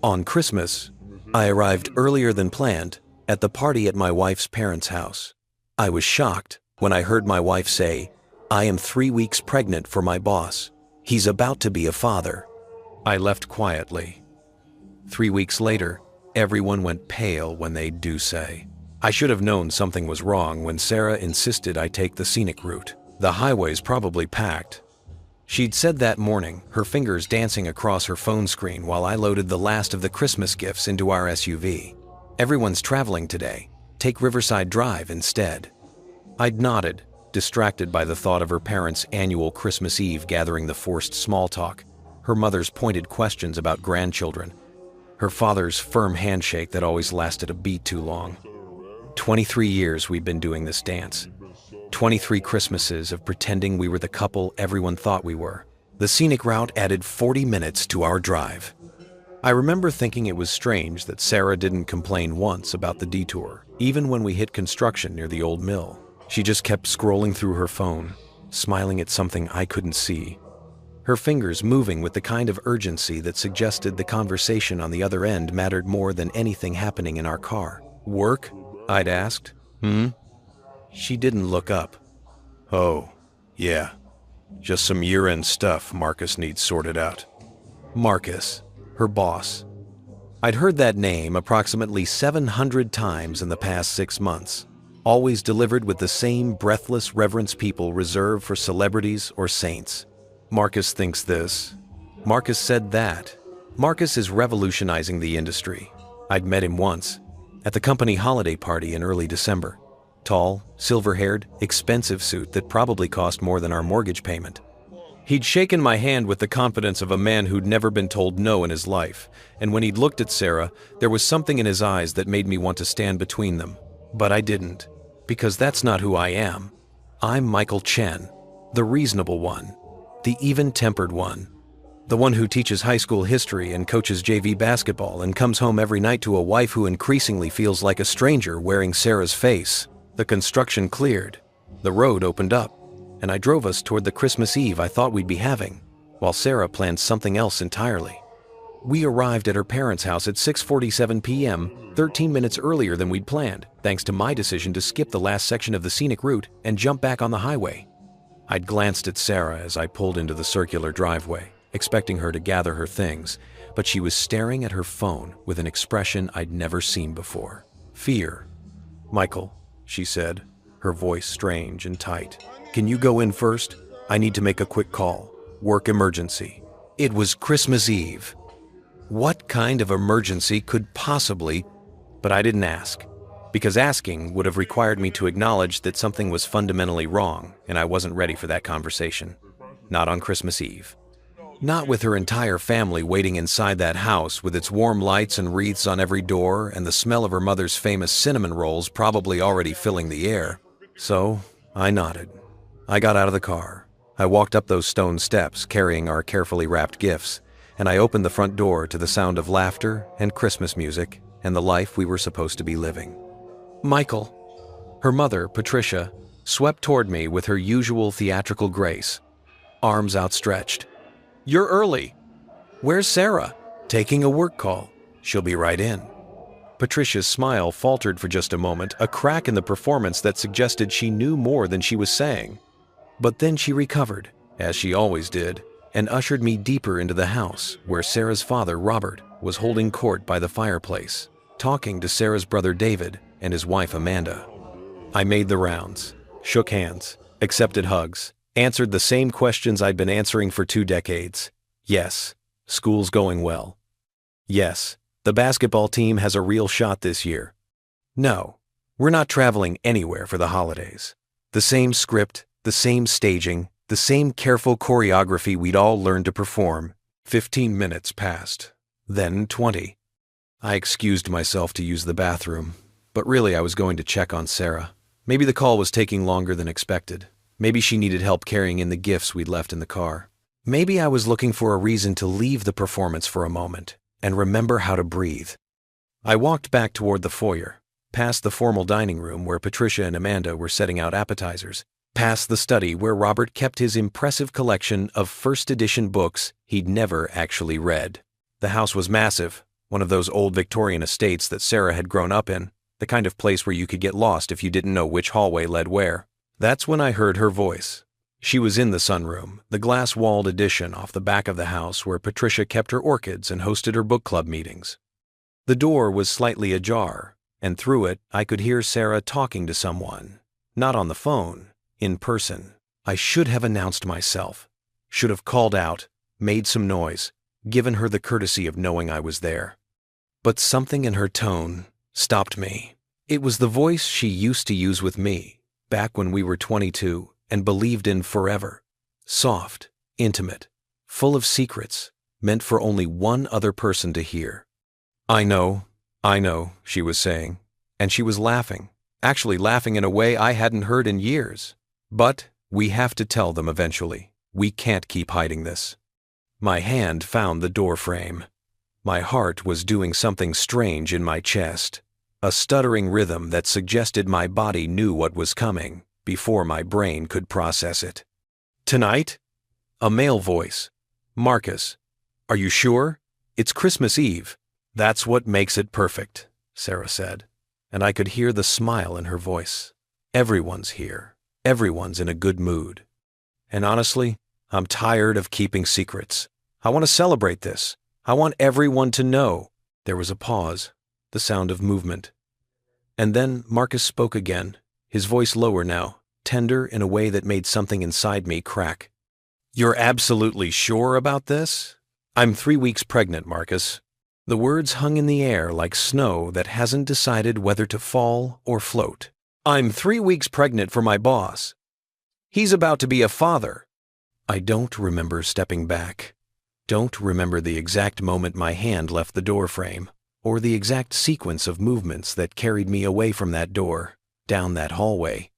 On Christmas, I arrived earlier than planned at the party at my wife's parents' house. I was shocked when I heard my wife say, "I am 3 weeks pregnant for my boss. He's about to be a father." I left quietly. 3 weeks later, everyone went pale when they do say. I should have known something was wrong when Sarah insisted I take the scenic route. The highway's probably packed. She'd said that morning, her fingers dancing across her phone screen while I loaded the last of the Christmas gifts into our SUV. "Everyone's traveling today. Take Riverside Drive instead." I'd nodded, distracted by the thought of her parents' annual Christmas Eve gathering, the forced small talk, her mother's pointed questions about grandchildren, her father's firm handshake that always lasted a beat too long. 23 years we'd been doing this dance. 23 Christmases of pretending we were the couple everyone thought we were. The scenic route added 40 minutes to our drive. I remember thinking it was strange that Sarah didn't complain once about the detour, even when we hit construction near the old mill. She just kept scrolling through her phone, smiling at something I couldn't see. Her fingers moving with the kind of urgency that suggested the conversation on the other end mattered more than anything happening in our car. "Work?" I'd asked. She didn't look up. "Oh, yeah. Just some year-end stuff Marcus needs sorted out." Marcus, her boss. I'd heard that name approximately 700 times in the past 6 months, always delivered with the same breathless reverence people reserve for celebrities or saints. Marcus thinks this. Marcus said that. Marcus is revolutionizing the industry. I'd met him once, at the company holiday party in early December. Tall, silver-haired, expensive suit that probably cost more than our mortgage payment. He'd shaken my hand with the confidence of a man who'd never been told no in his life, and when he'd looked at Sarah, there was something in his eyes that made me want to stand between them. But I didn't, because that's not who I am. I'm Michael Chen, the reasonable one, the even-tempered one, the one who teaches high school history and coaches JV basketball and comes home every night to a wife who increasingly feels like a stranger wearing Sarah's face. The construction cleared, the road opened up, and I drove us toward the Christmas Eve I thought we'd be having, while Sarah planned something else entirely. We arrived at her parents' house at 6:47 p.m., 13 minutes earlier than we'd planned, thanks to my decision to skip the last section of the scenic route and jump back on the highway. I'd glanced at Sarah as I pulled into the circular driveway, expecting her to gather her things, but she was staring at her phone with an expression I'd never seen before. Fear. "Michael," she said, her voice strange and tight. "Can you go in first? I need to make a quick call. Work emergency." It was Christmas Eve. What kind of emergency could possibly... But I didn't ask, because asking would have required me to acknowledge that something was fundamentally wrong, and I wasn't ready for that conversation. Not on Christmas Eve. Not with her entire family waiting inside that house with its warm lights and wreaths on every door and the smell of her mother's famous cinnamon rolls probably already filling the air. So, I nodded. I got out of the car. I walked up those stone steps carrying our carefully wrapped gifts, and I opened the front door to the sound of laughter and Christmas music and the life we were supposed to be living. "Michael." Her mother, Patricia, swept toward me with her usual theatrical grace, arms outstretched. "You're early." "Where's Sarah?" "Taking a work call. She'll be right in." Patricia's smile faltered for just a moment, a crack in the performance that suggested she knew more than she was saying. But then she recovered, as she always did, and ushered me deeper into the house, where Sarah's father, Robert, was holding court by the fireplace, talking to Sarah's brother David and his wife Amanda. I made the rounds, shook hands, accepted hugs, answered the same questions I'd been answering for 2 decades. Yes, school's going well. Yes, the basketball team has a real shot this year. No, we're not traveling anywhere for the holidays. The same script, the same staging, the same careful choreography we'd all learned to perform. 15 minutes passed, then 20. I excused myself to use the bathroom, but really I was going to check on Sarah. Maybe the call was taking longer than expected. Maybe she needed help carrying in the gifts we'd left in the car. Maybe I was looking for a reason to leave the performance for a moment and remember how to breathe. I walked back toward the foyer, past the formal dining room where Patricia and Amanda were setting out appetizers, past the study where Robert kept his impressive collection of first edition books he'd never actually read. The house was massive, one of those old Victorian estates that Sarah had grown up in, the kind of place where you could get lost if you didn't know which hallway led where. That's when I heard her voice. She was in the sunroom, the glass-walled addition off the back of the house where Patricia kept her orchids and hosted her book club meetings. The door was slightly ajar, and through it I could hear Sarah talking to someone. Not on the phone, in person. I should have announced myself, should have called out, made some noise, given her the courtesy of knowing I was there. But something in her tone stopped me. It was the voice she used to use with me, back when we were 22 and believed in forever. Soft, intimate, full of secrets, meant for only one other person to hear. I know, she was saying, and she was laughing, actually laughing in a way I hadn't heard in years. But we have to tell them eventually. We can't keep hiding this. My hand found the door frame. My heart was doing something strange in my chest, a stuttering rhythm that suggested my body knew what was coming before my brain could process it. Tonight? A male voice. Marcus. Are you sure? It's Christmas Eve. That's what makes it perfect, Sarah said, and I could hear the smile in her voice. Everyone's here. Everyone's in a good mood. And honestly, I'm tired of keeping secrets. I want to celebrate this. I want everyone to know. There was a pause, the sound of movement. And then Marcus spoke again, his voice lower now, tender in a way that made something inside me crack. You're absolutely sure about this? I'm 3 weeks pregnant, Marcus. The words hung in the air like snow that hasn't decided whether to fall or float. I'm 3 weeks pregnant for my boss. He's about to be a father. I don't remember stepping back. Don't remember the exact moment my hand left the door frame, or the exact sequence of movements that carried me away from that door, down that hallway,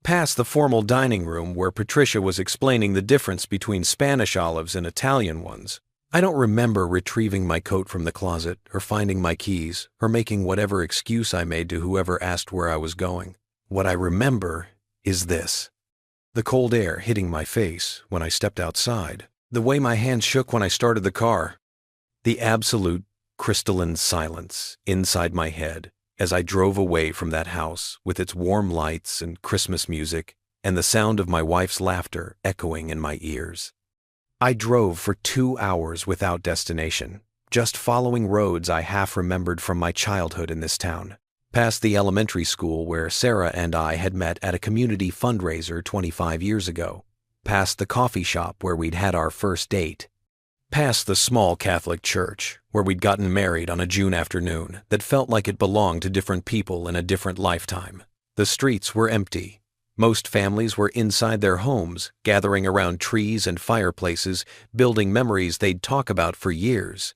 past the formal dining room where Patricia was explaining the difference between Spanish olives and Italian ones. I don't remember retrieving my coat from the closet, or finding my keys, or making whatever excuse I made to whoever asked where I was going. What I remember is this. The cold air hitting my face when I stepped outside, the way my hand shook when I started the car, the absolute crystalline silence inside my head as I drove away from that house with its warm lights and Christmas music and the sound of my wife's laughter echoing in my ears. I drove for 2 hours without destination, just following roads I half remembered from my childhood in this town. Past the elementary school where Sarah and I had met at a community fundraiser 25 years ago, past the coffee shop where we'd had our first date, past the small Catholic church where we'd gotten married on a June afternoon that felt like it belonged to different people in a different lifetime. The streets were empty. Most families were inside their homes, gathering around trees and fireplaces, building memories they'd talk about for years.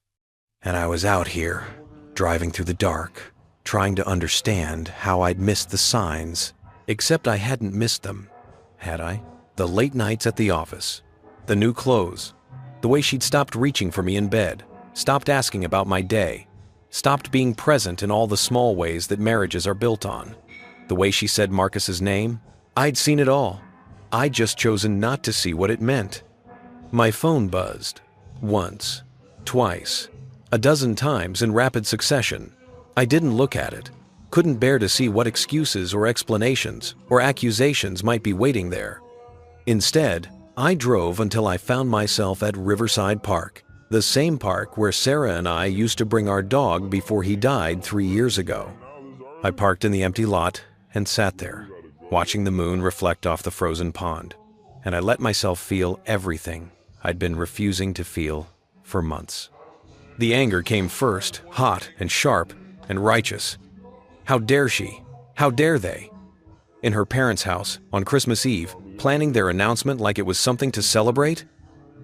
And I was out here, driving through the dark, trying to understand how I'd missed the signs, except I hadn't missed them, had I? The late nights at the office, the new clothes, the way she'd stopped reaching for me in bed, stopped asking about my day, stopped being present in all the small ways that marriages are built on, the way she said Marcus's name. I'd seen it all. I'd just chosen not to see what it meant. My phone buzzed. Once, twice, a dozen times in rapid succession. I didn't look at it, couldn't bear to see what excuses or explanations or accusations might be waiting there. Instead, I drove until I found myself at Riverside Park, the same park where Sarah and I used to bring our dog before he died 3 years ago. I parked in the empty lot and sat there, watching the moon reflect off the frozen pond, and I let myself feel everything I'd been refusing to feel for months. The anger came first, hot and sharp and righteous. How dare she? How dare they? In her parents' house, on Christmas Eve, planning their announcement like it was something to celebrate?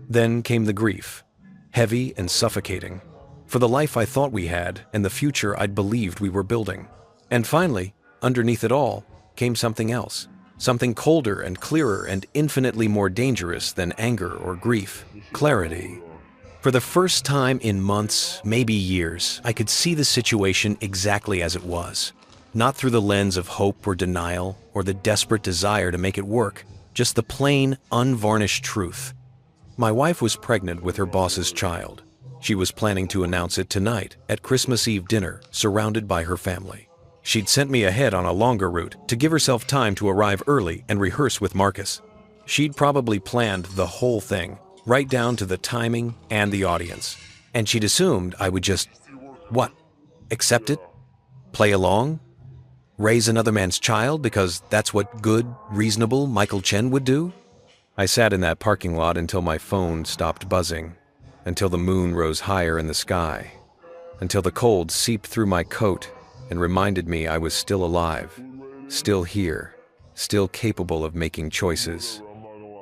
Then came the grief, heavy and suffocating, for the life I thought we had and the future I'd believed we were building. And finally, underneath it all, came something else, something colder and clearer and infinitely more dangerous than anger or grief, clarity. For the first time in months, maybe years, I could see the situation exactly as it was. Not through the lens of hope or denial or the desperate desire to make it work, just the plain, unvarnished truth. My wife was pregnant with her boss's child. She was planning to announce it tonight at Christmas Eve dinner, surrounded by her family. She'd sent me ahead on a longer route to give herself time to arrive early and rehearse with Marcus. She'd probably planned the whole thing, right down to the timing and the audience. And she'd assumed I would just, what, accept it? Play along? Raise another man's child because that's what good, reasonable Michael Chen would do? I sat in that parking lot until my phone stopped buzzing, until the moon rose higher in the sky, until the cold seeped through my coat and reminded me I was still alive, still here, still capable of making choices.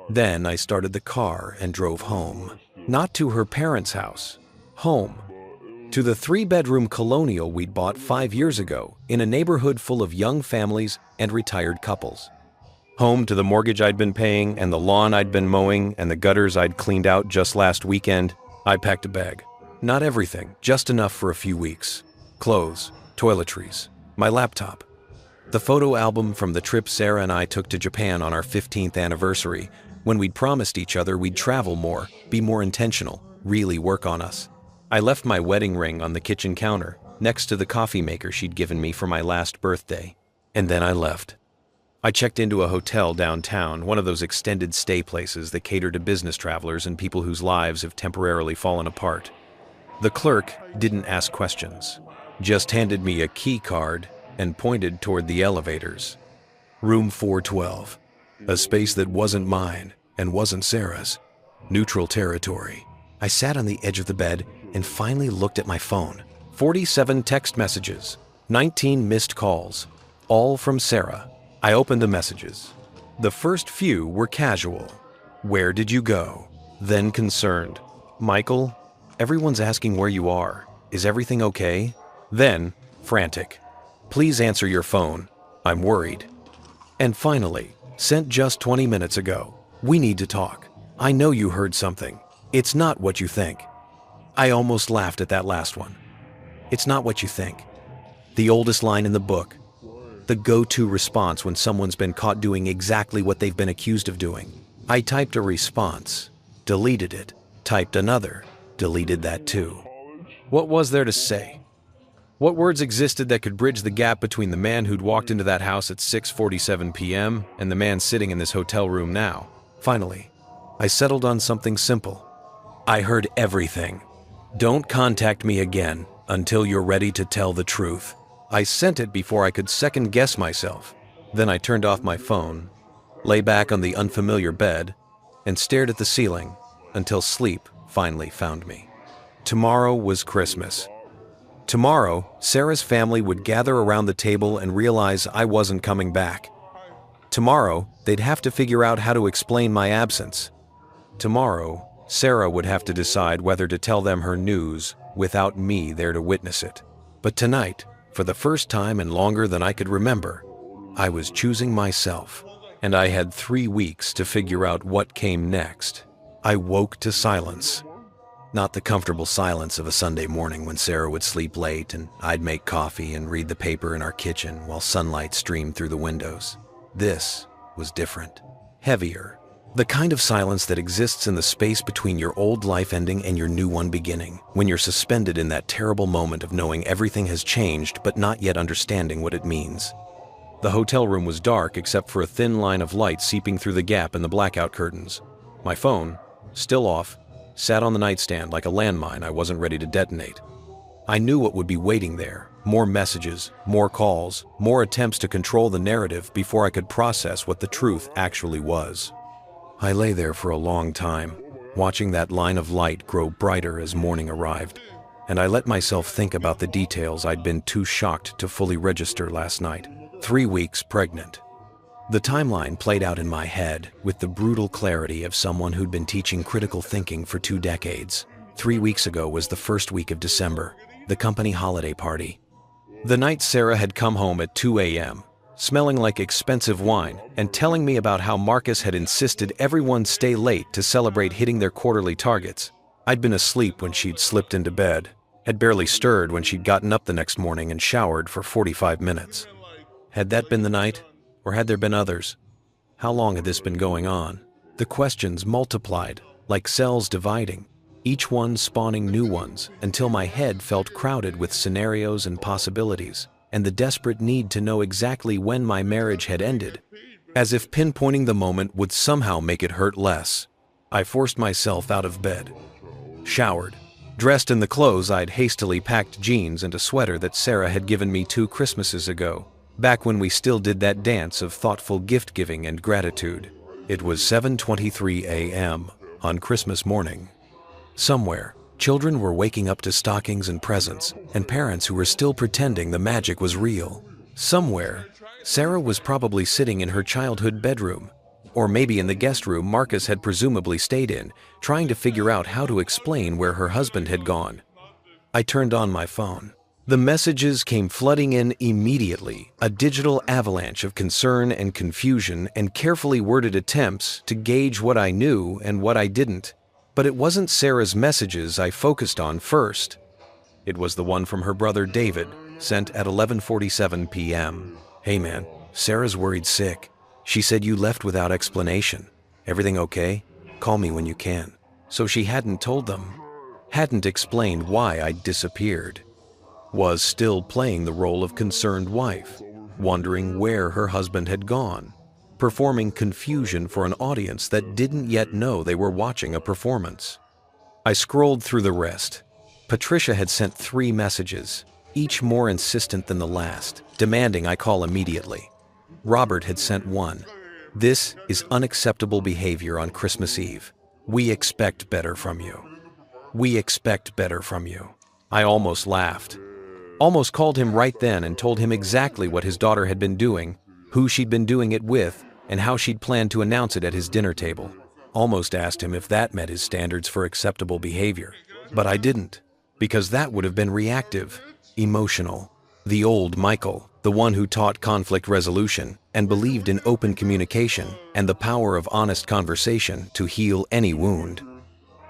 Then I started the car and drove home, not to her parents' house, home, to the 3-bedroom colonial we'd bought 5 years ago in a neighborhood full of young families and retired couples. Home to the mortgage I'd been paying and the lawn I'd been mowing and the gutters I'd cleaned out just last weekend. I packed a bag. Not everything, just enough for a few weeks. Clothes, toiletries, my laptop. The photo album from the trip Sarah and I took to Japan on our 15th anniversary, when we'd promised each other we'd travel more, be more intentional, really work on us. I left my wedding ring on the kitchen counter, next to the coffee maker she'd given me for my last birthday. And then I left. I checked into a hotel downtown, one of those extended stay places that cater to business travelers and people whose lives have temporarily fallen apart. The clerk didn't ask questions, just handed me a key card and pointed toward the elevators. Room 412, a space that wasn't mine and wasn't Sarah's. Neutral territory. I sat on the edge of the bed and finally looked at my phone. 47 text messages, 19 missed calls, all from Sarah. I opened the messages. The first few were casual. Where did you go? Then concerned. Michael, everyone's asking where you are. Is everything okay? Then, frantic. Please answer your phone. I'm worried. And finally, sent just 20 minutes ago. We need to talk. I know you heard something. It's not what you think. I almost laughed at that last one. It's not what you think. The oldest line in the book. The go-to response when someone's been caught doing exactly what they've been accused of doing. I typed a response, deleted it, typed another, deleted that too. What was there to say? What words existed that could bridge the gap between the man who'd walked into that house at 6:47 p.m. and the man sitting in this hotel room now? Finally, I settled on something simple. I heard everything. Don't contact me again until you're ready to tell the truth. I sent it before I could second-guess myself. Then I turned off my phone, lay back on the unfamiliar bed, and stared at the ceiling until sleep finally found me. Tomorrow was Christmas. Tomorrow, Sarah's family would gather around the table and realize I wasn't coming back. Tomorrow, they'd have to figure out how to explain my absence. Tomorrow, Sarah would have to decide whether to tell them her news without me there to witness it. But tonight, for the first time in longer than I could remember, I was choosing myself, and I had 3 weeks to figure out what came next. I woke to silence. Not the comfortable silence of a Sunday morning when Sarah would sleep late and I'd make coffee and read the paper in our kitchen while sunlight streamed through the windows. This was different, heavier. The kind of silence that exists in the space between your old life ending and your new one beginning, when you're suspended in that terrible moment of knowing everything has changed but not yet understanding what it means. The hotel room was dark except for a thin line of light seeping through the gap in the blackout curtains. My phone, still off, sat on the nightstand like a landmine I wasn't ready to detonate. I knew what would be waiting there. More messages, more calls, more attempts to control the narrative before I could process what the truth actually was. I lay there for a long time, watching that line of light grow brighter as morning arrived, and I let myself think about the details I'd been too shocked to fully register last night. 3 weeks pregnant. The timeline played out in my head with the brutal clarity of someone who'd been teaching critical thinking for 2 decades. 3 weeks ago was the first week of December, the company holiday party. The night Sarah had come home at 2 a.m., smelling like expensive wine and telling me about how Marcus had insisted everyone stay late to celebrate hitting their quarterly targets. I'd been asleep when she'd slipped into bed, had barely stirred when she'd gotten up the next morning and showered for 45 minutes. Had that been the night, or had there been others? How long had this been going on? The questions multiplied, like cells dividing. each one spawning new ones until my head felt crowded with scenarios and possibilities, and the desperate need to know exactly when my marriage had ended, as if pinpointing the moment would somehow make it hurt less. I forced myself out of bed, showered, dressed in the clothes I'd hastily packed, jeans and a sweater that Sarah had given me 2 Christmases ago, back when we still did that dance of thoughtful gift-giving and gratitude. It was 7:23 a.m. on Christmas morning. Somewhere, children were waking up to stockings and presents, and parents who were still pretending the magic was real. Somewhere, Sarah was probably sitting in her childhood bedroom, or maybe in the guest room Marcus had presumably stayed in, trying to figure out how to explain where her husband had gone. I turned on my phone. The messages came flooding in immediately, a digital avalanche of concern and confusion and carefully worded attempts to gauge what I knew and what I didn't. But it wasn't Sarah's messages I focused on first. It was the one from her brother David, sent at 11:47 p.m. "Hey man, Sarah's worried sick. She said you left without explanation. Everything okay? Call me when you can." So she hadn't told them, hadn't explained why I'd disappeared. Was still playing the role of concerned wife, wondering where her husband had gone, performing confusion for an audience that didn't yet know they were watching a performance. I scrolled through the rest. Patricia had sent 3 messages, each more insistent than the last, demanding I call immediately. Robert had sent one. "This is unacceptable behavior on Christmas Eve. We expect better from you. We expect better from you." I almost laughed. Almost called him right then and told him exactly what his daughter had been doing, who she'd been doing it with, and how she'd planned to announce it at his dinner table. Almost asked him if that met his standards for acceptable behavior. But I didn't, because that would have been reactive, emotional. The old Michael, the one who taught conflict resolution and believed in open communication and the power of honest conversation to heal any wound.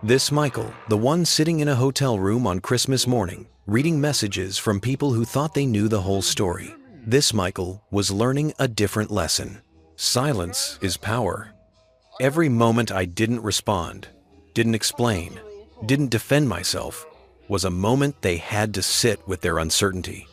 This Michael, the one sitting in a hotel room on Christmas morning, reading messages from people who thought they knew the whole story. This Michael was learning a different lesson. Silence is power. Every moment I didn't respond, didn't explain, didn't defend myself, was a moment they had to sit with their uncertainty.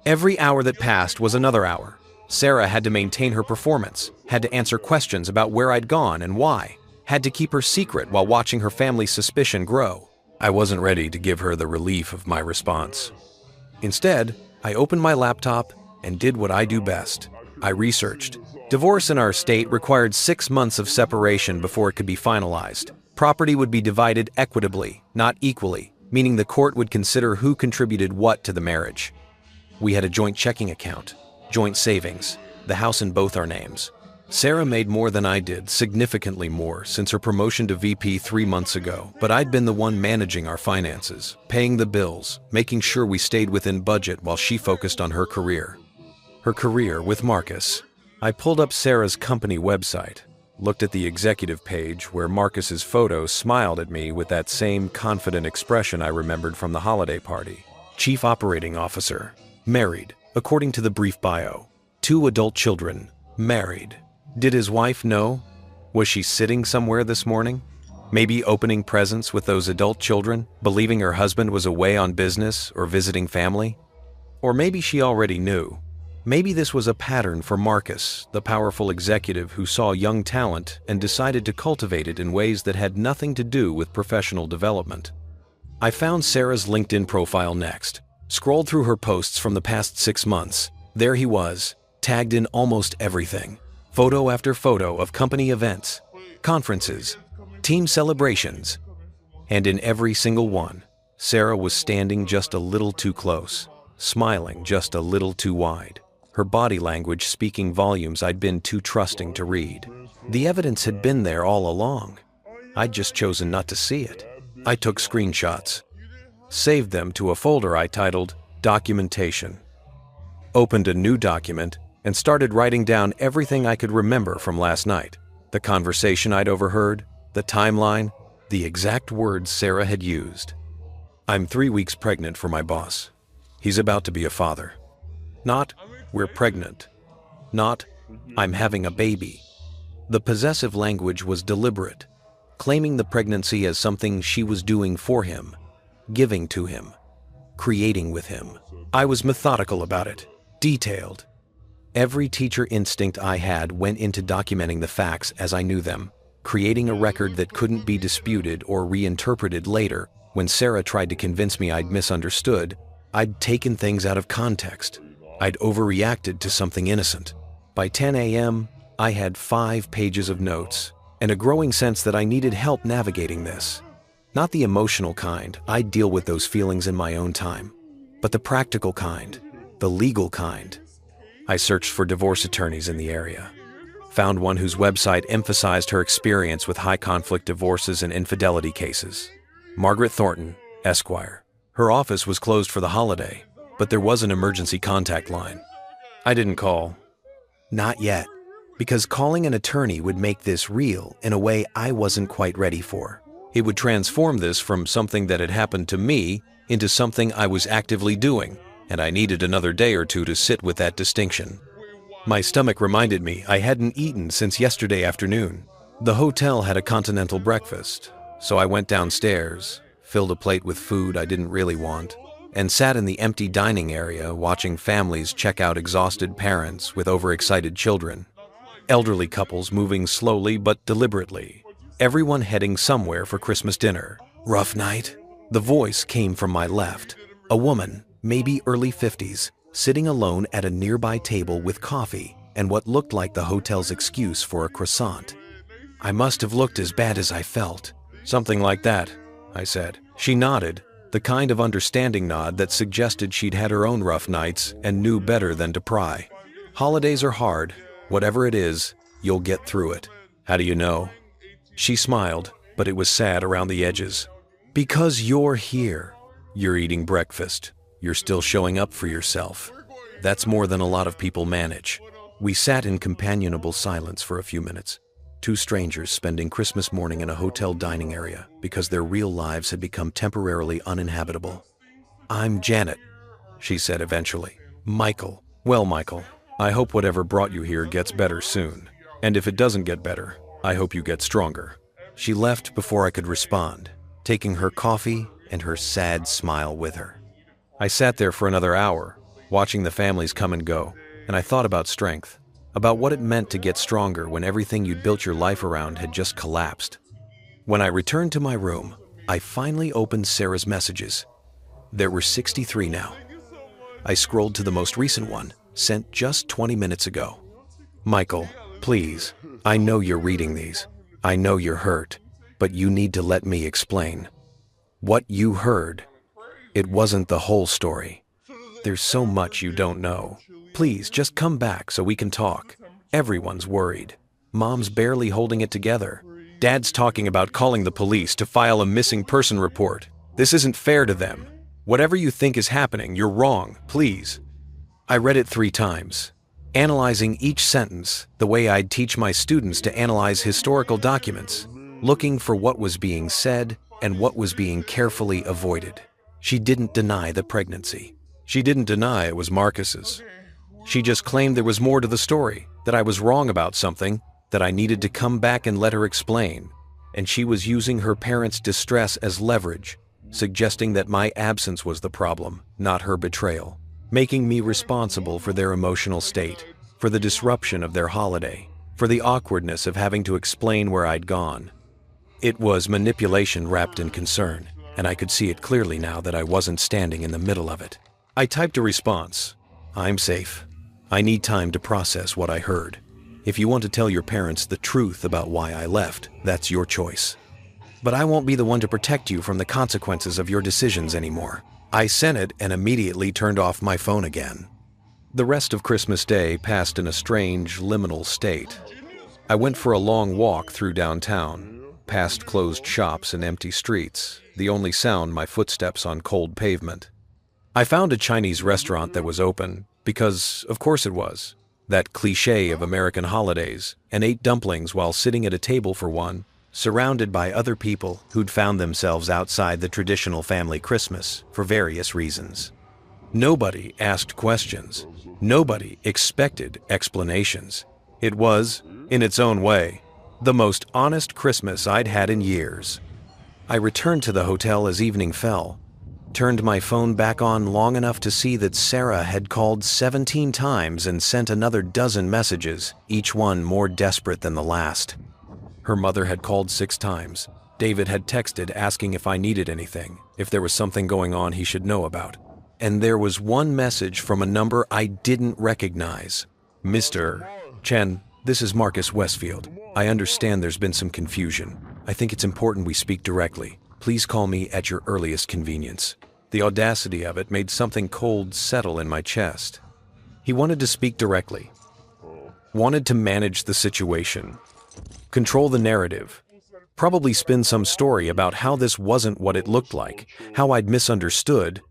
Every hour that passed was another hour. Sarah had to maintain her performance, had to answer questions about where I'd gone and why, had to keep her secret while watching her family's suspicion grow. I wasn't ready to give her the relief of my response. Instead, I opened my laptop and did what I do best. I researched. Divorce in our state required 6 months of separation before it could be finalized. Property would be divided equitably, not equally, meaning the court would consider who contributed what to the marriage. We had a joint checking account, joint savings, the house in both our names. Sarah made more than I did, significantly more, since her promotion to VP 3 months ago, but I'd been the one managing our finances, paying the bills, making sure we stayed within budget while she focused on her career. Her career with Marcus. I pulled up Sarah's company website, looked at the executive page where Marcus's photo smiled at me with that same confident expression I remembered from the holiday party. Chief Operating Officer. Married, according to the brief bio. 2 adult children. Married. Did his wife know? Was she sitting somewhere this morning? Maybe opening presents with those adult children, believing her husband was away on business or visiting family? Or maybe she already knew. Maybe this was a pattern for Marcus, the powerful executive who saw young talent and decided to cultivate it in ways that had nothing to do with professional development. I found Sarah's LinkedIn profile next, scrolled through her posts from the past 6 months. There he was, tagged in almost everything. Photo after photo of company events, conferences, team celebrations. And in every single one, Sarah was standing just a little too close, smiling just a little too wide. Her body language speaking volumes I'd been too trusting to read. The evidence had been there all along. I'd just chosen not to see it. I took screenshots, saved them to a folder I titled Documentation, opened a new document, and started writing down everything I could remember from last night. The conversation I'd overheard, the timeline, the exact words Sarah had used. "I'm 3 weeks pregnant for my boss. He's about to be a father." Not, "We're pregnant." Not, "I'm having a baby." The possessive language was deliberate, claiming the pregnancy as something she was doing for him, giving to him, creating with him. I was methodical about it, detailed. Every teacher instinct I had went into documenting the facts as I knew them, creating a record that couldn't be disputed or reinterpreted later. When Sarah tried to convince me I'd misunderstood, I'd taken things out of context. I'd overreacted to something innocent. By 10 a.m., I had 5 pages of notes and a growing sense that I needed help navigating this. Not the emotional kind, I'd deal with those feelings in my own time, but the practical kind, the legal kind. I searched for divorce attorneys in the area. Found one whose website emphasized her experience with high-conflict divorces and infidelity cases. Margaret Thornton, Esquire. Her office was closed for the holiday, but there was an emergency contact line. I didn't call. Not yet, because calling an attorney would make this real in a way I wasn't quite ready for. It would transform this from something that had happened to me into something I was actively doing, and I needed another day or two to sit with that distinction. My stomach reminded me I hadn't eaten since yesterday afternoon. The hotel had a continental breakfast, so I went downstairs, filled a plate with food I didn't really want, and sat in the empty dining area watching families check out exhausted parents with overexcited children. Elderly couples moving slowly but deliberately, everyone heading somewhere for Christmas dinner. Rough night? The voice came from my left. A woman, maybe early 50s, sitting alone at a nearby table with coffee and what looked like the hotel's excuse for a croissant. I must have looked as bad as I felt. Something like that, I said. She nodded, the kind of understanding nod that suggested she'd had her own rough nights and knew better than to pry. Holidays are hard. Whatever it is, you'll get through it. How do you know? She smiled, but it was sad around the edges. Because you're here. You're eating breakfast. You're still showing up for yourself. That's more than a lot of people manage. We sat in companionable silence for a few minutes. 2 strangers spending Christmas morning in a hotel dining area because their real lives had become temporarily uninhabitable. I'm Janet, she said eventually. Michael. Well, Michael, I hope whatever brought you here gets better soon. And if it doesn't get better, I hope you get stronger. She left before I could respond, taking her coffee and her sad smile with her. I sat there for another hour, watching the families come and go, and I thought about strength. About what it meant to get stronger when everything you'd built your life around had just collapsed. When I returned to my room, I finally opened Sarah's messages. There were 63 now. I scrolled to the most recent one, sent just 20 minutes ago. Michael, please, I know you're reading these. I know you're hurt, but you need to let me explain. What you heard, it wasn't the whole story. There's so much you don't know. Please, just come back so we can talk. Everyone's worried. Mom's barely holding it together. Dad's talking about calling the police to file a missing person report. This isn't fair to them. Whatever you think is happening, you're wrong, please. I read it 3 times, analyzing each sentence the way I'd teach my students to analyze historical documents, looking for what was being said and what was being carefully avoided. She didn't deny the pregnancy. She didn't deny it was Marcus's. She just claimed there was more to the story, that I was wrong about something, that I needed to come back and let her explain. And she was using her parents' distress as leverage, suggesting that my absence was the problem, not her betrayal, making me responsible for their emotional state, for the disruption of their holiday, for the awkwardness of having to explain where I'd gone. It was manipulation wrapped in concern, and I could see it clearly now that I wasn't standing in the middle of it. I typed a response. I'm safe. I need time to process what I heard. If you want to tell your parents the truth about why I left, that's your choice. But I won't be the one to protect you from the consequences of your decisions anymore. I sent it and immediately turned off my phone again. The rest of Christmas Day passed in a strange, liminal state. I went for a long walk through downtown, past closed shops and empty streets, the only sound my footsteps on cold pavement. I found a Chinese restaurant that was open, because of course it was. That cliché of American holidays, and ate dumplings while sitting at a table for one, surrounded by other people who'd found themselves outside the traditional family Christmas for various reasons. Nobody asked questions. Nobody expected explanations. It was, in its own way, The most honest Christmas I'd had in years. I returned to the hotel as evening fell, turned my phone back on long enough to see that Sarah had called 17 times and sent another dozen messages, each one more desperate than the last. Her mother had called 6 times. David had texted asking if I needed anything, if there was something going on he should know about. And there was one message from a number I didn't recognize. Mr. Chen, this is Marcus Westfield. I understand there's been some confusion. I think it's important we speak directly. Please call me at your earliest convenience. The audacity of it made something cold settle in my chest. He wanted to speak directly. Wanted to manage the situation. Control the narrative. Probably spin some story about how this wasn't what it looked like, how I'd misunderstood,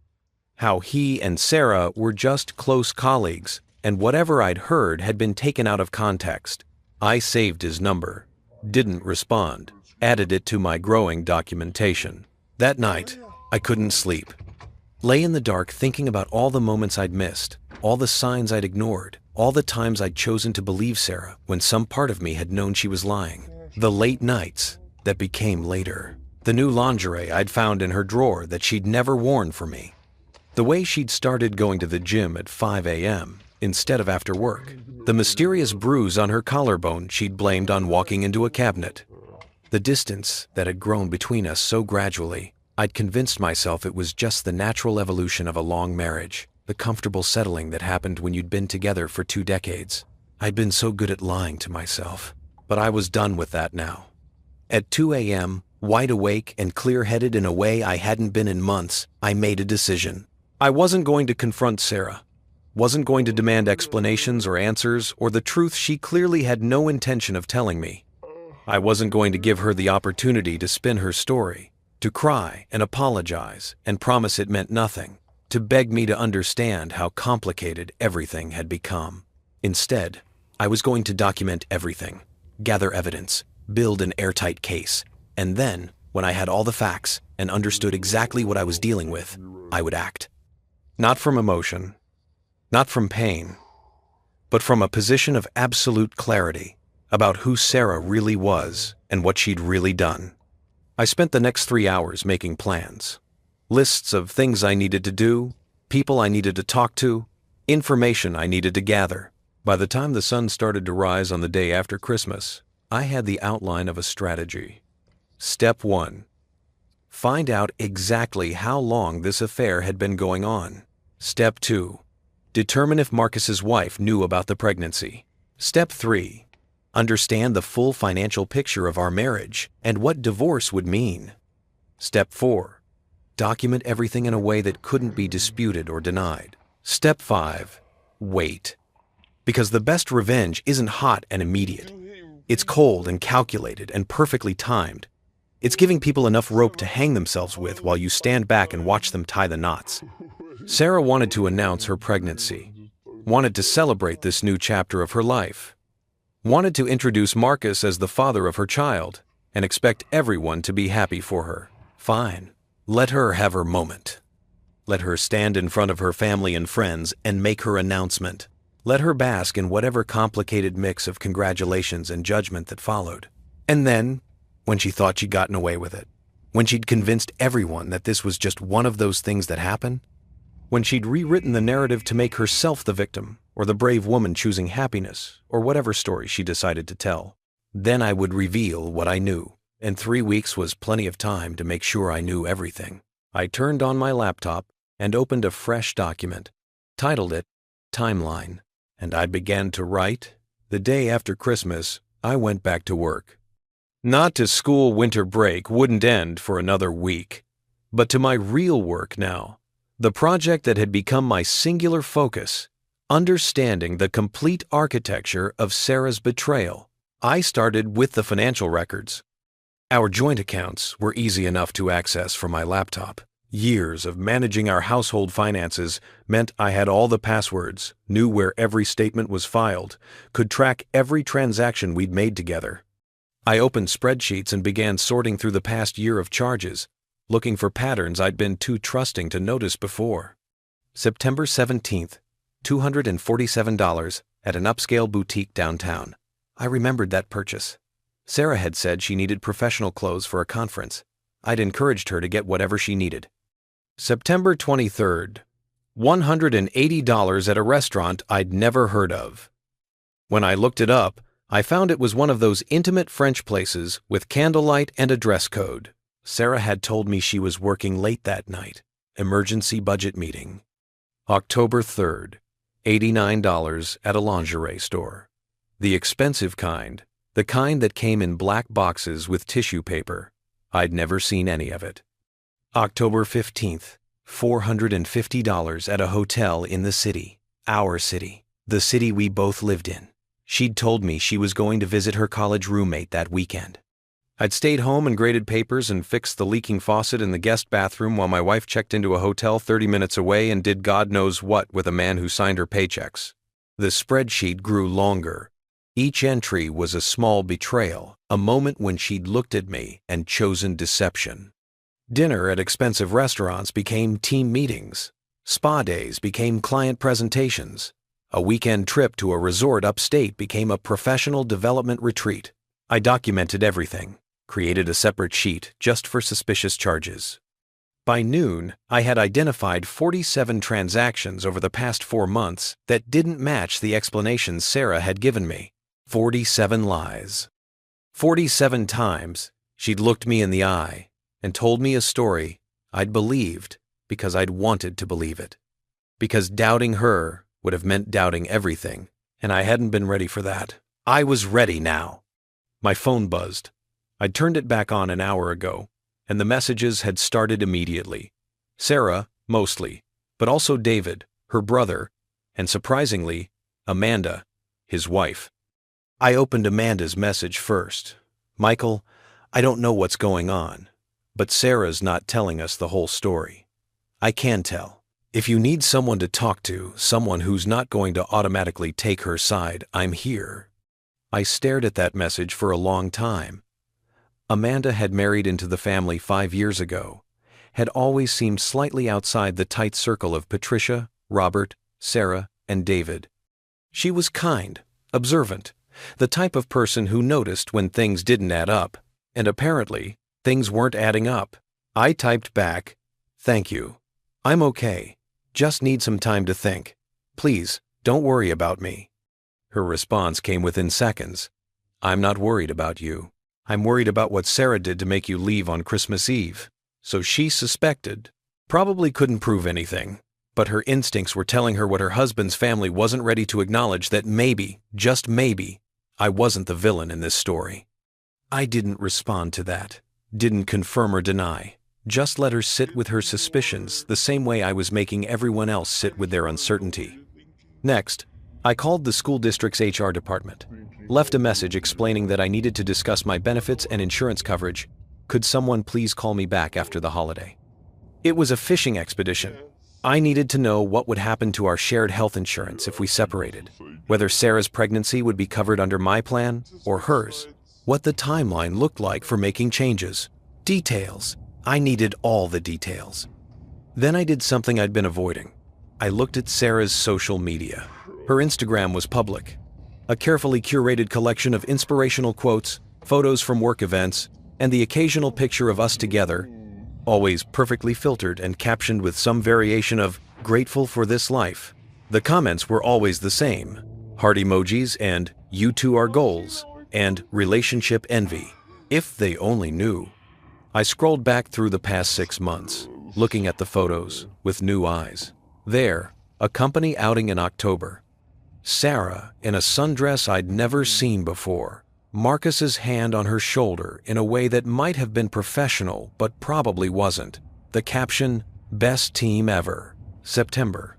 how he and Sarah were just close colleagues, and whatever I'd heard had been taken out of context. I saved his number, didn't respond, added it to my growing documentation. That night, I couldn't sleep. Lay in the dark thinking about all the moments I'd missed, all the signs I'd ignored, all the times I'd chosen to believe Sarah when some part of me had known she was lying. The late nights that became later. The new lingerie I'd found in her drawer that she'd never worn for me. The way she'd started going to the gym at 5 a.m. instead of after work. The mysterious bruise on her collarbone she'd blamed on walking into a cabinet. The distance that had grown between us so gradually, I'd convinced myself it was just the natural evolution of a long marriage, the comfortable settling that happened when you'd been together for 2 decades. I'd been so good at lying to myself, but I was done with that now. At 2 a.m., wide awake and clear-headed in a way I hadn't been in months, I made a decision. I wasn't going to confront Sarah, wasn't going to demand explanations or answers or the truth she clearly had no intention of telling me. I wasn't going to give her the opportunity to spin her story, to cry and apologize and promise it meant nothing, to beg me to understand how complicated everything had become. Instead, I was going to document everything, gather evidence, build an airtight case, and then, when I had all the facts and understood exactly what I was dealing with, I would act. Not from emotion, not from pain, but from a position of absolute clarity about who Sarah really was and what she'd really done. I spent the next 3 hours making plans. Lists of things I needed to do, people I needed to talk to, information I needed to gather. By the time the sun started to rise on the day after Christmas, I had the outline of a strategy. Step 1. Find out exactly how long this affair had been going on. Step 2. Determine if Marcus's wife knew about the pregnancy. Step 3. Understand the full financial picture of our marriage and what divorce would mean. Step 4. Document everything in a way that couldn't be disputed or denied. Step 5. Wait. Because the best revenge isn't hot and immediate. It's cold and calculated and perfectly timed. It's giving people enough rope to hang themselves with while you stand back and watch them tie the knots. Sarah wanted to announce her pregnancy, wanted to celebrate this new chapter of her life, wanted to introduce Marcus as the father of her child, and expect everyone to be happy for her. Fine. Let her have her moment. Let her stand in front of her family and friends and make her announcement. Let her bask in whatever complicated mix of congratulations and judgment that followed. And then, when she thought she'd gotten away with it, when she'd convinced everyone that this was just one of those things that happen, when she'd rewritten the narrative to make herself the victim, or the brave woman choosing happiness, or whatever story she decided to tell, then I would reveal what I knew, and 3 weeks was plenty of time to make sure I knew everything. I turned on my laptop and opened a fresh document, titled it Timeline, and I began to write. The day after Christmas, I went back to work. Not to school winter break wouldn't end for another week, but to my real work now, the project that had become my singular focus, understanding the complete architecture of Sarah's betrayal. I started with the financial records. Our joint accounts were easy enough to access from my laptop. Years of managing our household finances meant I had all the passwords, knew where every statement was filed, could track every transaction we'd made together. I opened spreadsheets and began sorting through the past year of charges, looking for patterns I'd been too trusting to notice before. September 17th, $247 at an upscale boutique downtown. I remembered that purchase. Sarah had said she needed professional clothes for a conference. I'd encouraged her to get whatever she needed. September 23rd. $180 at a restaurant I'd never heard of. When I looked it up, I found it was one of those intimate French places with candlelight and a dress code. Sarah had told me she was working late that night. Emergency budget meeting. October 3rd. $89 at a lingerie store. The expensive kind, the kind that came in black boxes with tissue paper. I'd never seen any of it. October 15th. $450 at a hotel in the city. Our city. The city we both lived in. She'd told me she was going to visit her college roommate that weekend. I'd stayed home and graded papers and fixed the leaking faucet in the guest bathroom while my wife checked into a hotel 30 minutes away and did God knows what with a man who signed her paychecks. The spreadsheet grew longer. Each entry was a small betrayal, a moment when she'd looked at me and chosen deception. Dinner at expensive restaurants became team meetings. Spa days became client presentations. A weekend trip to a resort upstate became a professional development retreat. I documented everything, created a separate sheet just for suspicious charges. By noon, I had identified 47 transactions over the past 4 months that didn't match the explanations Sarah had given me. 47 lies. 47 times, she'd looked me in the eye and told me a story I'd believed because I'd wanted to believe it. Because doubting her would have meant doubting everything, and I hadn't been ready for that. I was ready now. My phone buzzed. I'd turned it back on an hour ago, and the messages had started immediately. Sarah, mostly, but also David, her brother, and surprisingly, Amanda, his wife. I opened Amanda's message first. Michael, I don't know what's going on, but Sarah's not telling us the whole story. I can tell. If you need someone to talk to, someone who's not going to automatically take her side, I'm here. I stared at that message for a long time. Amanda had married into the family 5 years ago, had always seemed slightly outside the tight circle of Patricia, Robert, Sarah, and David. She was kind, observant, the type of person who noticed when things didn't add up, and apparently, things weren't adding up. I typed back, "Thank you. I'm okay. Just need some time to think. Please, don't worry about me." Her response came within seconds. "I'm not worried about you. I'm worried about what Sarah did to make you leave on Christmas Eve." So she suspected, probably couldn't prove anything, but her instincts were telling her what her husband's family wasn't ready to acknowledge, that maybe, just maybe, I wasn't the villain in this story. I didn't respond to that, didn't confirm or deny, just let her sit with her suspicions the same way I was making everyone else sit with their uncertainty. Next, I called the school district's HR department, left a message explaining that I needed to discuss my benefits and insurance coverage. Could someone please call me back after the holiday? It was a fishing expedition. I needed to know what would happen to our shared health insurance if we separated, whether Sarah's pregnancy would be covered under my plan or hers, what the timeline looked like for making changes. Details. I needed all the details. Then I did something I'd been avoiding. I looked at Sarah's social media. Her Instagram was public. A carefully curated collection of inspirational quotes, photos from work events, and the occasional picture of us together, always perfectly filtered and captioned with some variation of "grateful for this life." The comments were always the same: heart emojis and "you two are goals" and "relationship envy." If they only knew. I scrolled back through the past 6 months, looking at the photos with new eyes. There, a company outing in October. Sarah in a sundress I'd never seen before. Marcus's hand on her shoulder in a way that might have been professional but probably wasn't. The caption, "Best team ever." September.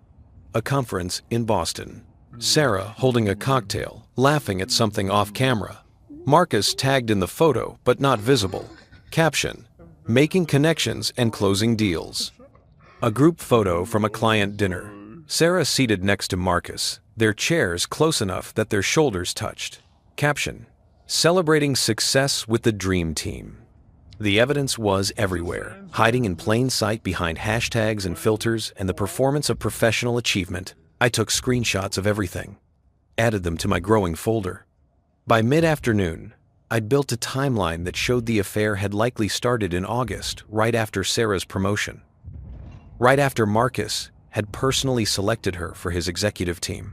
A conference in Boston. Sarah holding a cocktail, laughing at something off camera. Marcus tagged in the photo but not visible. Caption, "Making connections and closing deals." A group photo from a client dinner. Sarah seated next to Marcus, their chairs close enough that their shoulders touched. Caption, "Celebrating success with the dream team." The evidence was everywhere, hiding in plain sight behind hashtags and filters and the performance of professional achievement. I took screenshots of everything, added them to my growing folder. By mid-afternoon, I'd built a timeline that showed the affair had likely started in August, right after Sarah's promotion. Right after Marcus had personally selected her for his executive team.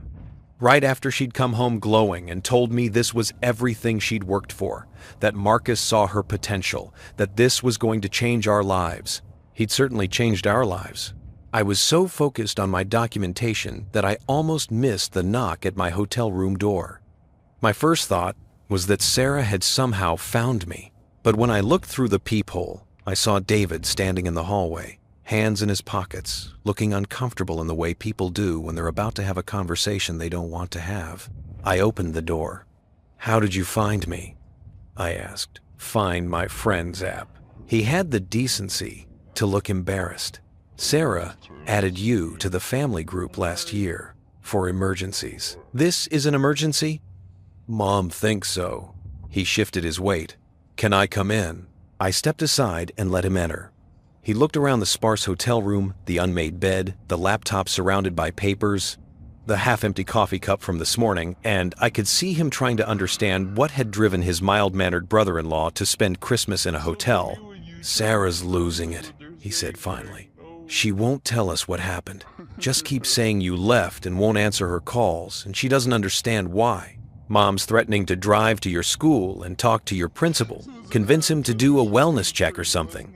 Right after she'd come home glowing and told me this was everything she'd worked for, that Marcus saw her potential, that this was going to change our lives. He'd certainly changed our lives. I was so focused on my documentation that I almost missed the knock at my hotel room door. My first thought was that Sarah had somehow found me, but when I looked through the peephole, I saw David standing in the hallway, hands in his pockets, looking uncomfortable in the way people do when they're about to have a conversation they don't want to have. I opened the door. "How did you find me?" I asked. "Find my friend's app." He had the decency to look embarrassed. "Sarah added you to the family group last year for emergencies. This is an emergency?" "Mom thinks so." He shifted his weight. "Can I come in?" I stepped aside and let him enter. He looked around the sparse hotel room, the unmade bed, the laptop surrounded by papers, the half-empty coffee cup from this morning, and I could see him trying to understand what had driven his mild-mannered brother-in-law to spend Christmas in a hotel. "Sarah's losing it," he said finally. "She won't tell us what happened. Just keeps saying you left and won't answer her calls, and she doesn't understand why. Mom's threatening to drive to your school and talk to your principal, convince him to do a wellness check or something.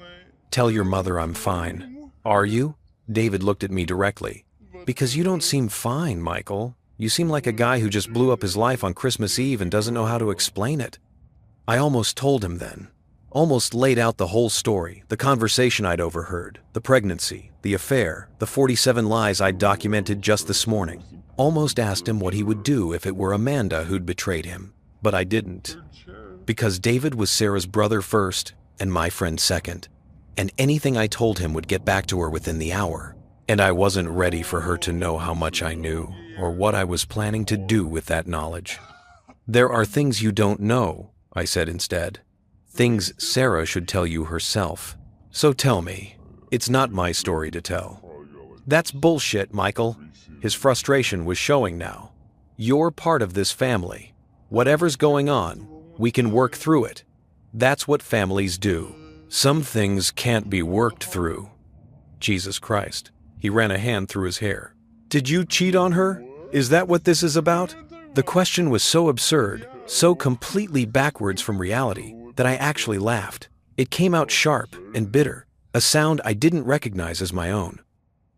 Tell your mother I'm fine." "Are you?" David looked at me directly. "Because you don't seem fine, Michael. You seem like a guy who just blew up his life on Christmas Eve and doesn't know how to explain it." I almost told him then. Almost laid out the whole story, the conversation I'd overheard, the pregnancy, the affair, the 47 lies I'd documented just this morning. Almost asked him what he would do if it were Amanda who'd betrayed him. But I didn't. Because David was Sarah's brother first and my friend second. And anything I told him would get back to her within the hour. And I wasn't ready for her to know how much I knew, or what I was planning to do with that knowledge. "There are things you don't know," I said instead. "Things Sarah should tell you herself. So tell me, it's not my story to tell." "That's bullshit, Michael." His frustration was showing now. "You're part of this family. Whatever's going on, we can work through it. That's what families do. Some things can't be worked through." Jesus Christ. He ran a hand through his hair. "Did you cheat on her? Is that what this is about?" The question was so absurd, so completely backwards from reality, that I actually laughed. It came out sharp and bitter, a sound I didn't recognize as my own.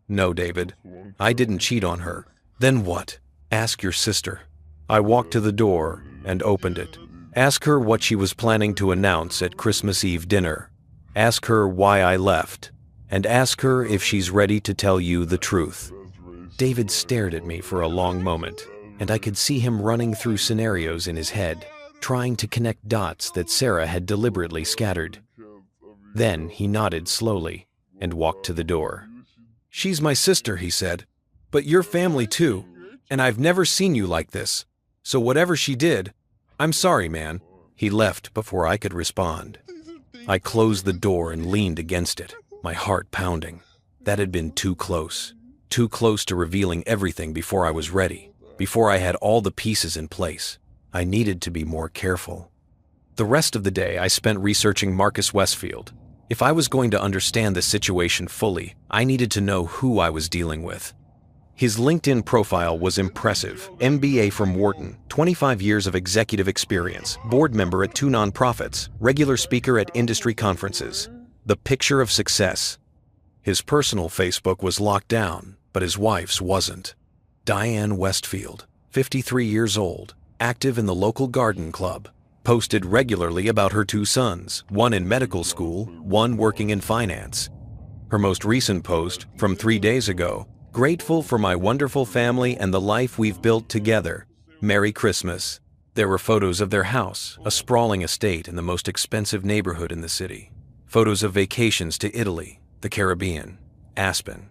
"No, David, I didn't cheat on her." "Then what?" "Ask your sister." I walked to the door and opened it. "Ask her what she was planning to announce at Christmas Eve dinner. Ask her why I left, and ask her if she's ready to tell you the truth." David stared at me for a long moment, and I could see him running through scenarios in his head, trying to connect dots that Sarah had deliberately scattered. Then he nodded slowly and walked to the door. "She's my sister," he said, "but you're family too, and I've never seen you like this. So whatever she did, I'm sorry, man." He left before I could respond. I closed the door and leaned against it, my heart pounding. That had been too close to revealing everything before I was ready, before I had all the pieces in place. I needed to be more careful. The rest of the day I spent researching Marcus Westfield. If I was going to understand the situation fully, I needed to know who I was dealing with. His LinkedIn profile was impressive. MBA from Wharton, 25 years of executive experience, board member at 2 nonprofits, regular speaker at industry conferences. The picture of success. His personal Facebook was locked down, but his wife's wasn't. Diane Westfield, 53 years old, active in the local garden club, posted regularly about her 2 sons, one in medical school, one working in finance. Her most recent post, from 3 days ago, "Grateful for my wonderful family and the life we've built together. Merry Christmas." There were photos of their house, a sprawling estate in the most expensive neighborhood in the city. Photos of vacations to Italy, the Caribbean, Aspen.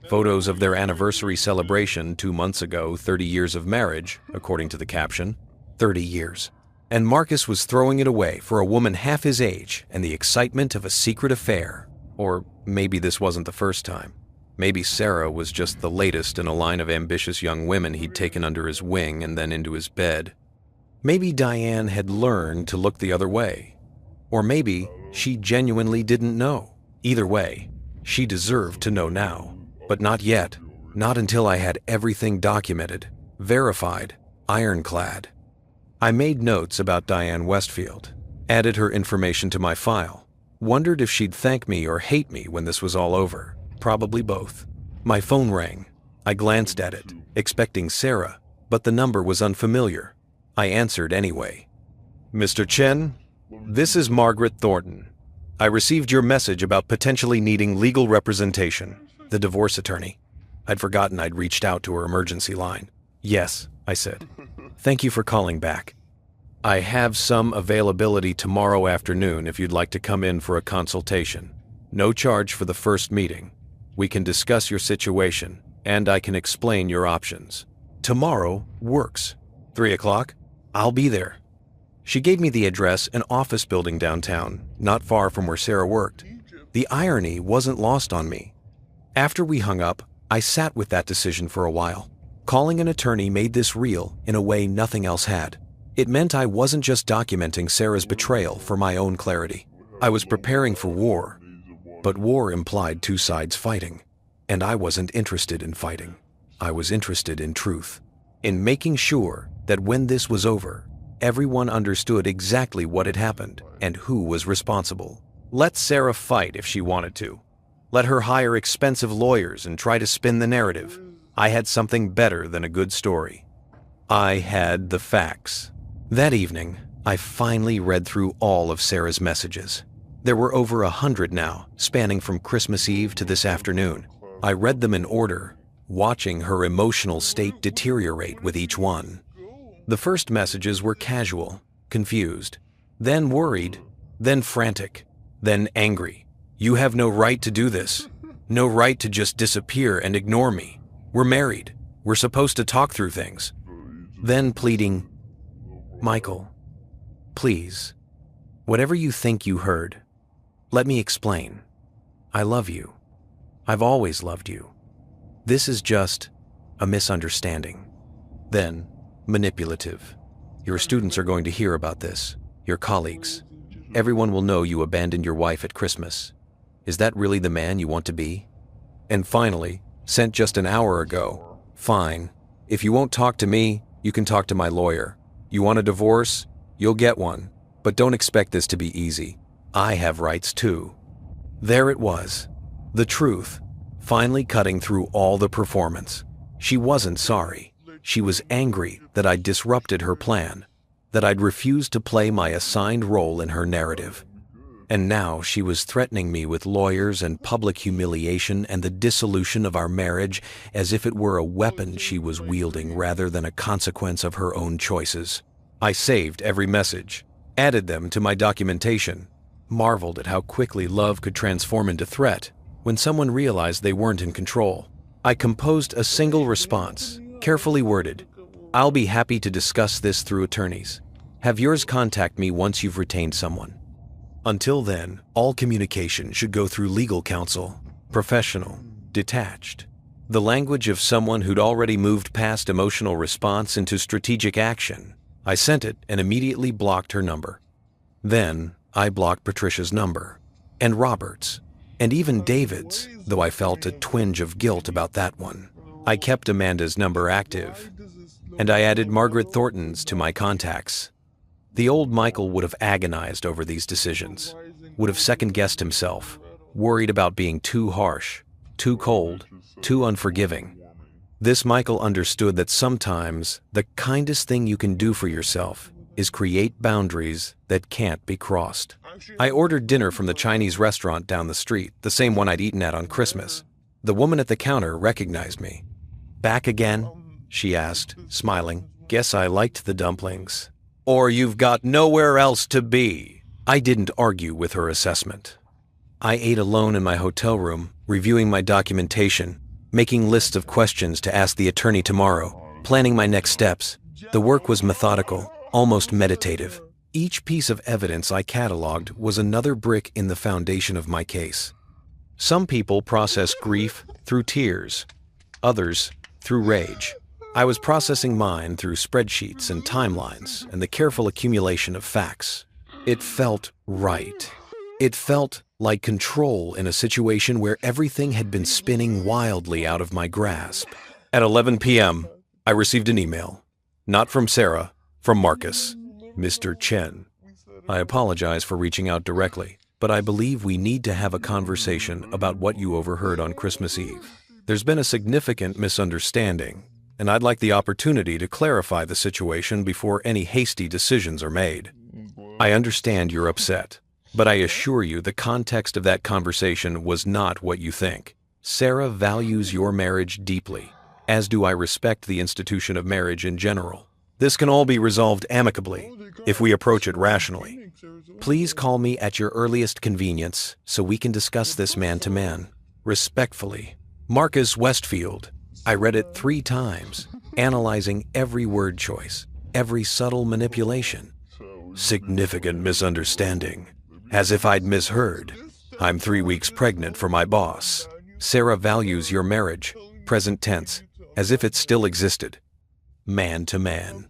Photos of their anniversary celebration 2 months ago, 30 years of marriage, according to the caption. 30 years. And Marcus was throwing it away for a woman half his age and the excitement of a secret affair. Or maybe this wasn't the first time. Maybe Sarah was just the latest in a line of ambitious young women he'd taken under his wing and then into his bed. Maybe Diane had learned to look the other way. Or maybe she genuinely didn't know. Either way, she deserved to know now. But not yet. Not until I had everything documented, verified, ironclad. I made notes about Diane Westfield, added her information to my file, wondered if she'd thank me or hate me when this was all over. Probably both. My phone rang. I glanced at it, expecting Sarah, but the number was unfamiliar. I answered anyway. "Mr. Chen, this is Margaret Thornton. I received your message about potentially needing legal representation." The divorce attorney. I'd forgotten I'd reached out to her emergency line. "Yes," I said. "Thank you for calling back. I have some availability tomorrow afternoon if you'd like to come in for a consultation. No charge for the first meeting. We can discuss your situation, and I can explain your options." Tomorrow works. 3 o'clock? I'll be there. She gave me the address, an office building downtown, not far from where Sarah worked. The irony wasn't lost on me. After we hung up, I sat with that decision for a while. Calling an attorney made this real in a way nothing else had. It meant I wasn't just documenting Sarah's betrayal for my own clarity. I was preparing for war. But war implied two sides fighting. And I wasn't interested in fighting. I was interested in truth. In making sure that when this was over, everyone understood exactly what had happened and who was responsible. Let Sarah fight if she wanted to. Let her hire expensive lawyers and try to spin the narrative. I had something better than a good story. I had the facts. That evening, I finally read through all of Sarah's messages. There were over 100 now, spanning from Christmas Eve to this afternoon. I read them in order, watching her emotional state deteriorate with each one. The first messages were casual, confused, then worried, then frantic, then angry. "You have no right to do this. No right to just disappear and ignore me. We're married. We're supposed to talk through things." Then pleading, "Michael, please, whatever you think you heard, let me explain. I love you. I've always loved you. This is just a misunderstanding." Then, manipulative. "Your students are going to hear about this, your colleagues. Everyone will know you abandoned your wife at Christmas. Is that really the man you want to be?" And finally, sent just an hour ago, "Fine. If you won't talk to me, you can talk to my lawyer. You want a divorce? You'll get one. But don't expect this to be easy. I have rights too." There it was. The truth, finally cutting through all the performance. She wasn't sorry. She was angry that I'd disrupted her plan, that I'd refused to play my assigned role in her narrative. And now she was threatening me with lawyers and public humiliation and the dissolution of our marriage as if it were a weapon she was wielding rather than a consequence of her own choices. I saved every message, added them to my documentation, marveled at how quickly love could transform into threat when someone realized they weren't in control. I composed a single response, carefully worded. "I'll be happy to discuss this through attorneys. Have yours contact me once you've retained someone. Until then, all communication should go through legal counsel, professional, detached." The language of someone who'd already moved past emotional response into strategic action. I sent it and immediately blocked her number. Then, I blocked Patricia's number, and Robert's, and even David's, though I felt a twinge of guilt about that one. I kept Amanda's number active, and I added Margaret Thornton's to my contacts. The old Michael would have agonized over these decisions, would have second-guessed himself, worried about being too harsh, too cold, too unforgiving. This Michael understood that sometimes the kindest thing you can do for yourself is create boundaries that can't be crossed. I ordered dinner from the Chinese restaurant down the street, the same one I'd eaten at on Christmas. The woman at the counter recognized me. "Back again?" she asked, smiling. "Guess I liked the dumplings." "Or you've got nowhere else to be." I didn't argue with her assessment. I ate alone in my hotel room, reviewing my documentation, making lists of questions to ask the attorney tomorrow, planning my next steps. The work was methodical, almost meditative. Each piece of evidence I cataloged was another brick in the foundation of my case. Some people process grief through tears, others through rage. I was processing mine through spreadsheets and timelines and the careful accumulation of facts. It felt right. It felt like control in a situation where everything had been spinning wildly out of my grasp. At 11 p.m., I received an email. Not from Sarah, from Marcus. Mr. Chen. I apologize for reaching out directly, but I believe we need to have a conversation about what you overheard on Christmas Eve. There's been a significant misunderstanding, and I'd like the opportunity to clarify the situation before any hasty decisions are made. I understand you're upset, but I assure you the context of that conversation was not what you think. Sarah values your marriage deeply, as do I respect the institution of marriage in general. This can all be resolved amicably if we approach it rationally. Please call me at your earliest convenience so we can discuss this man-to-man. Respectfully, Marcus Westfield. I read it 3 times, analyzing every word choice, every subtle manipulation. Significant misunderstanding. As if I'd misheard. I'm 3 weeks pregnant for my boss. Sarah values your marriage, present tense, as if it still existed. Man to man.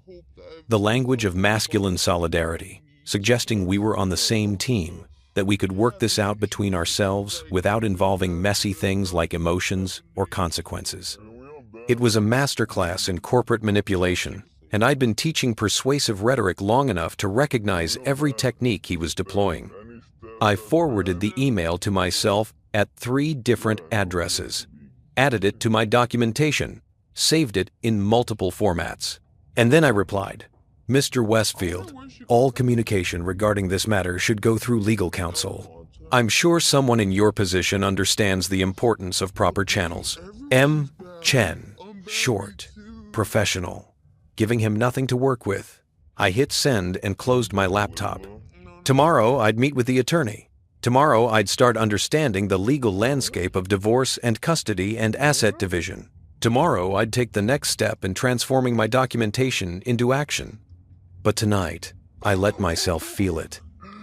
The language of masculine solidarity, suggesting we were on the same team, that we could work this out between ourselves without involving messy things like emotions or consequences. It was a masterclass in corporate manipulation, and I'd been teaching persuasive rhetoric long enough to recognize every technique he was deploying. I forwarded the email to myself at 3 different addresses, added it to my documentation, saved it in multiple formats. And then I replied, Mr. Westfield, all communication regarding this matter should go through legal counsel. I'm sure someone in your position understands the importance of proper channels. M. Chen, short, professional, giving him nothing to work with. I hit send and closed my laptop. Tomorrow I'd meet with the attorney. Tomorrow I'd start understanding the legal landscape of divorce and custody and asset division. Tomorrow I'd take the next step in transforming my documentation into action. But tonight, I let myself feel it.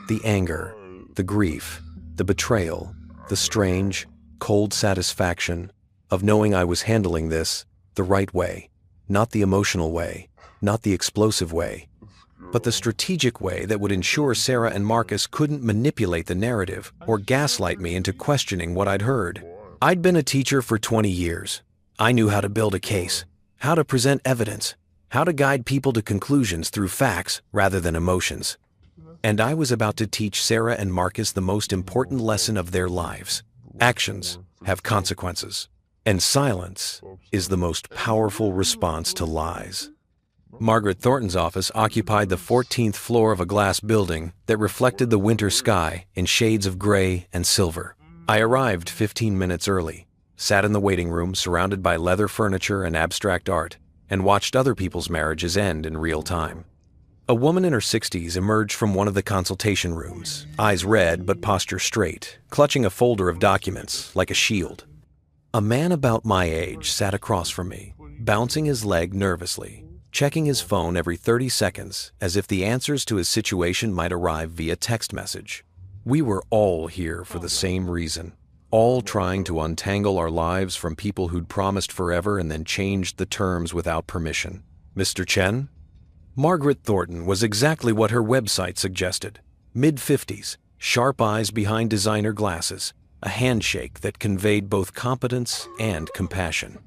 The anger, the grief, the betrayal, the strange, cold satisfaction of knowing I was handling this the right way, not the emotional way, not the explosive way, but the strategic way that would ensure Sarah and Marcus couldn't manipulate the narrative or gaslight me into questioning what I'd heard. I'd been a teacher for 20 years. I knew how to build a case, how to present evidence, how to guide people to conclusions through facts rather than emotions. And I was about to teach Sarah and Marcus the most important lesson of their lives. Actions have consequences, and silence is the most powerful response to lies. Margaret Thornton's office occupied the 14th floor of a glass building that reflected the winter sky in shades of gray and silver. I arrived 15 minutes early, sat in the waiting room surrounded by leather furniture and abstract art, and watched other people's marriages end in real time. A woman in her 60s emerged from one of the consultation rooms, eyes red but posture straight, clutching a folder of documents like a shield. A man about my age sat across from me, bouncing his leg nervously, checking his phone every 30 seconds as if the answers to his situation might arrive via text message. We were all here for the same reason. All trying to untangle our lives from people who'd promised forever and then changed the terms without permission. Mr. Chen? Margaret Thornton was exactly what her website suggested. Mid-50s, sharp eyes behind designer glasses, a handshake that conveyed both competence and compassion.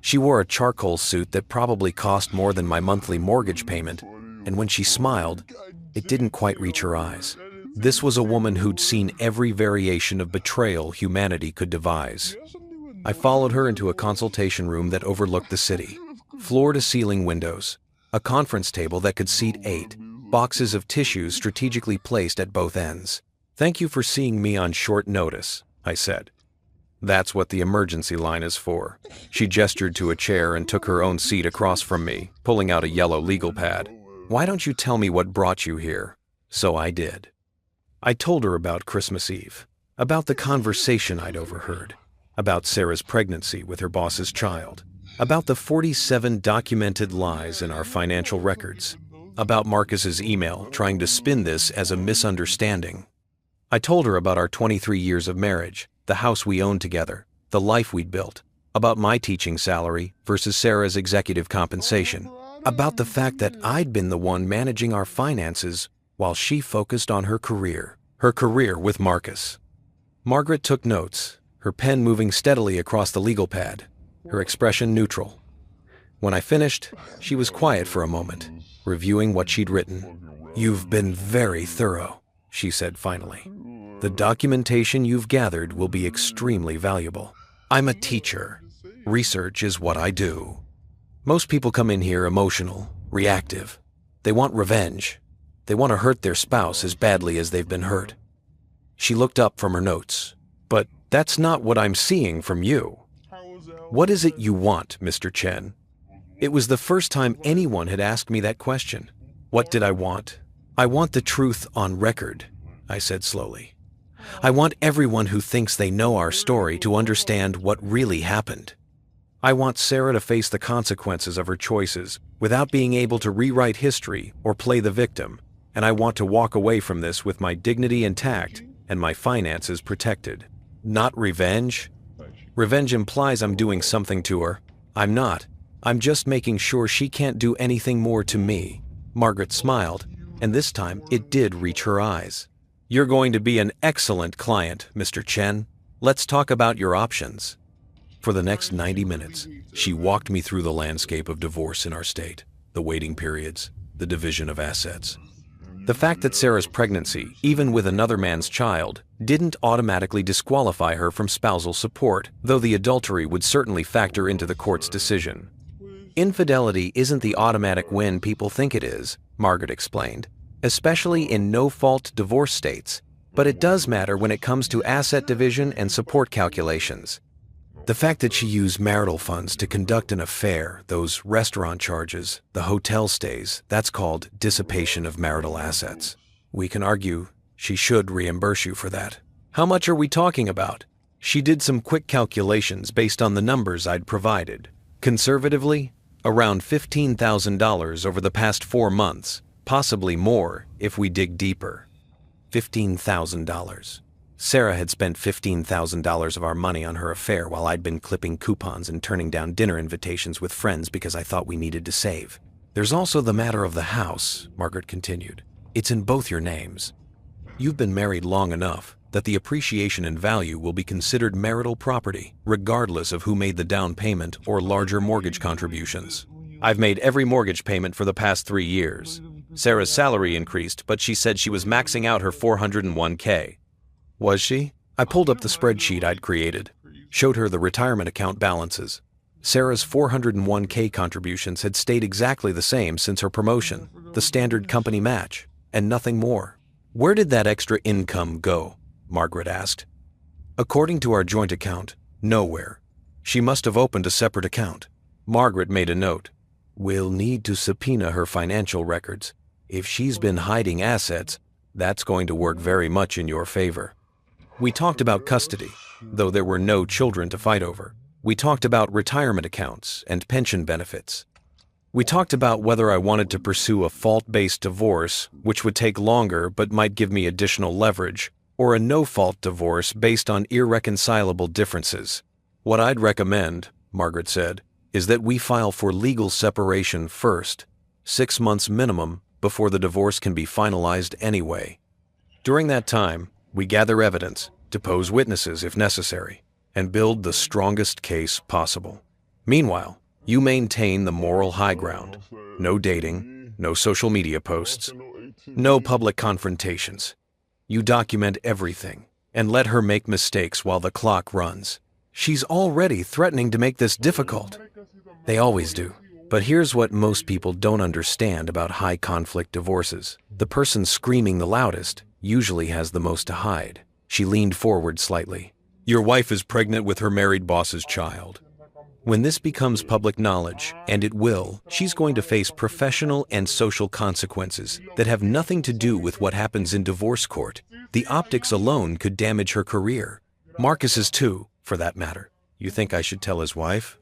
She wore a charcoal suit that probably cost more than my monthly mortgage payment, and when she smiled, it didn't quite reach her eyes. This was a woman who'd seen every variation of betrayal humanity could devise. I followed her into a consultation room that overlooked the city. Floor-to-ceiling windows, a conference table that could seat 8, boxes of tissues strategically placed at both ends. Thank you for seeing me on short notice, I said. That's what the emergency line is for. She gestured to a chair and took her own seat across from me, pulling out a yellow legal pad. Why don't you tell me what brought you here? So I did. I told her about Christmas Eve, about the conversation I'd overheard, about Sarah's pregnancy with her boss's child, about the 47 documented lies in our financial records, about Marcus's email trying to spin this as a misunderstanding. I told her about our 23 years of marriage, the house we owned together, the life we'd built, about my teaching salary versus Sarah's executive compensation, about the fact that I'd been the one managing our finances while she focused on her career with Marcus. Margaret took notes, her pen moving steadily across the legal pad, her expression neutral. When I finished, she was quiet for a moment, reviewing what she'd written. "You've been very thorough," she said finally. "The documentation you've gathered will be extremely valuable. I'm a teacher. Research is what I do. Most people come in here emotional, reactive. They want revenge. They want to hurt their spouse as badly as they've been hurt." She looked up from her notes. "But that's not what I'm seeing from you. What is it you want, Mr. Chen?" It was the first time anyone had asked me that question. What did I want? "I want the truth on record," I said slowly. "I want everyone who thinks they know our story to understand what really happened. I want Sarah to face the consequences of her choices without being able to rewrite history or play the victim, and I want to walk away from this with my dignity intact and my finances protected. Not revenge. Revenge implies I'm doing something to her. I'm not. I'm just making sure she can't do anything more to me." Margaret smiled, and this time it did reach her eyes. "You're going to be an excellent client, Mr. Chen. Let's talk about your options." For the next 90 minutes, she walked me through the landscape of divorce in our state, the waiting periods, the division of assets. The fact that Sarah's pregnancy, even with another man's child, didn't automatically disqualify her from spousal support, though the adultery would certainly factor into the court's decision. "Infidelity isn't the automatic win people think it is," Margaret explained, "especially in no-fault divorce states, but it does matter when it comes to asset division and support calculations. The fact that she used marital funds to conduct an affair, those restaurant charges, the hotel stays, that's called dissipation of marital assets. We can argue she should reimburse you for that. How much are we talking about?" She did some quick calculations based on the numbers I'd provided. Conservatively, around $15,000 over the past 4 months, possibly more if we dig deeper. $15,000. Sarah had spent $15,000 of our money on her affair while I'd been clipping coupons and turning down dinner invitations with friends because I thought we needed to save. "There's also the matter of the house," Margaret continued. "It's in both your names. You've been married long enough that the appreciation in value will be considered marital property, regardless of who made the down payment or larger mortgage contributions. I've made every mortgage payment for the past 3 years. Sarah's salary increased, but she said she was maxing out her $401k. Was she? I pulled up the spreadsheet I'd created, showed her the retirement account balances. Sarah's 401k contributions had stayed exactly the same since her promotion, the standard company match, and nothing more. "Where did that extra income go?" Margaret asked. "According to our joint account, nowhere. She must have opened a separate account." Margaret made a note. "We'll need to subpoena her financial records. If she's been hiding assets, that's going to work very much in your favor." We talked about custody, though there were no children to fight over. We talked about retirement accounts and pension benefits. We talked about whether I wanted to pursue a fault-based divorce, which would take longer but might give me additional leverage, or a no-fault divorce based on irreconcilable differences. "What I'd recommend," Margaret said, "is that we file for legal separation first, 6 months minimum before the divorce can be finalized anyway. During that time, we gather evidence, depose witnesses if necessary, and build the strongest case possible. Meanwhile, you maintain the moral high ground. No dating, no social media posts, no public confrontations. You document everything and let her make mistakes while the clock runs. She's already threatening to make this difficult." They always do. But here's what most people don't understand about high-conflict divorces. The person screaming the loudest usually has the most to hide. She leaned forward slightly. "Your wife is pregnant with her married boss's child. When this becomes public knowledge, and it will, she's going to face professional and social consequences that have nothing to do with what happens in divorce court. The optics alone could damage her career. Marcus's too, for that matter. You think I should tell his wife?"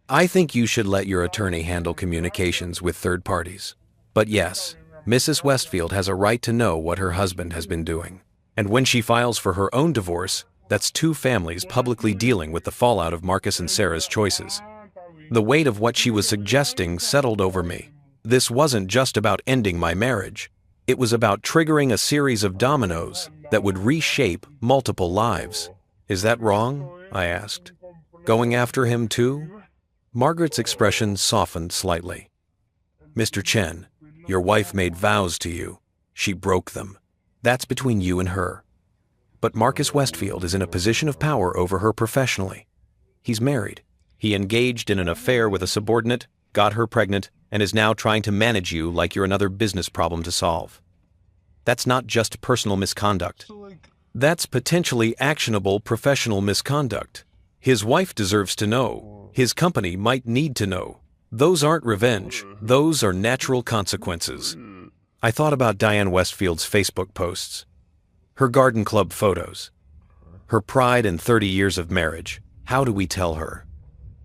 "I think you should let your attorney handle communications with third parties. But yes, Mrs. Westfield has a right to know what her husband has been doing. And when she files for her own divorce, That's two families publicly dealing with the fallout of Marcus and Sarah's choices. The weight of what she was suggesting settled over me. This wasn't just about ending my marriage. It was about triggering a series of dominoes that would reshape multiple lives. Is that wrong? I asked. Going after him too? Margaret's expression softened slightly. Mr. Chen, your wife made vows to you. She broke them. That's between you and her. But Marcus Westfield is in a position of power over her professionally. He's married. He engaged in an affair with a subordinate, got her pregnant, and is now trying to manage you like you're another business problem to solve. That's not just personal misconduct. That's potentially actionable professional misconduct. His wife deserves to know. His company might need to know. Those aren't revenge. Those are natural consequences. I thought about Diane Westfield's Facebook posts, her garden club photos, her pride in 30 years of marriage. How do we tell her?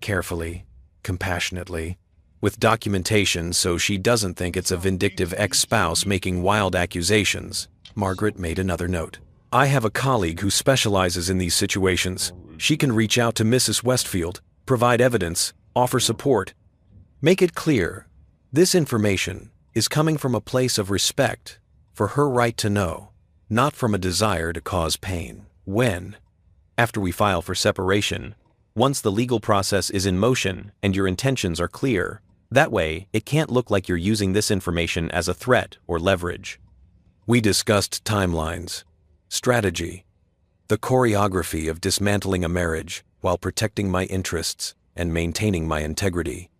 Carefully, compassionately, with documentation so she doesn't think it's a vindictive ex-spouse making wild accusations. Margaret made another note. I have a colleague who specializes in these situations. She can reach out to Mrs. Westfield, provide evidence, offer support. Make it clear, this information is coming from a place of respect for her right to know, not from a desire to cause pain. When? After we file for separation, once the legal process is in motion and your intentions are clear. That way, it can't look like you're using this information as a threat or leverage. We discussed timelines, strategy, the choreography of dismantling a marriage while protecting my interests and maintaining my integrity.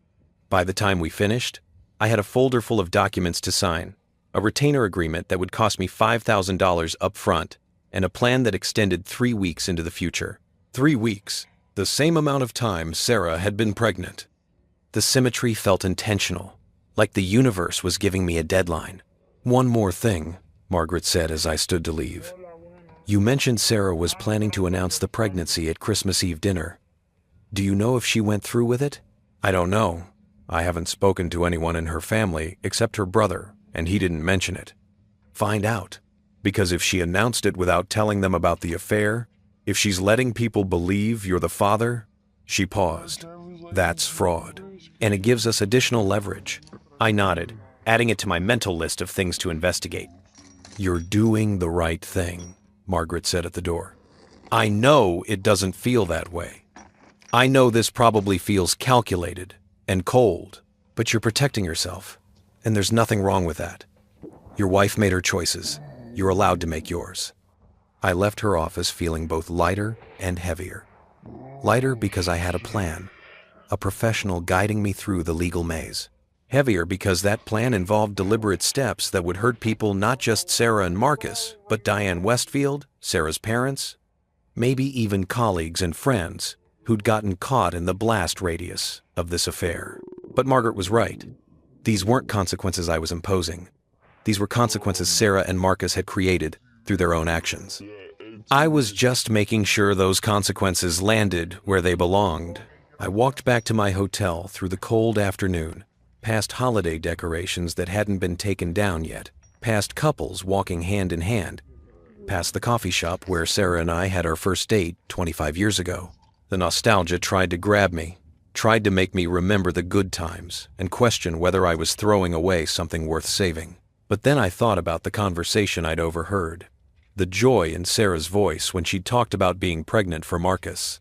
By the time we finished, I had a folder full of documents to sign, a retainer agreement that would cost me $5,000 up front, and a plan that extended 3 weeks into the future. 3 weeks, the same amount of time Sarah had been pregnant. The symmetry felt intentional, like the universe was giving me a deadline. One more thing, Margaret said as I stood to leave. You mentioned Sarah was planning to announce the pregnancy at Christmas Eve dinner. Do you know if she went through with it? I don't know. I haven't spoken to anyone in her family except her brother, and he didn't mention it. Find out, because if she announced it without telling them about the affair, if she's letting people believe you're the father, she paused. That's fraud, and it gives us additional leverage. I nodded, adding it to my mental list of things to investigate. You're doing the right thing, Margaret said at the door. I know it doesn't feel that way. I know this probably feels calculated and cold, but you're protecting yourself, and there's nothing wrong with that. Your wife made her choices. You're allowed to make yours. I left her office feeling both lighter and heavier. Lighter because I had a plan, a professional guiding me through the legal maze. Heavier because that plan involved deliberate steps that would hurt people, not just Sarah and Marcus, but Diane Westfield, Sarah's parents, maybe even colleagues and friends who'd gotten caught in the blast radius of this affair. But Margaret was right. These weren't consequences I was imposing. These were consequences Sarah and Marcus had created through their own actions. I was just making sure those consequences landed where they belonged. I walked back to my hotel through the cold afternoon, past holiday decorations that hadn't been taken down yet, past couples walking hand in hand, past the coffee shop where Sarah and I had our first date 25 years ago. The nostalgia tried to grab me, tried to make me remember the good times and question whether I was throwing away something worth saving. But then I thought about the conversation I'd overheard, the joy in Sarah's voice when she'd talked about being pregnant for Marcus,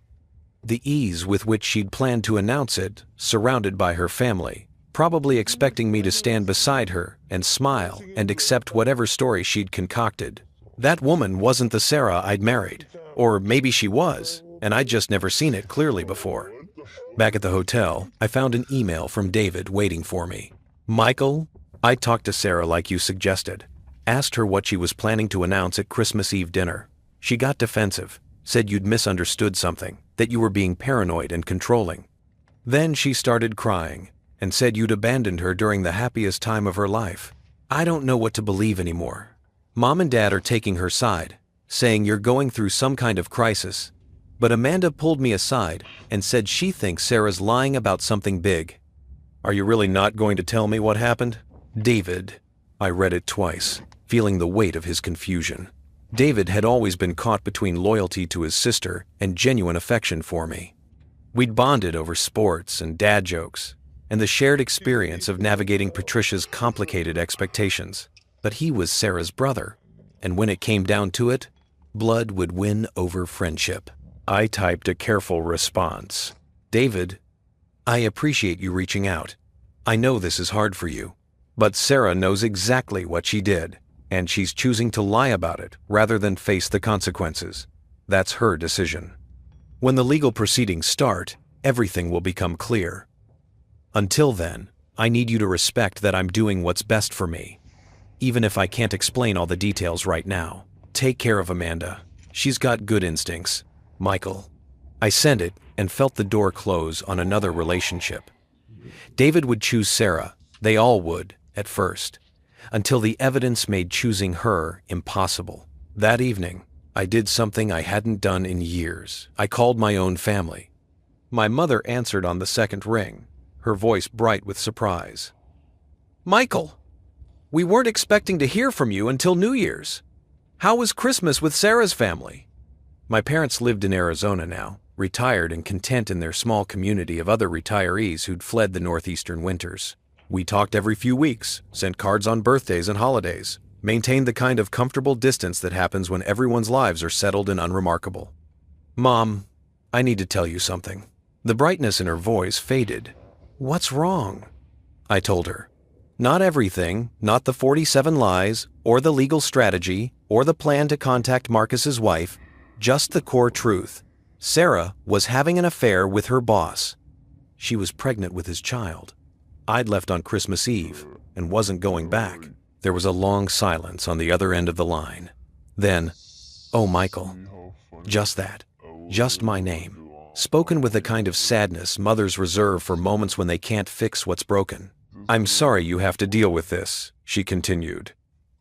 the ease with which she'd planned to announce it, surrounded by her family, probably expecting me to stand beside her and smile and accept whatever story she'd concocted. That woman wasn't the Sarah I'd married, or maybe she was, and I'd just never seen it clearly before. Back at the hotel, I found an email from David waiting for me. Michael, I talked to Sarah like you suggested. Asked her what she was planning to announce at Christmas Eve dinner. She got defensive, said you'd misunderstood something, that you were being paranoid and controlling. Then she started crying and said you'd abandoned her during the happiest time of her life. I don't know what to believe anymore. Mom and Dad are taking her side, saying you're going through some kind of crisis. But Amanda pulled me aside and said she thinks Sarah's lying about something big. Are you really not going to tell me what happened? David. I read it twice, feeling the weight of his confusion. David had always been caught between loyalty to his sister and genuine affection for me. We'd bonded over sports and dad jokes, and the shared experience of navigating Patricia's complicated expectations. But he was Sarah's brother, and when it came down to it, blood would win over friendship. I typed a careful response. David, I appreciate you reaching out. I know this is hard for you, but Sarah knows exactly what she did, and she's choosing to lie about it rather than face the consequences. That's her decision. When the legal proceedings start, everything will become clear. Until then, I need you to respect that I'm doing what's best for me, even if I can't explain all the details right now. Take care of Amanda. She's got good instincts. Michael. I sent it and felt the door close on another relationship. David would choose Sarah. They all would, at first, until the evidence made choosing her impossible. That evening, I did something I hadn't done in years. I called my own family. My mother answered on the second ring, her voice bright with surprise. Michael, we weren't expecting to hear from you until New Year's. How was Christmas with Sarah's family? My parents lived in Arizona now, retired and content in their small community of other retirees who'd fled the northeastern winters. We talked every few weeks, sent cards on birthdays and holidays, maintained the kind of comfortable distance that happens when everyone's lives are settled and unremarkable. Mom, I need to tell you something. The brightness in her voice faded. What's wrong? I told her. Not everything, not the 47 lies, or the legal strategy, or the plan to contact Marcus's wife, just the core truth. Sarah was having an affair with her boss. She was pregnant with his child. I'd left on Christmas Eve and wasn't going back. There was a long silence on the other end of the line. Then, oh, Michael. Just that. Just my name. Spoken with the kind of sadness mothers reserve for moments when they can't fix what's broken. I'm sorry you have to deal with this, she continued.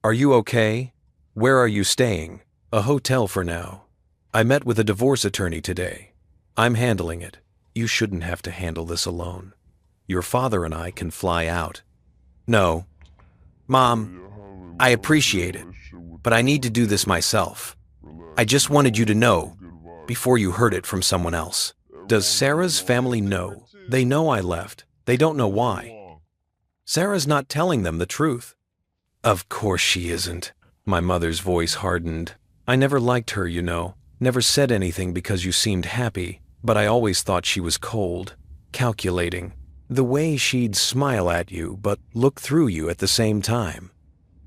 Are you okay? Where are you staying? A hotel for now. I met with a divorce attorney today. I'm handling it. You shouldn't have to handle this alone. Your father and I can fly out. No. Mom, I appreciate it, but I need to do this myself. I just wanted you to know before you heard it from someone else. Does Sarah's family know? They know I left. They don't know why. Sarah's not telling them the truth. Of course she isn't. My mother's voice hardened. I never liked her, you know. Never said anything because you seemed happy, but I always thought she was cold, calculating. The way she'd smile at you but look through you at the same time.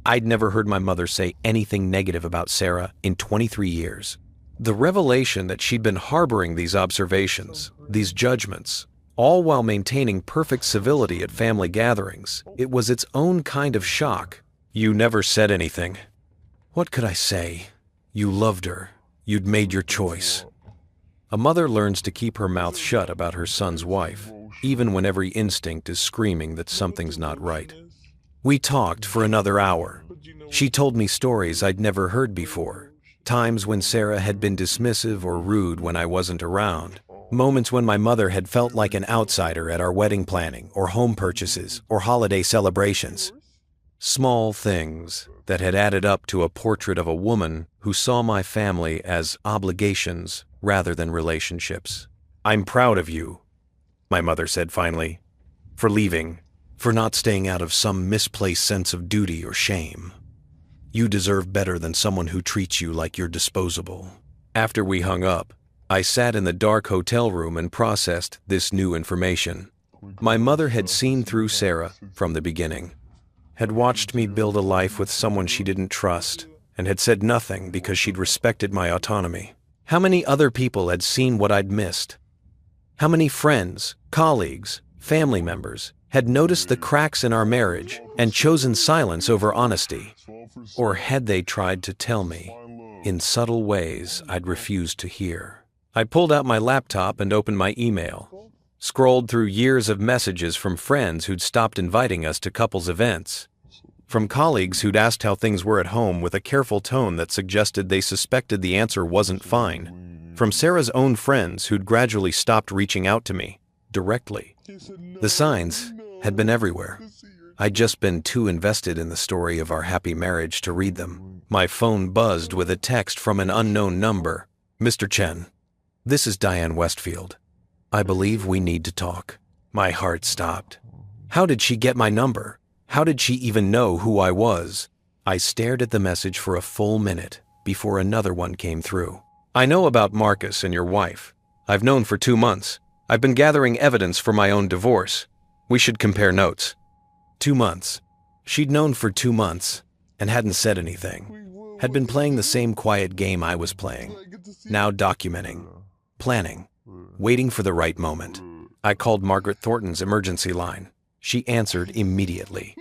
I'd never heard my mother say anything negative about Sarah in 23 years. The revelation that she'd been harboring these observations, these judgments, all while maintaining perfect civility at family gatherings, it was its own kind of shock. You never said anything. What could I say? You loved her. You'd made your choice. A mother learns to keep her mouth shut about her son's wife, even when every instinct is screaming that something's not right. We talked for another hour. She told me stories I'd never heard before. Times when Sarah had been dismissive or rude when I wasn't around. Moments when my mother had felt like an outsider at our wedding planning or home purchases or holiday celebrations. Small things that had added up to a portrait of a woman who saw my family as obligations rather than relationships. I'm proud of you, my mother said finally, for leaving, for not staying out of some misplaced sense of duty or shame. You deserve better than someone who treats you like you're disposable. After we hung up, I sat in the dark hotel room and processed this new information. My mother had seen through Sarah from the beginning, had watched me build a life with someone she didn't trust, and had said nothing because she'd respected my autonomy. How many other people had seen what I'd missed? How many friends, colleagues, family members had noticed the cracks in our marriage and chosen silence over honesty? Or had they tried to tell me in subtle ways I'd refused to hear? I pulled out my laptop and opened my email, scrolled through years of messages from friends who'd stopped inviting us to couples events, from colleagues who'd asked how things were at home with a careful tone that suggested they suspected the answer wasn't fine, from Sarah's own friends who'd gradually stopped reaching out to me directly. The signs had been everywhere. I'd just been too invested in the story of our happy marriage to read them. My phone buzzed with a text from an unknown number. "Mr. Chen, this is Diane Westfield. I believe we need to talk." My heart stopped. How did she get my number? How did she even know who I was? I stared at the message for a full minute before another one came through. "I know about Marcus and your wife. I've known for 2 months. I've been gathering evidence for my own divorce. We should compare notes." 2 months. She'd known for 2 months and hadn't said anything. Had been playing the same quiet game I was playing. Now documenting, planning, waiting for the right moment. I called Margaret Thornton's emergency line. She answered immediately.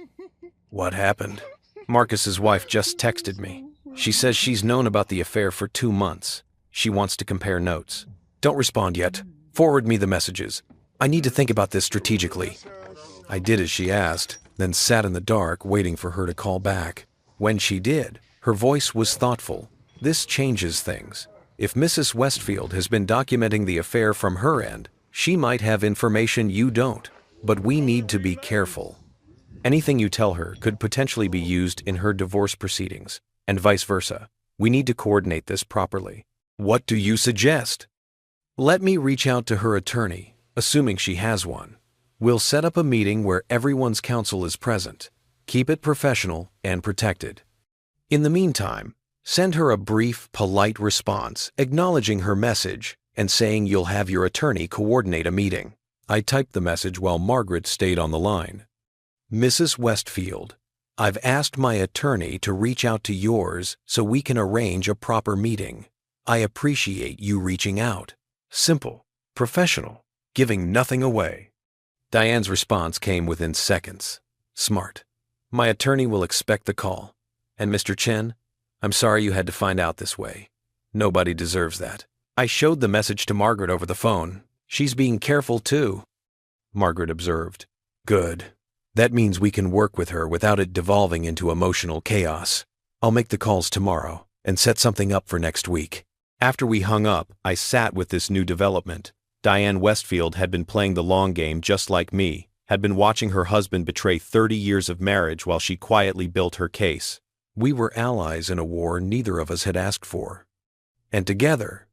"What happened?" "Marcus's wife just texted me. She says she's known about the affair for 2 months. She wants to compare notes." "Don't respond yet. Forward me the messages. I need to think about this strategically." I did as she asked, then sat in the dark waiting for her to call back. When she did, her voice was thoughtful. "This changes things. If Mrs. Westfield has been documenting the affair from her end, she might have information you don't, but we need to be careful. Anything you tell her could potentially be used in her divorce proceedings, and vice versa. We need to coordinate this properly. What do you suggest?" "Let me reach out to her attorney, assuming she has one. We'll set up a meeting where everyone's counsel is present. Keep it professional and protected. In the meantime, send her a brief, polite response acknowledging her message and saying you'll have your attorney coordinate a meeting." I typed the message while Margaret stayed on the line. "Mrs. Westfield, I've asked my attorney to reach out to yours so we can arrange a proper meeting. I appreciate you reaching out. Simple, professional, giving nothing away." Diane's response came within seconds. "Smart. My attorney will expect the call. And Mr. Chen, I'm sorry you had to find out this way. Nobody deserves that." I showed the message to Margaret over the phone. "She's being careful too," Margaret observed. "Good. That means we can work with her without it devolving into emotional chaos. I'll make the calls tomorrow and set something up for next week." After we hung up, I sat with this new development. Diane Westfield had been playing the long game just like me, had been watching her husband betray 30 years of marriage while she quietly built her case. We were allies in a war neither of us had asked for. And together,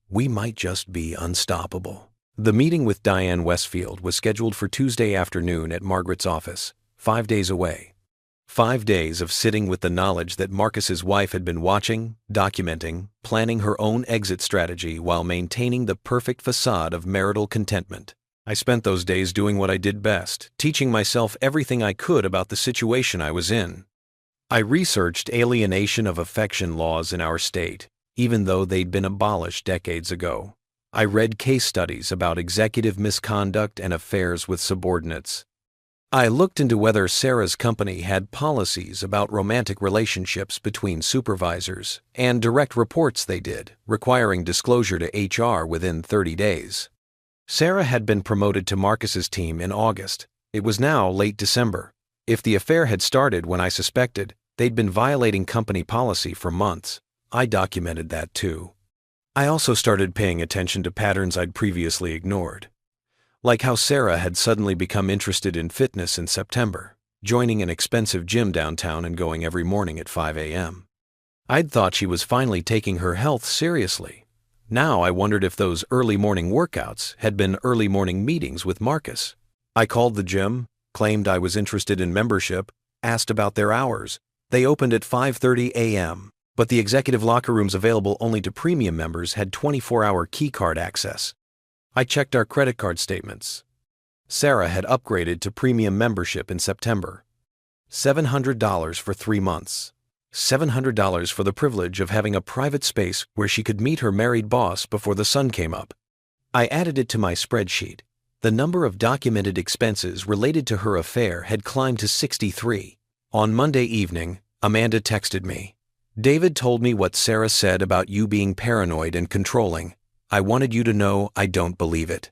we might just be unstoppable. The meeting with Diane Westfield was scheduled for Tuesday afternoon at Margaret's office, 5 days away. 5 days of sitting with the knowledge that Marcus's wife had been watching, documenting, planning her own exit strategy while maintaining the perfect facade of marital contentment. I spent those days doing what I did best, teaching myself everything I could about the situation I was in. I researched alienation of affection laws in our state, even though they'd been abolished decades ago. I read case studies about executive misconduct and affairs with subordinates. I looked into whether Sarah's company had policies about romantic relationships between supervisors and direct reports they did, requiring disclosure to HR within 30 days. Sarah had been promoted to Marcus's team in August. It was now late December. If the affair had started when I suspected, they'd been violating company policy for months. I documented that too. I also started paying attention to patterns I'd previously ignored. Like how Sarah had suddenly become interested in fitness in September, joining an expensive gym downtown and going every morning at 5 a.m. I'd thought she was finally taking her health seriously. Now I wondered if those early morning workouts had been early morning meetings with Marcus. I called the gym, claimed I was interested in membership, asked about their hours. They opened at 5:30 a.m., but the executive locker rooms available only to premium members had 24-hour keycard access. I checked our credit card statements. Sarah had upgraded to premium membership in September. $700 for 3 months. $700 for the privilege of having a private space where she could meet her married boss before the sun came up. I added it to my spreadsheet. The number of documented expenses related to her affair had climbed to 63. On Monday evening, Amanda texted me. "David told me what Sarah said about you being paranoid and controlling. I wanted you to know I don't believe it.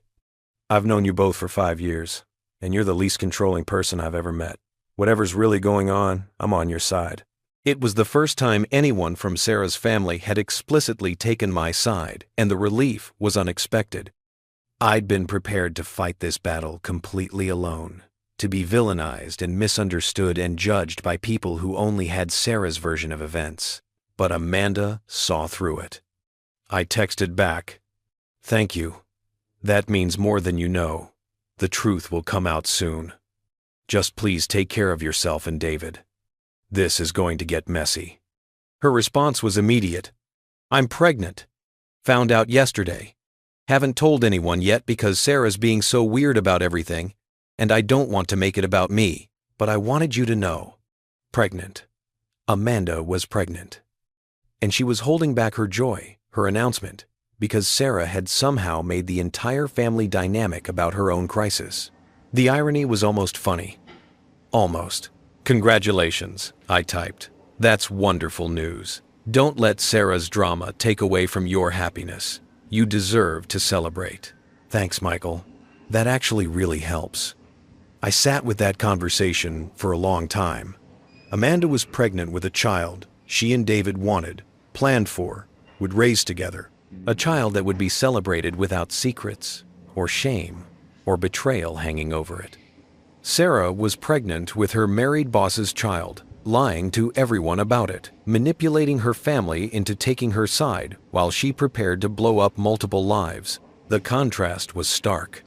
I've known you both for 5 years, and you're the least controlling person I've ever met. Whatever's really going on, I'm on your side." It was the first time anyone from Sarah's family had explicitly taken my side, and the relief was unexpected. I'd been prepared to fight this battle completely alone. to be villainized and misunderstood and judged by people who only had Sarah's version of events. But Amanda saw through it. I texted back, "Thank you. That means more than you know. The truth will come out soon. Just please take care of yourself and David. This is going to get messy." Her response was immediate. "I'm pregnant. Found out yesterday. Haven't told anyone yet because Sarah's being so weird about everything, and I don't want to make it about me, but I wanted you to know. Pregnant." Amanda was pregnant. And she was holding back her joy, her announcement, because Sarah had somehow made the entire family dynamic about her own crisis. The irony was almost funny. Almost. "Congratulations," I typed. "That's wonderful news. Don't let Sarah's drama take away from your happiness. You deserve to celebrate." "Thanks, Michael. That actually really helps." I sat with that conversation for a long time. Amanda was pregnant with a child she and David wanted, planned for, would raise together. A child that would be celebrated without secrets, or shame, or betrayal hanging over it. Sarah was pregnant with her married boss's child, lying to everyone about it, manipulating her family into taking her side while she prepared to blow up multiple lives. The contrast was stark.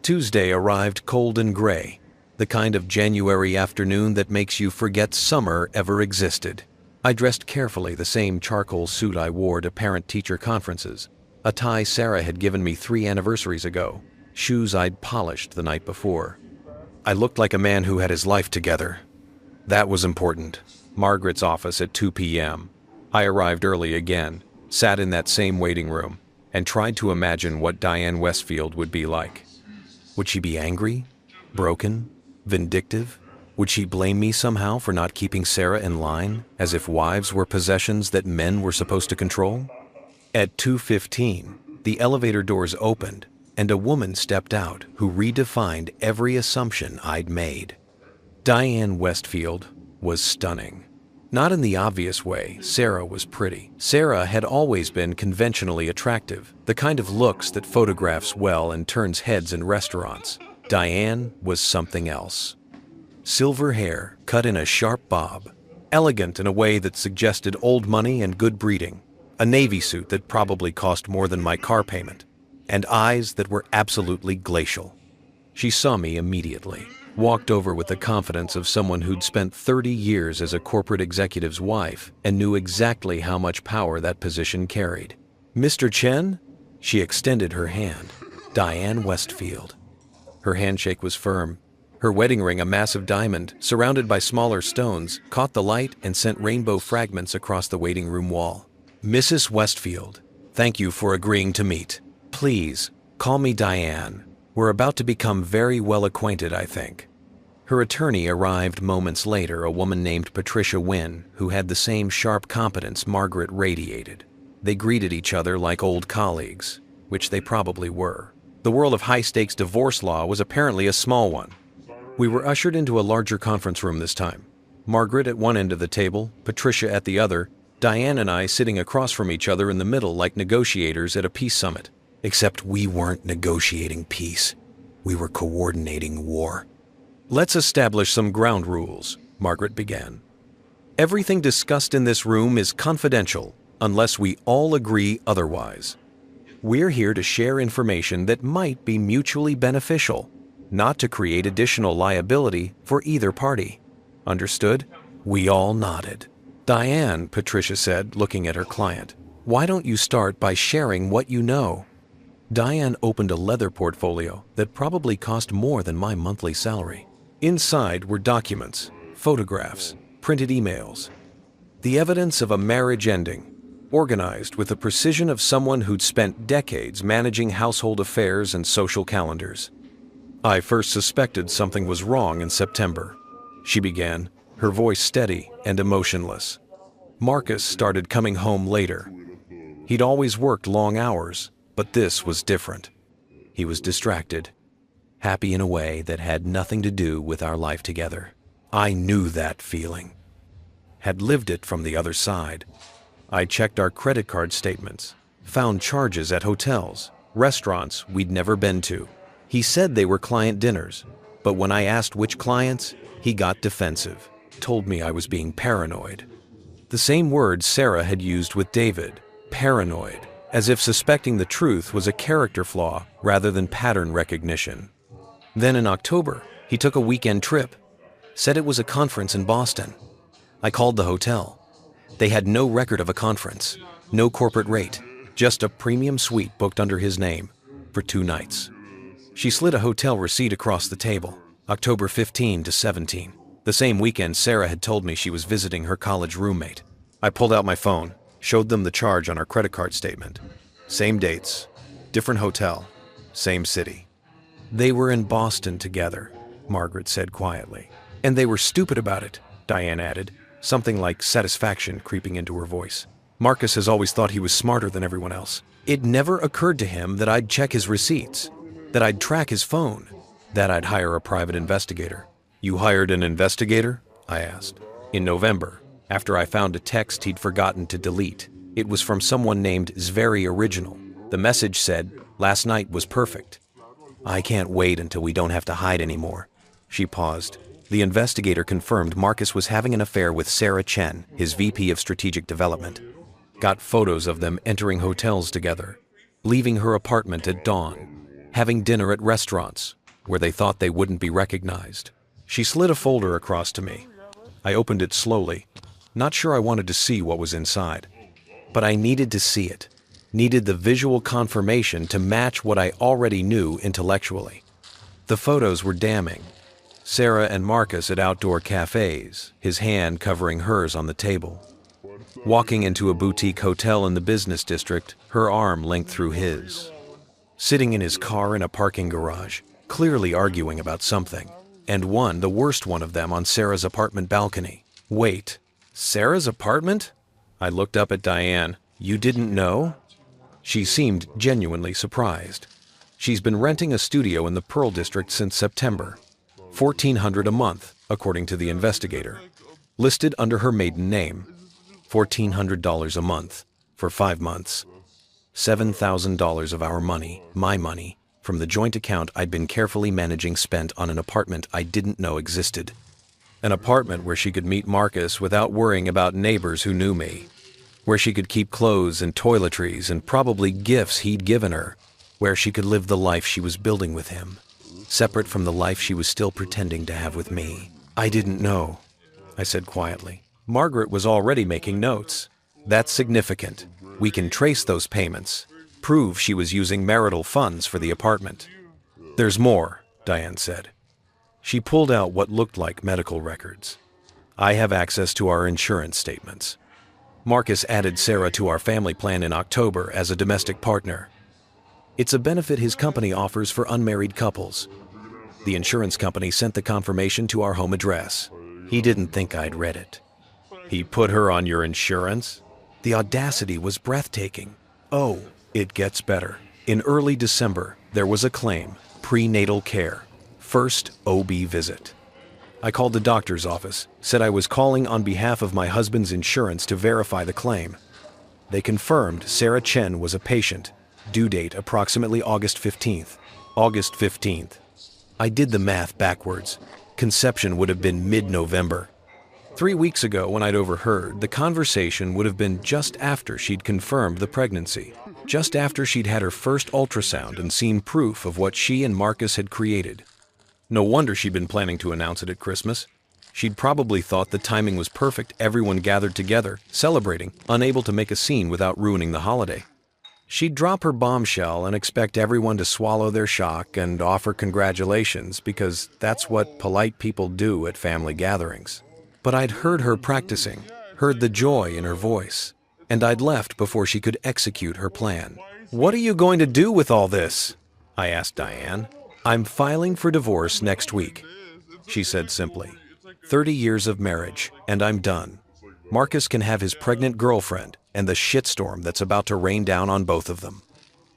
Tuesday arrived cold and gray, the kind of January afternoon that makes you forget summer ever existed. I dressed carefully, the same charcoal suit I wore to parent-teacher conferences, a tie Sarah had given me 3 anniversaries ago, shoes I'd polished the night before. I looked like a man who had his life together. That was important. Margaret's office at 2 p.m. I arrived early again, sat in that same waiting room, and tried to imagine what Diane Westfield would be like. Would she be angry? Broken? Vindictive? Would she blame me somehow for not keeping Sarah in line, as if wives were possessions that men were supposed to control? At 2:15, the elevator doors opened, and a woman stepped out who redefined every assumption I'd made. Diane Westfield was stunning. Not in the obvious way Sarah was pretty. Sarah had always been conventionally attractive, the kind of looks that photographs well and turns heads in restaurants. Diane was something else. Silver hair cut in a sharp bob, elegant in a way that suggested old money and good breeding, a navy suit that probably cost more than my car payment, and eyes that were absolutely glacial. She saw me immediately, walked over with the confidence of someone who'd spent 30 years as a corporate executive's wife and knew exactly how much power that position carried. "Mr. Chen?" She extended her hand. Diane Westfield. Her handshake was firm. Her wedding ring, a massive diamond, surrounded by smaller stones, caught the light and sent rainbow fragments across the waiting room wall. "Mrs. Westfield, thank you for agreeing to meet. Please, call me Diane. We're about to become very well acquainted, I think." Her attorney arrived moments later, a woman named Patricia Wynn, who had the same sharp competence Margaret radiated. They greeted each other like old colleagues, which they probably were. The world of high-stakes divorce law was apparently a small one. We were ushered into a larger conference room this time. Margaret at one end of the table, Patricia at the other, Diane and I sitting across from each other in the middle like negotiators at a peace summit. Except we weren't negotiating peace. We were coordinating war. "Let's establish some ground rules," Margaret began. "Everything discussed in this room is confidential unless we all agree otherwise. We're here to share information that might be mutually beneficial, not to create additional liability for either party. Understood?" We all nodded. "Diane," Patricia said, looking at her client, "why don't you start by sharing what you know?" Diane opened a leather portfolio that probably cost more than my monthly salary. Inside were documents, photographs, printed emails. The evidence of a marriage ending, organized with the precision of someone who'd spent decades managing household affairs and social calendars. "I first suspected something was wrong in September," she began, her voice steady and emotionless. "Marcus started coming home later. He'd always worked long hours, but this was different. He was distracted, happy in a way that had nothing to do with our life together. I knew that feeling. Had lived it from the other side. I checked our credit card statements, found charges at hotels, restaurants we'd never been to. He said they were client dinners, But when I asked which clients, he got defensive, told me I was being paranoid. The same word Sarah had used with David, paranoid, as if suspecting the truth was a character flaw rather than pattern recognition. Then in October, he took a weekend trip, said it was a conference in Boston. I called the hotel. They had no record of a conference, no corporate rate, just a premium suite booked under his name for 2 nights. She slid a hotel receipt across the table, October 15 to 17. The same weekend, Sarah had told me she was visiting her college roommate. I pulled out my phone, showed them the charge on our credit card statement. Same dates, different hotel, same city. They were in Boston together, Margaret said quietly. And they were stupid about it, Diane added, something like satisfaction creeping into her voice. Marcus has always thought he was smarter than everyone else. It never occurred to him that I'd check his receipts, that I'd track his phone, that I'd hire a private investigator. You hired an investigator? I asked. In November, after I found a text he'd forgotten to delete. It was from someone named Zveri Original. The message said, "Last night was perfect. I can't wait until we don't have to hide anymore." She paused. The investigator confirmed Marcus was having an affair with Sarah Chen, his VP of Strategic Development. Got photos of them entering hotels together, leaving her apartment at dawn, having dinner at restaurants where they thought they wouldn't be recognized. She slid a folder across to me. I opened it slowly, not sure I wanted to see what was inside. But I needed to see it, needed the visual confirmation to match what I already knew intellectually. The photos were damning. Sarah and Marcus at outdoor cafes, his hand covering hers on the table. Walking into a boutique hotel in the business district, her arm linked through his. Sitting in his car in a parking garage, clearly arguing about something. And the worst one of them, on Sarah's apartment balcony. Wait, Sarah's apartment? I looked up at Diane. You didn't know? She seemed genuinely surprised. She's been renting a studio in the Pearl District since September. $1,400 a month, according to the investigator. Listed under her maiden name. $1,400 a month for 5 months. $7,000 of our money, my money, from the joint account I'd been carefully managing spent on an apartment I didn't know existed. An apartment where she could meet Marcus without worrying about neighbors who knew me. Where she could keep clothes and toiletries and probably gifts he'd given her. Where she could live the life she was building with him, separate from the life she was still pretending to have with me. I didn't know, I said quietly. Margaret was already making notes. That's significant. We can trace those payments. Prove she was using marital funds for the apartment. There's more, Diane said. She pulled out what looked like medical records. I have access to our insurance statements. Marcus added Sarah to our family plan in October as a domestic partner. It's a benefit his company offers for unmarried couples. The insurance company sent the confirmation to our home address. He didn't think I'd read it. He put her on your insurance? The audacity was breathtaking. Oh, it gets better. In early December, there was a claim, prenatal care, first OB visit. I called the doctor's office, said I was calling on behalf of my husband's insurance to verify the claim. They confirmed Sarah Chen was a patient, due date approximately August 15th. August 15th. I did the math backwards. Conception would have been mid-November. 3 weeks ago, when I'd overheard, the conversation would have been just after she'd confirmed the pregnancy. Just after she'd had her first ultrasound and seen proof of what she and Marcus had created. No wonder she'd been planning to announce it at Christmas. She'd probably thought the timing was perfect, everyone gathered together, celebrating, unable to make a scene without ruining the holiday. She'd drop her bombshell and expect everyone to swallow their shock and offer congratulations because that's what polite people do at family gatherings. But I'd heard her practicing, heard the joy in her voice, and I'd left before she could execute her plan. What are you going to do with all this? I asked Diane. I'm filing for divorce next week, she said simply. 30 years of marriage, and I'm done. Marcus can have his pregnant girlfriend and the shitstorm that's about to rain down on both of them.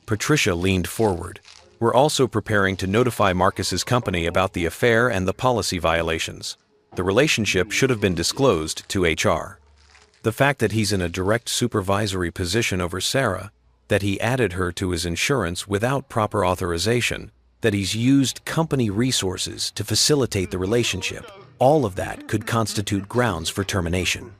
Patricia leaned forward. We're also preparing to notify Marcus's company about the affair and the policy violations. The relationship should have been disclosed to HR. The fact that he's in a direct supervisory position over Sarah, that he added her to his insurance without proper authorization, that he's used company resources to facilitate the relationship. All of that could constitute grounds for termination.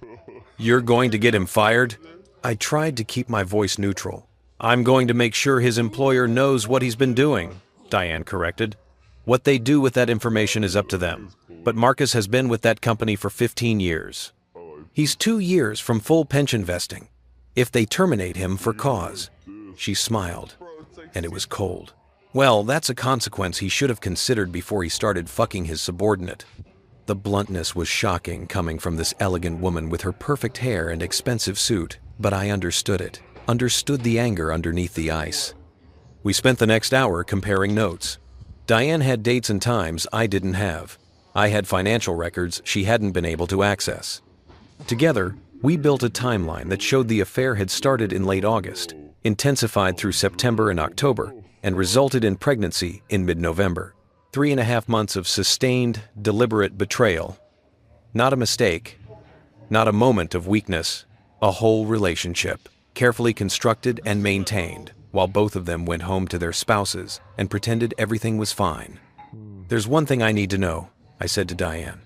You're going to get him fired? I tried to keep my voice neutral. I'm going to make sure his employer knows what he's been doing, Diane corrected. What they do with that information is up to them. But Marcus has been with that company for 15 years. He's 2 years from full pension vesting. If they terminate him for cause. She smiled, and it was cold. Well, that's a consequence he should have considered before he started fucking his subordinate. The bluntness was shocking coming from this elegant woman with her perfect hair and expensive suit, but I understood it. Understood the anger underneath the ice. We spent the next hour comparing notes. Diane had dates and times I didn't have. I had financial records she hadn't been able to access. Together, we built a timeline that showed the affair had started in late August, intensified through September and October, and resulted in pregnancy in mid-November. 3.5 months of sustained, deliberate betrayal. Not a mistake, not a moment of weakness, a whole relationship, carefully constructed and maintained, while both of them went home to their spouses and pretended everything was fine. There's one thing I need to know, I said to Diane.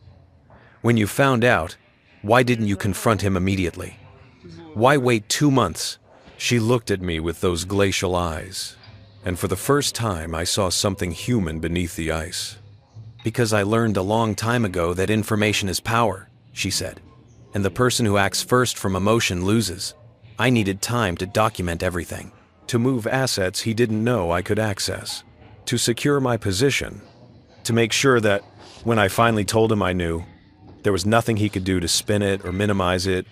When you found out, why didn't you confront him immediately? Why wait 2 months? She looked at me with those glacial eyes, and for the first time I saw something human beneath the ice. Because I learned a long time ago that information is power, she said, and the person who acts first from emotion loses. I needed time to document everything, to move assets he didn't know I could access, to secure my position, to make sure that when I finally told him I knew, there was nothing he could do to spin it or minimize it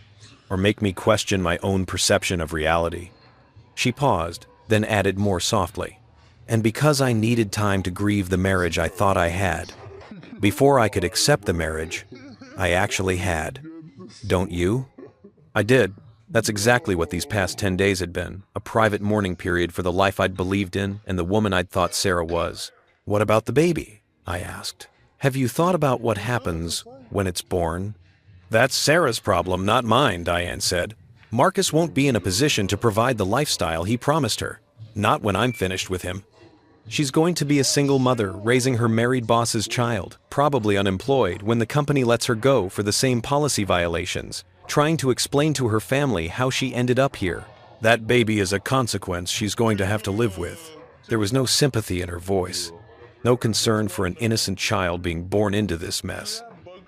or make me question my own perception of reality. She paused, then added more softly, and because I needed time to grieve the marriage I thought I had, before I could accept the marriage, I actually had. Don't you? I did. That's exactly what these past 10 days had been, a private mourning period for the life I'd believed in and the woman I'd thought Sarah was. What about the baby? I asked. Have you thought about what happens when it's born? That's Sarah's problem, not mine, Diane said. Marcus won't be in a position to provide the lifestyle he promised her. Not when I'm finished with him. She's going to be a single mother raising her married boss's child, probably unemployed when the company lets her go for the same policy violations, trying to explain to her family how she ended up here. That baby is a consequence she's going to have to live with. There was no sympathy in her voice. No concern for an innocent child being born into this mess.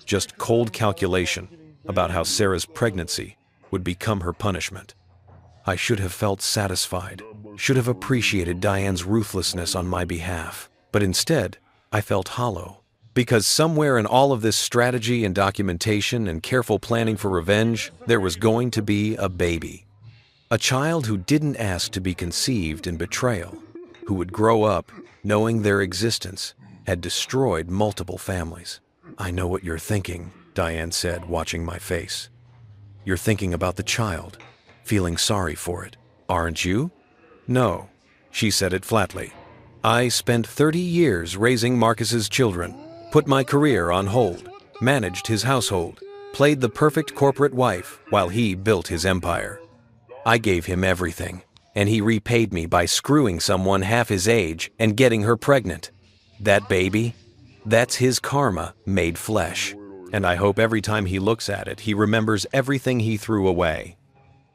Just cold calculation about how Sarah's pregnancy would become her punishment. I should have felt satisfied, should have appreciated Diane's ruthlessness on my behalf. But instead, I felt hollow. Because somewhere in all of this strategy and documentation and careful planning for revenge, there was going to be a baby. A child who didn't ask to be conceived in betrayal, who would grow up knowing their existence had destroyed multiple families. I know what you're thinking, Diane said, watching my face. You're thinking about the child, feeling sorry for it, aren't you? No, she said it flatly. I spent 30 years raising Marcus's children, put my career on hold, managed his household, played the perfect corporate wife while he built his empire. I gave him everything, and he repaid me by screwing someone half his age and getting her pregnant. That baby, that's his karma made flesh, and I hope every time he looks at it, he remembers everything he threw away.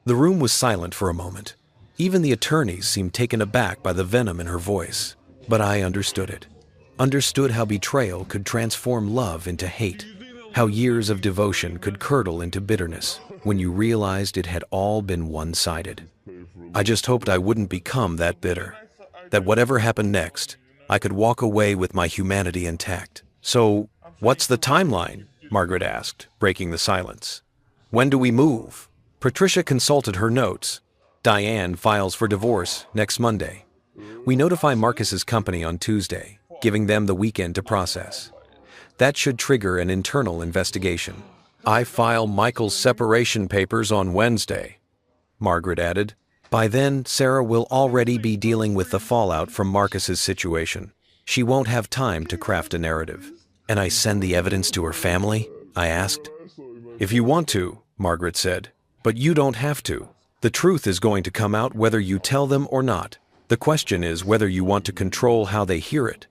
The room was silent for a moment. Even the attorneys seemed taken aback by the venom in her voice, but I understood it. Understood how betrayal could transform love into hate, how years of devotion could curdle into bitterness when you realized it had all been one-sided. I just hoped I wouldn't become that bitter, that whatever happened next, I could walk away with my humanity intact. So, what's the timeline? Margaret asked, breaking the silence. When do we move? Patricia consulted her notes. Diane files for divorce next Monday. We notify Marcus's company on Tuesday, giving them the weekend to process. That should trigger an internal investigation. I file Michael's separation papers on Wednesday, Margaret added. By then, Sarah will already be dealing with the fallout from Marcus's situation. She won't have time to craft a narrative. And I send the evidence to her family? I asked. If you want to, Margaret said, but you don't have to. The truth is going to come out whether you tell them or not. The question is whether you want to control how they hear it.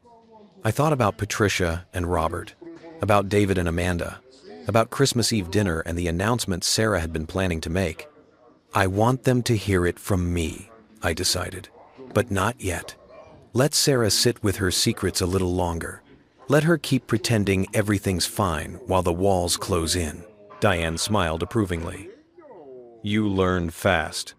I thought about Patricia and Robert, about David and Amanda, about Christmas Eve dinner and the announcement Sarah had been planning to make. I want them to hear it from me, I decided, but not yet. Let Sarah sit with her secrets a little longer. Let her keep pretending everything's fine while the walls close in. Diane smiled approvingly. You learn fast.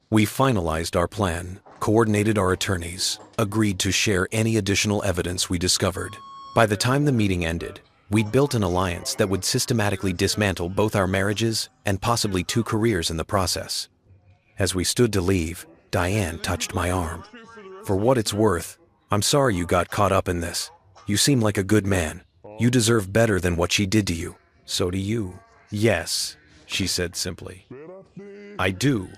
We finalized our plan, coordinated our attorneys, agreed to share any additional evidence we discovered. By the time the meeting ended, we'd built an alliance that would systematically dismantle both our marriages and possibly 2 careers in the process. As we stood to leave, Diane touched my arm. For what it's worth, I'm sorry you got caught up in this. You seem like a good man. You deserve better than what she did to you. So do you. Yes, she said simply. I do.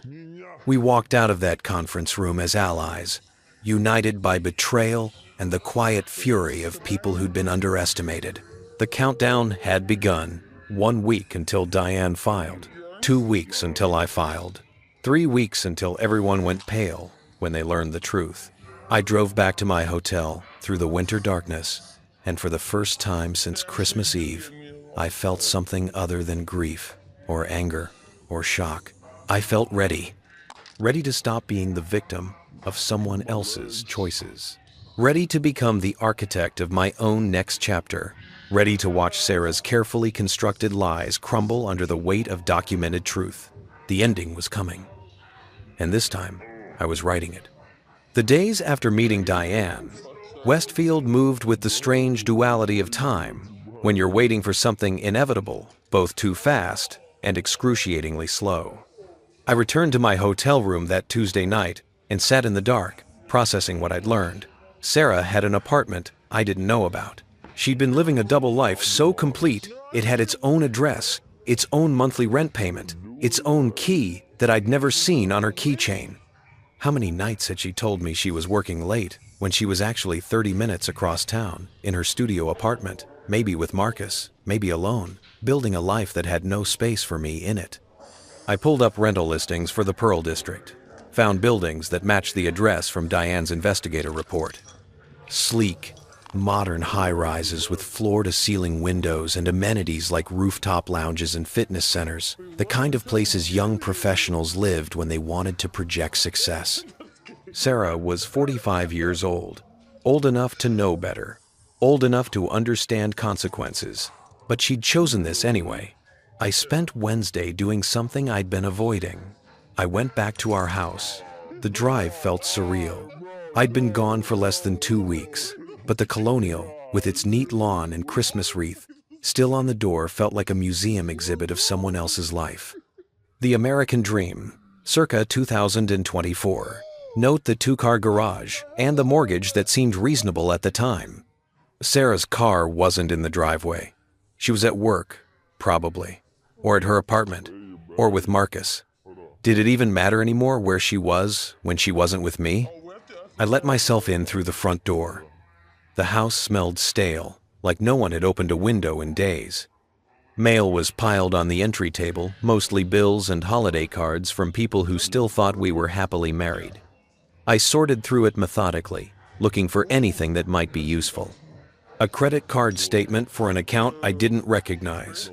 We walked out of that conference room as allies, united by betrayal and the quiet fury of people who'd been underestimated. The countdown had begun. 1 week until Diane filed. 2 weeks until I filed. 3 weeks until everyone went pale when they learned the truth. I drove back to my hotel through the winter darkness, and for the first time since Christmas Eve, I felt something other than grief, or anger, or shock. I felt ready. Ready to stop being the victim of someone else's choices. Ready to become the architect of my own next chapter. Ready to watch Sarah's carefully constructed lies crumble under the weight of documented truth. The ending was coming. And this time, I was writing it. The days after meeting Diane, Westfield moved with the strange duality of time, when you're waiting for something inevitable, both too fast and excruciatingly slow. I returned to my hotel room that Tuesday night and sat in the dark, processing what I'd learned. Sarah had an apartment I didn't know about. She'd been living a double life so complete it had its own address, its own monthly rent payment, its own key that I'd never seen on her keychain. How many nights had she told me she was working late when she was actually 30 minutes across town in her studio apartment, maybe with Marcus, maybe alone, building a life that had no space for me in it. I pulled up rental listings for the Pearl District, found buildings that matched the address from Diane's investigator report. Sleek, modern high-rises with floor-to-ceiling windows and amenities like rooftop lounges and fitness centers, the kind of places young professionals lived when they wanted to project success. Sarah was 45 years old enough to know better, old enough to understand consequences, but she'd chosen this anyway. I spent Wednesday doing something I'd been avoiding. I went back to our house. The drive felt surreal. I'd been gone for less than 2 weeks. But the Colonial, with its neat lawn and Christmas wreath, still on the door, felt like a museum exhibit of someone else's life. The American Dream, circa 2024. Note the 2-car garage and the mortgage that seemed reasonable at the time. Sarah's car wasn't in the driveway. She was at work, probably, or at her apartment, or with Marcus. Did it even matter anymore where she was when she wasn't with me? I let myself in through the front door. The house smelled stale, like no one had opened a window in days. Mail was piled on the entry table, mostly bills and holiday cards from people who still thought we were happily married. I sorted through it methodically, looking for anything that might be useful. A credit card statement for an account I didn't recognize.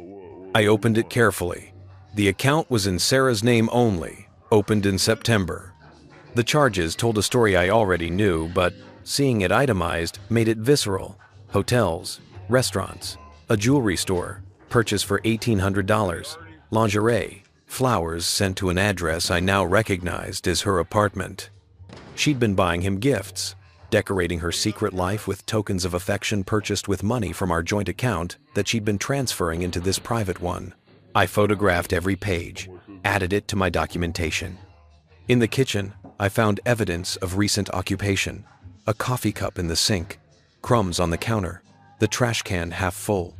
I opened it carefully. The account was in Sarah's name only, opened in September. The charges told a story I already knew, but seeing it itemized made it visceral. Hotels, restaurants, a jewelry store, purchase for $1,800, lingerie, flowers sent to an address I now recognized as her apartment. She'd been buying him gifts, decorating her secret life with tokens of affection purchased with money from our joint account that she'd been transferring into this private one. I photographed every page, added it to my documentation. In the kitchen, I found evidence of recent occupation. A coffee cup in the sink, crumbs on the counter, the trash can half full.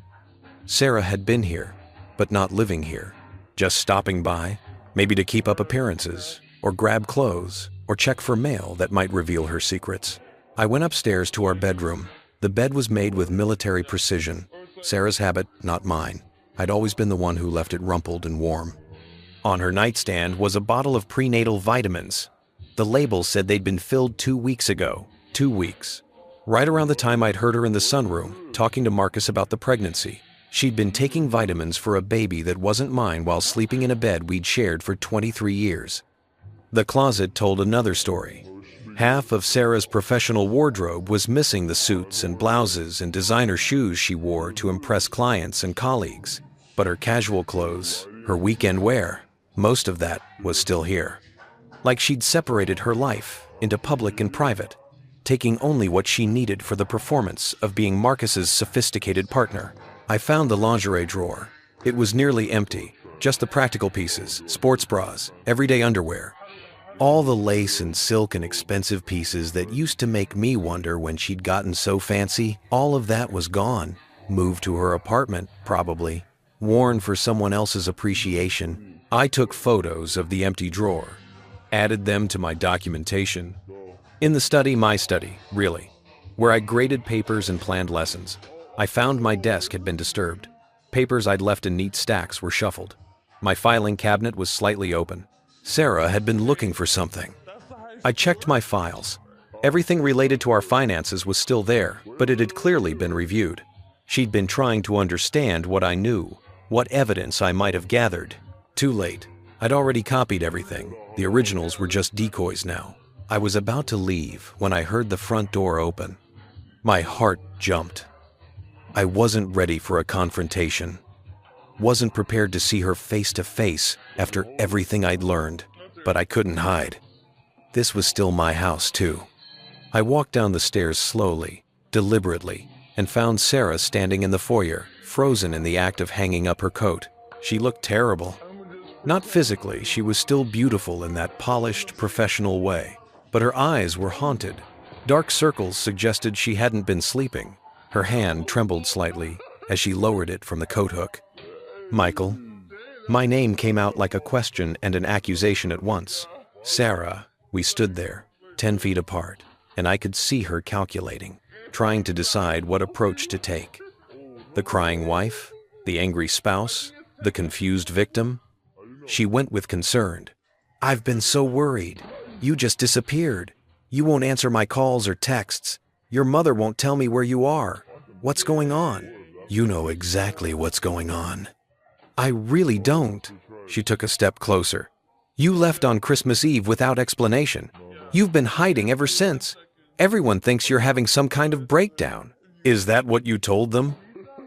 Sarah had been here, but not living here. Just stopping by, maybe to keep up appearances, or grab clothes, or check for mail that might reveal her secrets. I went upstairs to our bedroom. The bed was made with military precision. Sarah's habit, not mine. I'd always been the one who left it rumpled and warm. On her nightstand was a bottle of prenatal vitamins. The label said they'd been filled 2 weeks ago. 2 weeks. Right around the time I'd heard her in the sunroom, talking to Marcus about the pregnancy. She'd been taking vitamins for a baby that wasn't mine while sleeping in a bed we'd shared for 23 years. The closet told another story. Half of Sarah's professional wardrobe was missing the suits and blouses and designer shoes she wore to impress clients and colleagues. But her casual clothes, her weekend wear, most of that was still here. Like she'd separated her life into public and private, taking only what she needed for the performance of being Marcus's sophisticated partner. I found the lingerie drawer. It was nearly empty, just the practical pieces, sports bras, everyday underwear. All the lace and silk and expensive pieces that used to make me wonder when she'd gotten so fancy, all of that was gone. Moved to her apartment, probably. Worn for someone else's appreciation. I took photos of the empty drawer, added them to my documentation. In the study, my study, really, where I graded papers and planned lessons, I found my desk had been disturbed. Papers I'd left in neat stacks were shuffled. My filing cabinet was slightly open. Sarah had been looking for something. I checked my files. Everything related to our finances was still there, but it had clearly been reviewed. She'd been trying to understand what I knew, what evidence I might have gathered. Too late. I'd already copied everything. The originals were just decoys now. I was about to leave when I heard the front door open. My heart jumped. I wasn't ready for a confrontation. Wasn't prepared to see her face to face after everything I'd learned, but I couldn't hide. This was still my house, too. I walked down the stairs slowly, deliberately, and found Sarah standing in the foyer, frozen in the act of hanging up her coat. She looked terrible. Not physically, she was still beautiful in that polished, professional way, but her eyes were haunted. Dark circles suggested she hadn't been sleeping. Her hand trembled slightly as she lowered it from the coat hook. Michael. My name came out like a question and an accusation at once. Sarah. We stood there, 10 feet apart, and I could see her calculating, trying to decide what approach to take. The crying wife, the angry spouse, the confused victim. She went with concern. I've been so worried. You just disappeared. You won't answer my calls or texts. Your mother won't tell me where you are. What's going on? You know exactly what's going on. I really don't. She took a step closer. You left on Christmas Eve without explanation. You've been hiding ever since. Everyone thinks you're having some kind of breakdown. Is that what you told them?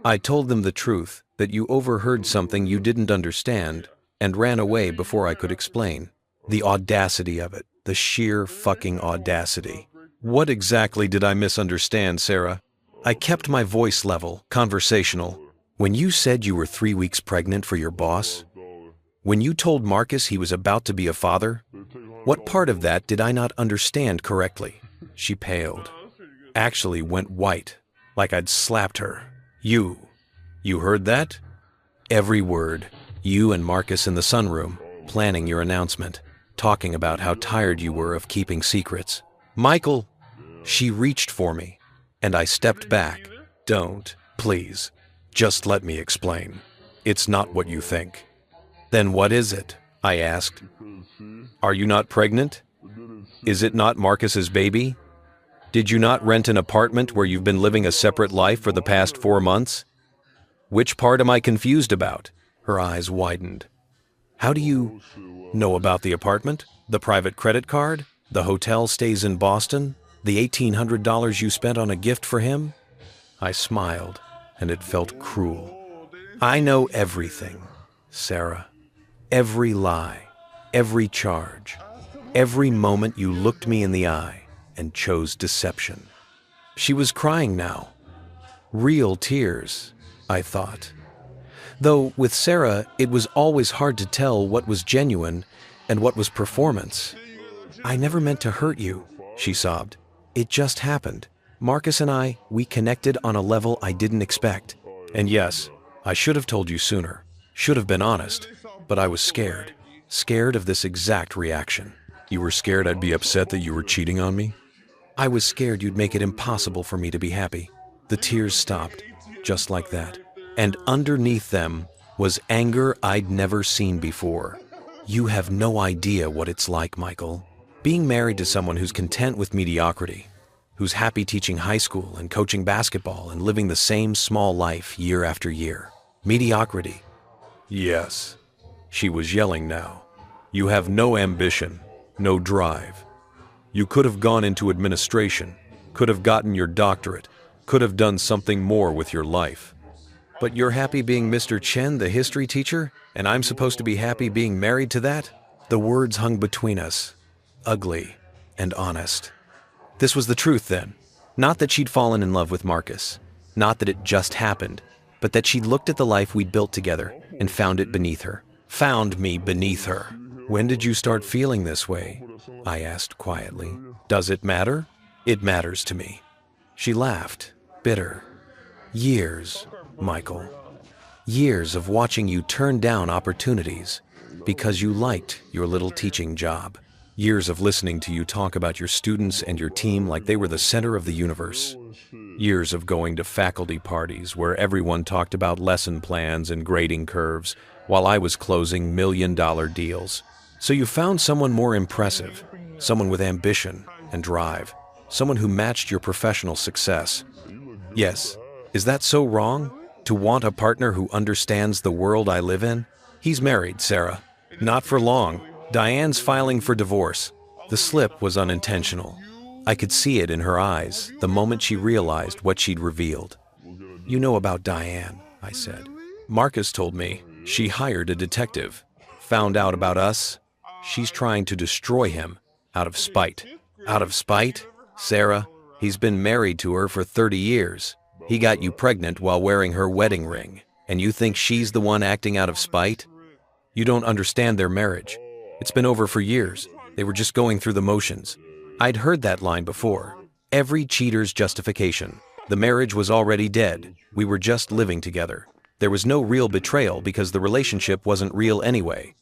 I told them the truth, that you overheard something you didn't understand and ran away before I could explain. The audacity of it, the sheer fucking audacity. What exactly did I misunderstand, Sarah? I kept my voice level, conversational. When you said you were 3 weeks pregnant for your boss, when you told Marcus he was about to be a father, what part of that did I not understand correctly? She paled, actually went white, like I'd slapped her. You heard that? Every word. You and Marcus in the sunroom, planning your announcement, talking about how tired you were of keeping secrets. Michael! She reached for me, and I stepped back. Don't, please. Just let me explain. It's not what you think. Then what is it? I asked. Are you not pregnant? Is it not Marcus's baby? Did you not rent an apartment where you've been living a separate life for the past 4 months? Which part am I confused about? Her eyes widened. How do you know about the apartment? The private credit card? The hotel stays in Boston? The $1,800 you spent on a gift for him? I smiled, and it felt cruel. I know everything, Sarah. Every lie, every charge, every moment you looked me in the eye and chose deception. She was crying now. Real tears, I thought. Though with Sarah, it was always hard to tell what was genuine and what was performance. I never meant to hurt you, she sobbed. It just happened. Marcus and I, we connected on a level I didn't expect. And yes, I should have told you sooner. Should have been honest. But I was scared. Scared of this exact reaction. You were scared I'd be upset that you were cheating on me? I was scared you'd make it impossible for me to be happy. The tears stopped, just like that. And underneath them was anger I'd never seen before. You have no idea what it's like, Michael. Being married to someone who's content with mediocrity, who's happy teaching high school and coaching basketball and living the same small life year after year. Mediocrity. Yes, she was yelling now. You have no ambition, no drive. You could have gone into administration, could have gotten your doctorate, could have done something more with your life. But you're happy being Mr. Chen, the history teacher, and I'm supposed to be happy being married to that? The words hung between us, ugly and honest. This was the truth then. Not that she'd fallen in love with Marcus, not that it just happened, but that she'd looked at the life we'd built together and found it beneath her. Found me beneath her. When did you start feeling this way? I asked quietly. Does it matter? It matters to me. She laughed, bitter. Years, Michael. Years of watching you turn down opportunities because you liked your little teaching job. Years of listening to you talk about your students and your team like they were the center of the universe. Years of going to faculty parties where everyone talked about lesson plans and grading curves while I was closing million-dollar deals. So you found someone more impressive, someone with ambition and drive, someone who matched your professional success. Yes, is that so wrong? To want a partner who understands the world I live in? He's married, Sarah. Not for long. Diane's filing for divorce. The slip was unintentional. I could see it in her eyes the moment she realized what she'd revealed. You know about Diane, I said. Marcus told me she hired a detective. Found out about us. She's trying to destroy him out of spite. Out of spite? Sarah, he's been married to her for 30 years. He got you pregnant while wearing her wedding ring, and you think she's the one acting out of spite? You don't understand their marriage. It's been over for years. They were just going through the motions. I'd heard that line before. Every cheater's justification. The marriage was already dead. We were just living together. There was no real betrayal because the relationship wasn't real anyway.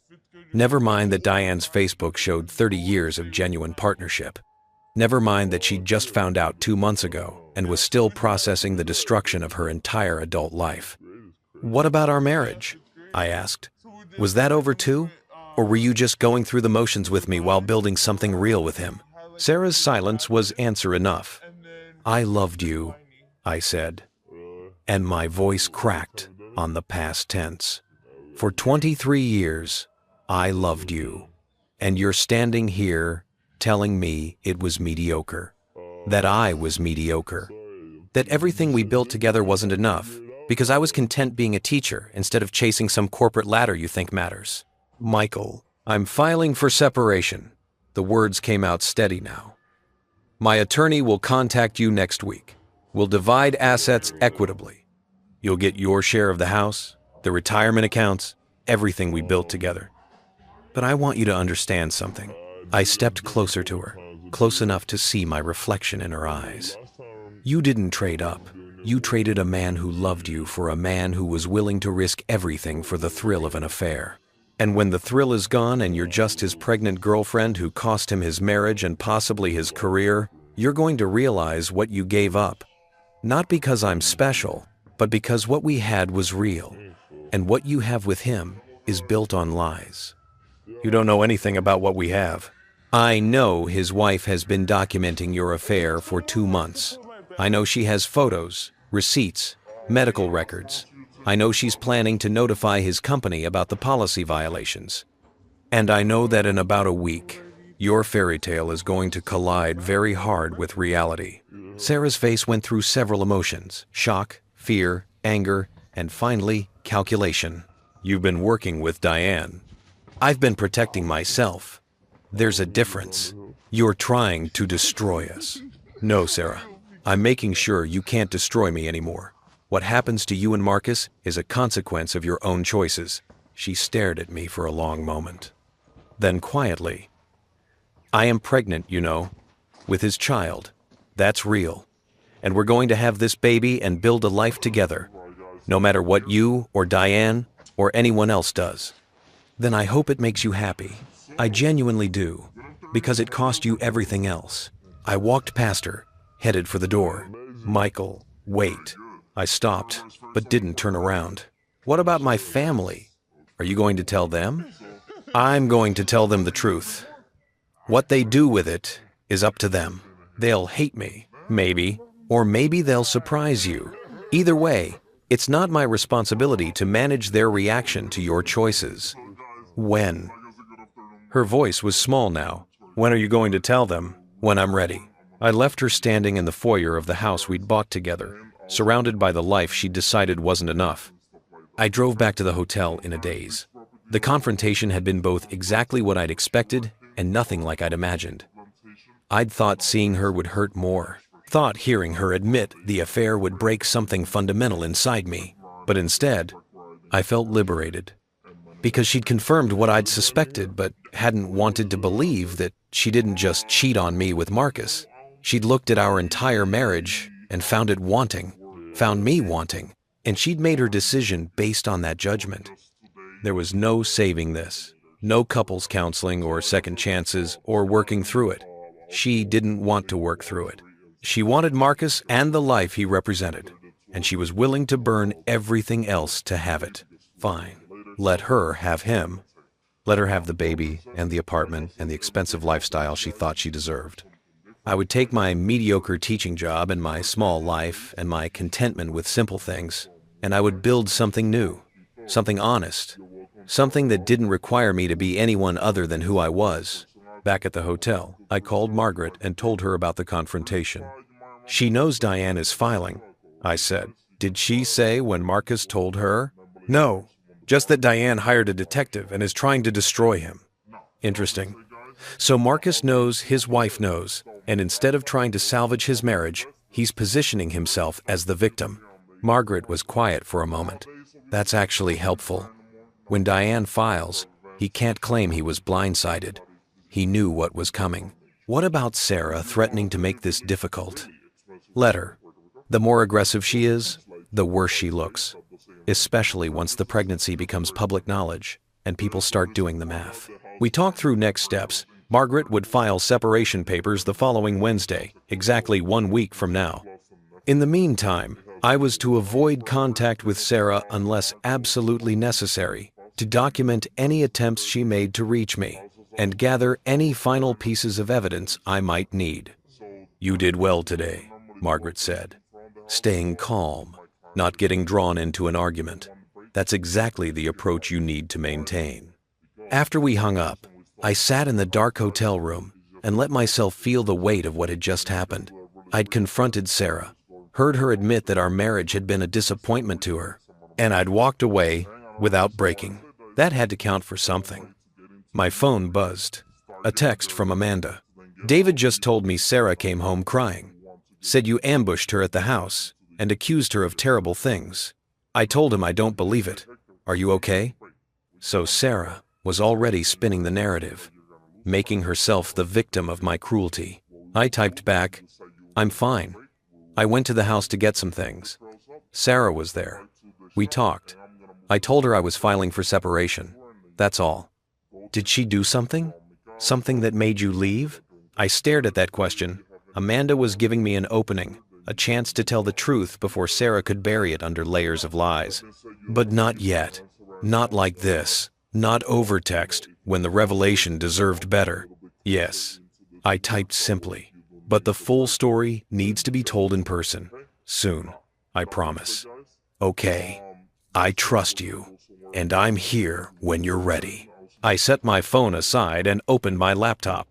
Never mind that Diane's Facebook showed 30 years of genuine partnership. Never mind that she'd just found out 2 months ago and was still processing the destruction of her entire adult life. What about our marriage? I asked. Was that over too? Or were you just going through the motions with me while building something real with him? Sarah's silence was answer enough. I loved you, I said, and my voice cracked on the past tense. For 23 years, I loved you, and you're standing here telling me it was mediocre, that I was mediocre, that everything we built together wasn't enough, because I was content being a teacher instead of chasing some corporate ladder you think matters. Michael, I'm filing for separation. The words came out steady now. My attorney will contact you next week. We'll divide assets equitably. You'll get your share of the house, the retirement accounts, everything we built together. But I want you to understand something. I stepped closer to her, close enough to see my reflection in her eyes. You didn't trade up. You traded a man who loved you for a man who was willing to risk everything for the thrill of an affair. And when the thrill is gone and you're just his pregnant girlfriend who cost him his marriage and possibly his career, you're going to realize what you gave up. Not because I'm special, but because what we had was real. And what you have with him is built on lies. You don't know anything about what we have. I know his wife has been documenting your affair for 2 months. I know she has photos, receipts, medical records. I know she's planning to notify his company about the policy violations. And I know that in about a week, your fairy tale is going to collide very hard with reality. Sarah's face went through several emotions: shock, fear, anger, and finally, calculation. You've been working with Diane. I've been protecting myself. There's a difference. You're trying to destroy us. No, Sarah. I'm making sure you can't destroy me anymore. What happens to you and Marcus is a consequence of your own choices. She stared at me for a long moment. Then quietly, I am pregnant, you know, with his child. That's real. And we're going to have this baby and build a life together, no matter what you or Diane or anyone else does. Then I hope it makes you happy. I genuinely do, because it cost you everything else. I walked past her, headed for the door. Michael, wait. I stopped, but didn't turn around. What about my family? Are you going to tell them? I'm going to tell them the truth. What they do with it is up to them. They'll hate me, maybe, or maybe they'll surprise you. Either way, it's not my responsibility to manage their reaction to your choices. When? Her voice was small now. When are you going to tell them? When I'm ready. I left her standing in the foyer of the house we'd bought together, surrounded by the life she'd decided wasn't enough. I drove back to the hotel in a daze. The confrontation had been both exactly what I'd expected and nothing like I'd imagined. I'd thought seeing her would hurt more, thought hearing her admit the affair would break something fundamental inside me, but instead, I felt liberated. Because she'd confirmed what I'd suspected but hadn't wanted to believe, that she didn't just cheat on me with Marcus. She'd looked at our entire marriage and found it wanting, found me wanting, and she'd made her decision based on that judgment. There was no saving this, no couples counseling or second chances or working through it. She didn't want to work through it. She wanted Marcus and the life he represented, and she was willing to burn everything else to have it. Fine. Let her have him. Let her have the baby and the apartment and the expensive lifestyle she thought she deserved. I would take my mediocre teaching job and my small life and my contentment with simple things, and I would build something new, something honest, something that didn't require me to be anyone other than who I was. Back at the hotel, I called Margaret and told her about the confrontation. She knows Diane is filing, I said. Did she say when Marcus told her? No, just that Diane hired a detective and is trying to destroy him. Interesting. So Marcus knows his wife knows, and instead of trying to salvage his marriage, he's positioning himself as the victim. Margaret was quiet for a moment. That's actually helpful. When Diane files, he can't claim he was blindsided. He knew what was coming. What about Sarah threatening to make this difficult? Let her. The more aggressive she is, the worse she looks, especially once the pregnancy becomes public knowledge and people start doing the math. We talked through next steps. Margaret would file separation papers the following Wednesday, exactly 1 week from now. In the meantime, I was to avoid contact with Sarah unless absolutely necessary, to document any attempts she made to reach me, and gather any final pieces of evidence I might need. You did well today, Margaret said. Staying calm, not getting drawn into an argument. That's exactly the approach you need to maintain. After we hung up, I sat in the dark hotel room and let myself feel the weight of what had just happened. I'd confronted Sarah, heard her admit that our marriage had been a disappointment to her, and I'd walked away without breaking. That had to count for something. My phone buzzed. A text from Amanda. David just told me Sarah came home crying. Said you ambushed her at the house and accused her of terrible things. I told him I don't believe it. Are you okay? So Sarah was already spinning the narrative, making herself the victim of my cruelty. I typed back, I'm fine. I went to the house to get some things. Sarah was there. We talked. I told her I was filing for separation. That's all. Did she do something? Something that made you leave? I stared at that question. Amanda was giving me an opening, a chance to tell the truth before Sarah could bury it under layers of lies. But not yet. Not like this. Not over text, when the revelation deserved better. Yes, I typed simply. But the full story needs to be told in person. Soon, I promise. Okay, I trust you, and I'm here when you're ready. I set my phone aside and opened my laptop.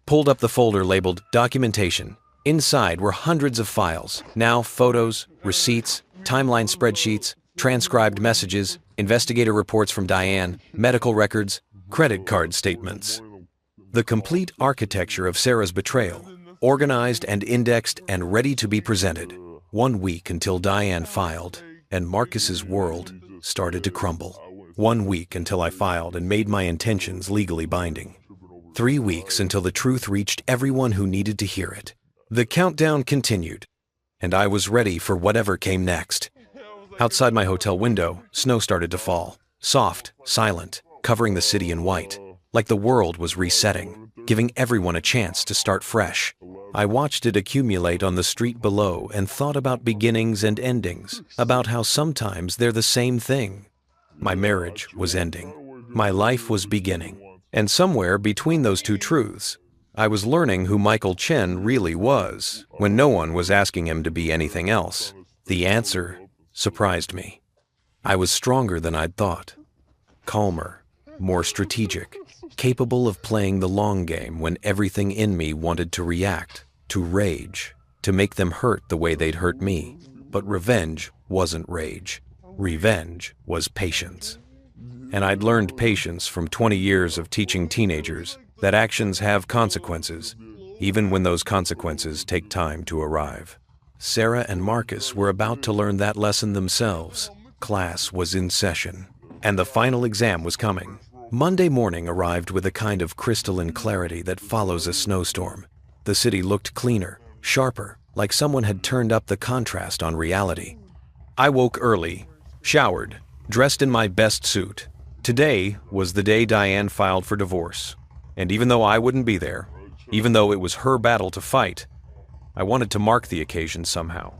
Pulled up the folder labeled Documentation. Inside were hundreds of files, now photos, receipts, timeline spreadsheets, transcribed messages, investigator reports from Diane, medical records, credit card statements. The complete architecture of Sarah's betrayal, organized and indexed and ready to be presented. 1 week until Diane filed, and Marcus's world started to crumble. 1 week until I filed and made my intentions legally binding. 3 weeks until the truth reached everyone who needed to hear it. The countdown continued, and I was ready for whatever came next. Outside my hotel window, snow started to fall, soft, silent, covering the city in white, like the world was resetting, giving everyone a chance to start fresh. I watched it accumulate on the street below and thought about beginnings and endings, about how sometimes they're the same thing. My marriage was ending. My life was beginning. And somewhere between those two truths, I was learning who Michael Chen really was, when no one was asking him to be anything else. The answer surprised me. I was stronger than I'd thought. Calmer, more strategic, capable of playing the long game when everything in me wanted to react, to rage, to make them hurt the way they'd hurt me. But revenge wasn't rage. Revenge was patience. And I'd learned patience from 20 years of teaching teenagers that actions have consequences, even when those consequences take time to arrive. Sarah and Marcus were about to learn that lesson themselves. Class was in session, and the final exam was coming. Monday morning arrived with a kind of crystalline clarity that follows a snowstorm. The city looked cleaner, sharper, like someone had turned up the contrast on reality. I woke early, showered, dressed in my best suit. Today was the day Diane filed for divorce. And even though I wouldn't be there, even though it was her battle to fight, I wanted to mark the occasion somehow.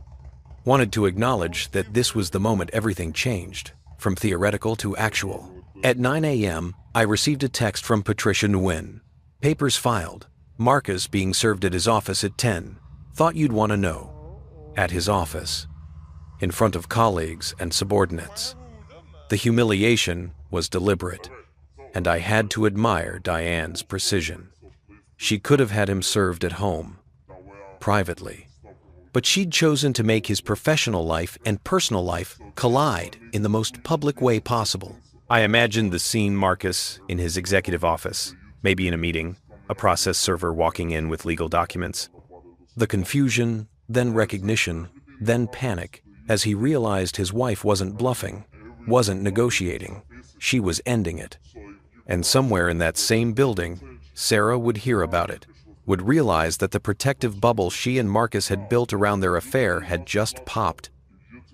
Wanted to acknowledge that this was the moment everything changed, from theoretical to actual. At 9 a.m., I received a text from Patricia Nguyen. Papers filed. Marcus being served at his office at 10. Thought you'd want to know. At his office. In front of colleagues and subordinates. The humiliation was deliberate, and I had to admire Diane's precision. She could have had him served at home, privately, but she'd chosen to make his professional life and personal life collide in the most public way possible. I imagined the scene: Marcus in his executive office, maybe in a meeting, a process server walking in with legal documents. The confusion, then recognition, then panic, as he realized his wife wasn't bluffing, wasn't negotiating. She was ending it. And somewhere in that same building, Sarah would hear about it, would realize that the protective bubble she and Marcus had built around their affair had just popped.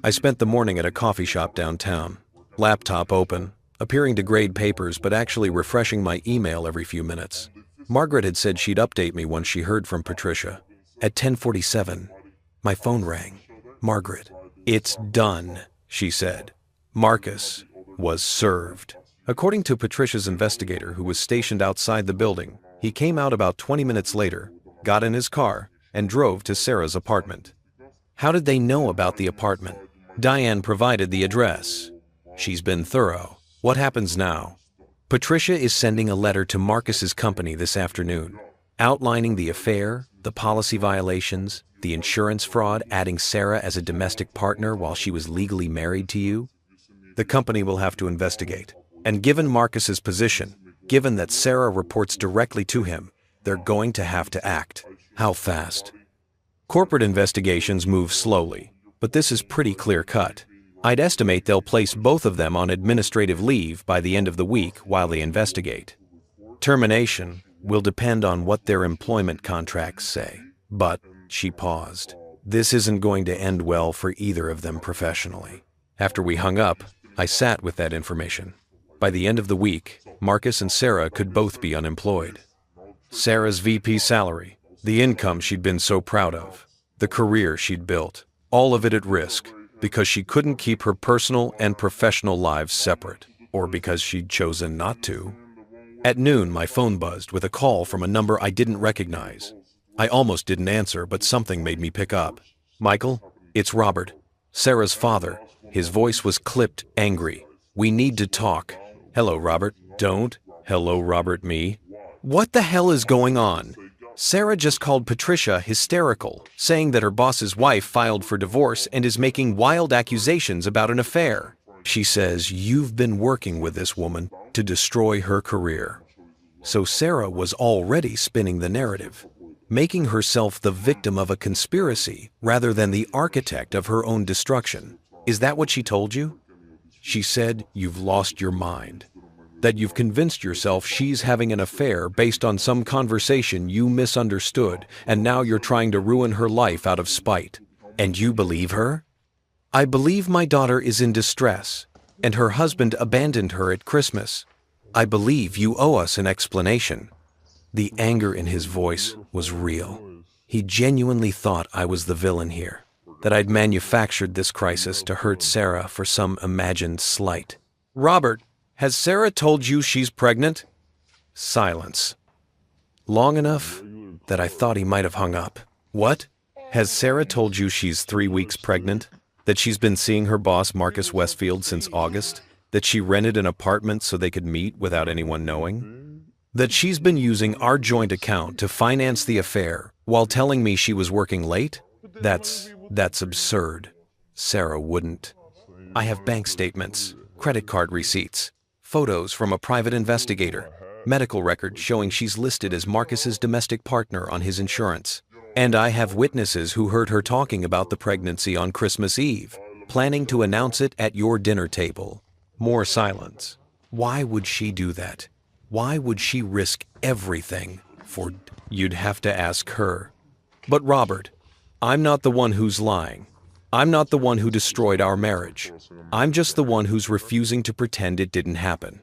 I spent the morning at a coffee shop downtown, laptop open, appearing to grade papers but actually refreshing my email every few minutes. Margaret had said she'd update me once she heard from Patricia. At 10:47, my phone rang. Margaret, "It's done," she said. Marcus was served. According to Patricia's investigator, who was stationed outside the building, he came out about 20 minutes later, got in his car, and drove to Sarah's apartment. How did they know about the apartment? Diane provided the address. She's been thorough. What happens now? Patricia is sending a letter to Marcus's company this afternoon, outlining the affair, the policy violations, the insurance fraud, adding Sarah as a domestic partner while she was legally married to you. The company will have to investigate. And given Marcus's position, given that Sarah reports directly to him, they're going to have to act. How fast? Corporate investigations move slowly, but this is pretty clear-cut. I'd estimate they'll place both of them on administrative leave by the end of the week while they investigate. Termination will depend on what their employment contracts say. But, she paused, this isn't going to end well for either of them professionally. After we hung up, I sat with that information. By the end of the week, Marcus and Sarah could both be unemployed. Sarah's VP salary, the income she'd been so proud of, the career she'd built, all of it at risk because she couldn't keep her personal and professional lives separate, or because she'd chosen not to. At noon, my phone buzzed with a call from a number I didn't recognize. I almost didn't answer, but something made me pick up. "Michael, it's Robert, Sarah's father." His voice was clipped, angry. "We need to talk." "Hello, Robert." "Don't." "Hello, Robert, me." What the hell is going on? Sarah just called Patricia hysterical, saying that her boss's wife filed for divorce and is making wild accusations about an affair. She says you've been working with this woman to destroy her career. So Sarah was already spinning the narrative, making herself the victim of a conspiracy rather than the architect of her own destruction. Is that what she told you? She said you've lost your mind, that you've convinced yourself she's having an affair based on some conversation you misunderstood, and now you're trying to ruin her life out of spite. And you believe her? "I believe my daughter is in distress, and her husband abandoned her at Christmas. I believe you owe us an explanation." The anger in his voice was real. He genuinely thought I was the villain here, that I'd manufactured this crisis to hurt Sarah for some imagined slight. "Robert, has Sarah told you she's pregnant?" Silence. Long enough that I thought he might have hung up. What? Has Sarah told you she's 3 weeks pregnant? That she's been seeing her boss, Marcus Westfield, since August? That she rented an apartment so they could meet without anyone knowing? That she's been using our joint account to finance the affair while telling me she was working late? That's absurd. Sarah wouldn't. I have bank statements, credit card receipts, photos from a private investigator, medical records showing she's listed as Marcus's domestic partner on his insurance. And I have witnesses who heard her talking about the pregnancy on Christmas Eve, planning to announce it at your dinner table. More silence. Why would she do that? Why would she risk everything for... You'd have to ask her. But Robert, I'm not the one who's lying. I'm not the one who destroyed our marriage. I'm just the one who's refusing to pretend it didn't happen.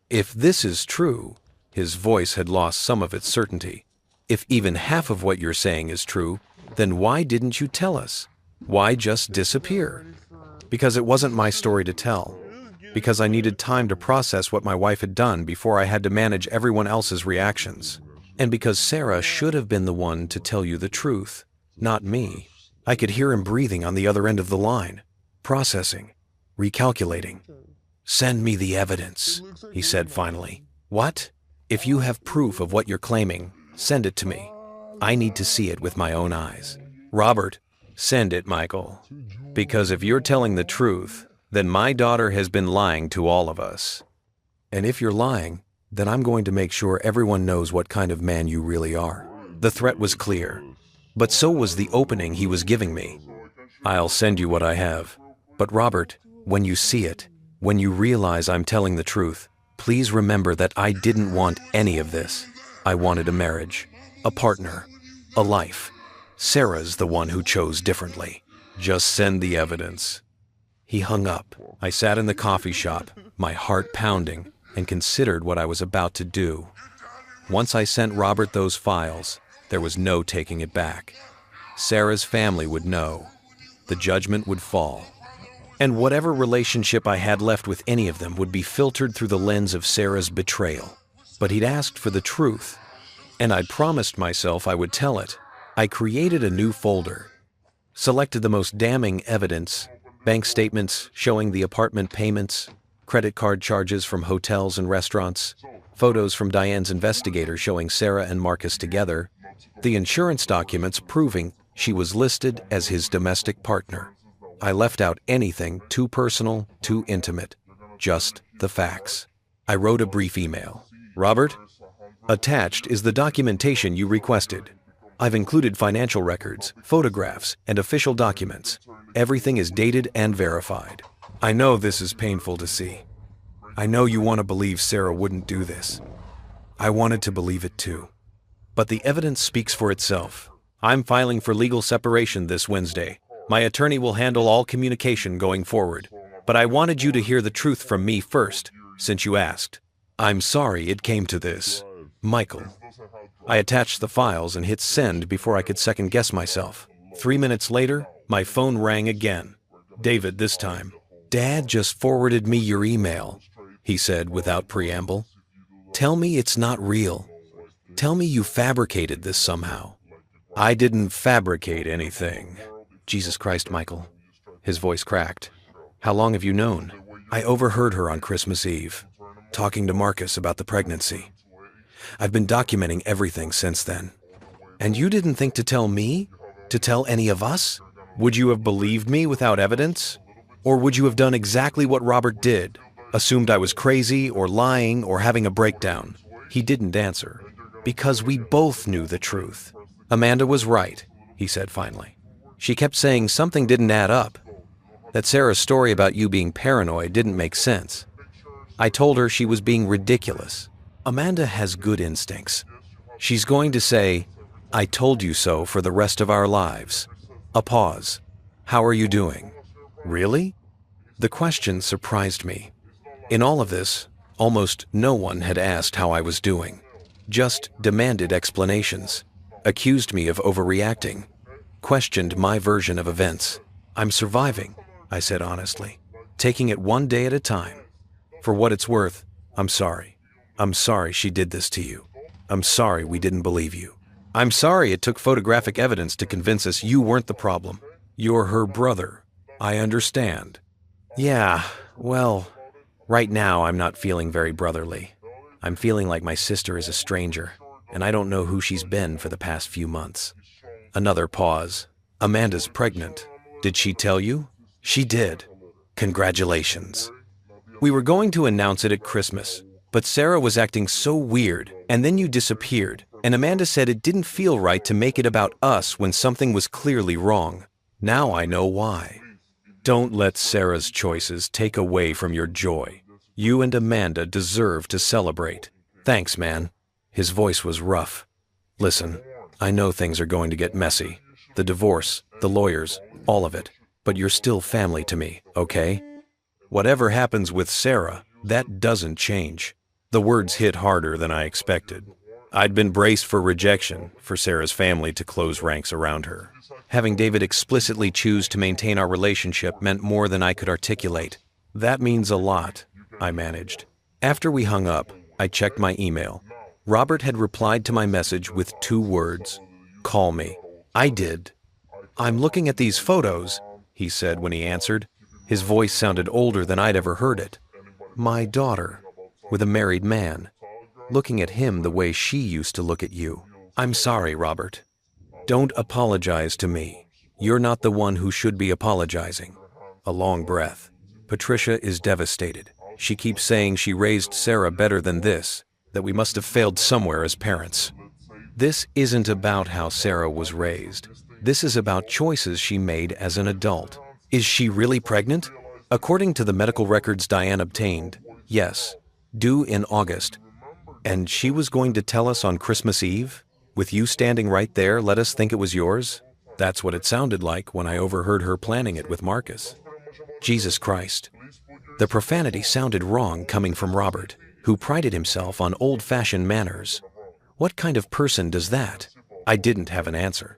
If this is true, his voice had lost some of its certainty. If even half of what you're saying is true, then why didn't you tell us? Why just disappear? Because it wasn't my story to tell. Because I needed time to process what my wife had done before I had to manage everyone else's reactions. And because Sarah should have been the one to tell you the truth, not me. I could hear him breathing on the other end of the line, processing, recalculating. Send me the evidence, he said finally. What? If you have proof of what you're claiming, send it to me. I need to see it with my own eyes. Robert, send it, Michael. Because if you're telling the truth, then my daughter has been lying to all of us. And if you're lying, then I'm going to make sure everyone knows what kind of man you really are. The threat was clear, but so was the opening he was giving me. I'll send you what I have. But Robert, when you see it, when you realize I'm telling the truth, please remember that I didn't want any of this. I wanted a marriage, a partner, a life. Sarah's the one who chose differently. Just send the evidence. He hung up. I sat in the coffee shop, my heart pounding, and considered what I was about to do. Once I sent Robert those files, there was no taking it back. Sarah's family would know. The judgment would fall. And whatever relationship I had left with any of them would be filtered through the lens of Sarah's betrayal. But he'd asked for the truth, and I'd promised myself I would tell it. I created a new folder, selected the most damning evidence, bank statements showing the apartment payments, credit card charges from hotels and restaurants, photos from Diane's investigator showing Sarah and Marcus together, the insurance documents proving she was listed as his domestic partner. I left out anything too personal, too intimate, just the facts. I wrote a brief email. Robert, attached is the documentation you requested. I've included financial records, photographs, and official documents. Everything is dated and verified. I know this is painful to see. I know you want to believe Sarah wouldn't do this. I wanted to believe it too. But the evidence speaks for itself. I'm filing for legal separation this Wednesday. My attorney will handle all communication going forward. But I wanted you to hear the truth from me first, since you asked. I'm sorry it came to this. Michael. I attached the files and hit send before I could second-guess myself. 3 minutes later, my phone rang again. David this time. Dad just forwarded me your email, he said without preamble. Tell me it's not real. Tell me you fabricated this somehow. I didn't fabricate anything. Jesus Christ, Michael. His voice cracked. How long have you known? I overheard her on Christmas Eve, talking to Marcus about the pregnancy. I've been documenting everything since then. And you didn't think to tell me? To tell any of us? Would you have believed me without evidence? Or would you have done exactly what Robert did? Assumed I was crazy or lying or having a breakdown? He didn't answer. Because we both knew the truth. Amanda was right, he said finally. She kept saying something didn't add up. That Sarah's story about you being paranoid didn't make sense. I told her she was being ridiculous. Amanda has good instincts. She's going to say, I told you so for the rest of our lives. A pause. How are you doing? Really? The question surprised me. In all of this, almost no one had asked how I was doing. Just demanded explanations. Accused me of overreacting. Questioned my version of events. I'm surviving, I said honestly. Taking it one day at a time. For what it's worth, I'm sorry. I'm sorry she did this to you. I'm sorry we didn't believe you. I'm sorry it took photographic evidence to convince us you weren't the problem. You're her brother. I understand. Yeah, well, right now I'm not feeling very brotherly. I'm feeling like my sister is a stranger, and I don't know who she's been for the past few months. Another pause. Amanda's pregnant. Did she tell you? She did. Congratulations. We were going to announce it at Christmas, but Sarah was acting so weird, and then you disappeared, and Amanda said it didn't feel right to make it about us when something was clearly wrong. Now I know why. Don't let Sarah's choices take away from your joy. You and Amanda deserve to celebrate. Thanks, man. His voice was rough. Listen, I know things are going to get messy. The divorce, the lawyers, all of it. But you're still family to me, okay? Whatever happens with Sarah, that doesn't change. The words hit harder than I expected. I'd been braced for rejection, for Sarah's family to close ranks around her. Having David explicitly choose to maintain our relationship meant more than I could articulate. That means a lot, I managed. After we hung up, I checked my email. Robert had replied to my message with 2 words. Call me. I did. I'm looking at these photos, he said when he answered. His voice sounded older than I'd ever heard it. My daughter, with a married man, looking at him the way she used to look at you. I'm sorry, Robert. Don't apologize to me. You're not the one who should be apologizing. A long breath. Patricia is devastated. She keeps saying she raised Sarah better than this, that we must have failed somewhere as parents. This isn't about how Sarah was raised. This is about choices she made as an adult. Is she really pregnant? According to the medical records Diane obtained, yes, due in August. And she was going to tell us on Christmas Eve? With you standing right there, let us think it was yours? That's what it sounded like when I overheard her planning it with Marcus. Jesus Christ. The profanity sounded wrong coming from Robert, who prided himself on old-fashioned manners. What kind of person does that? I didn't have an answer.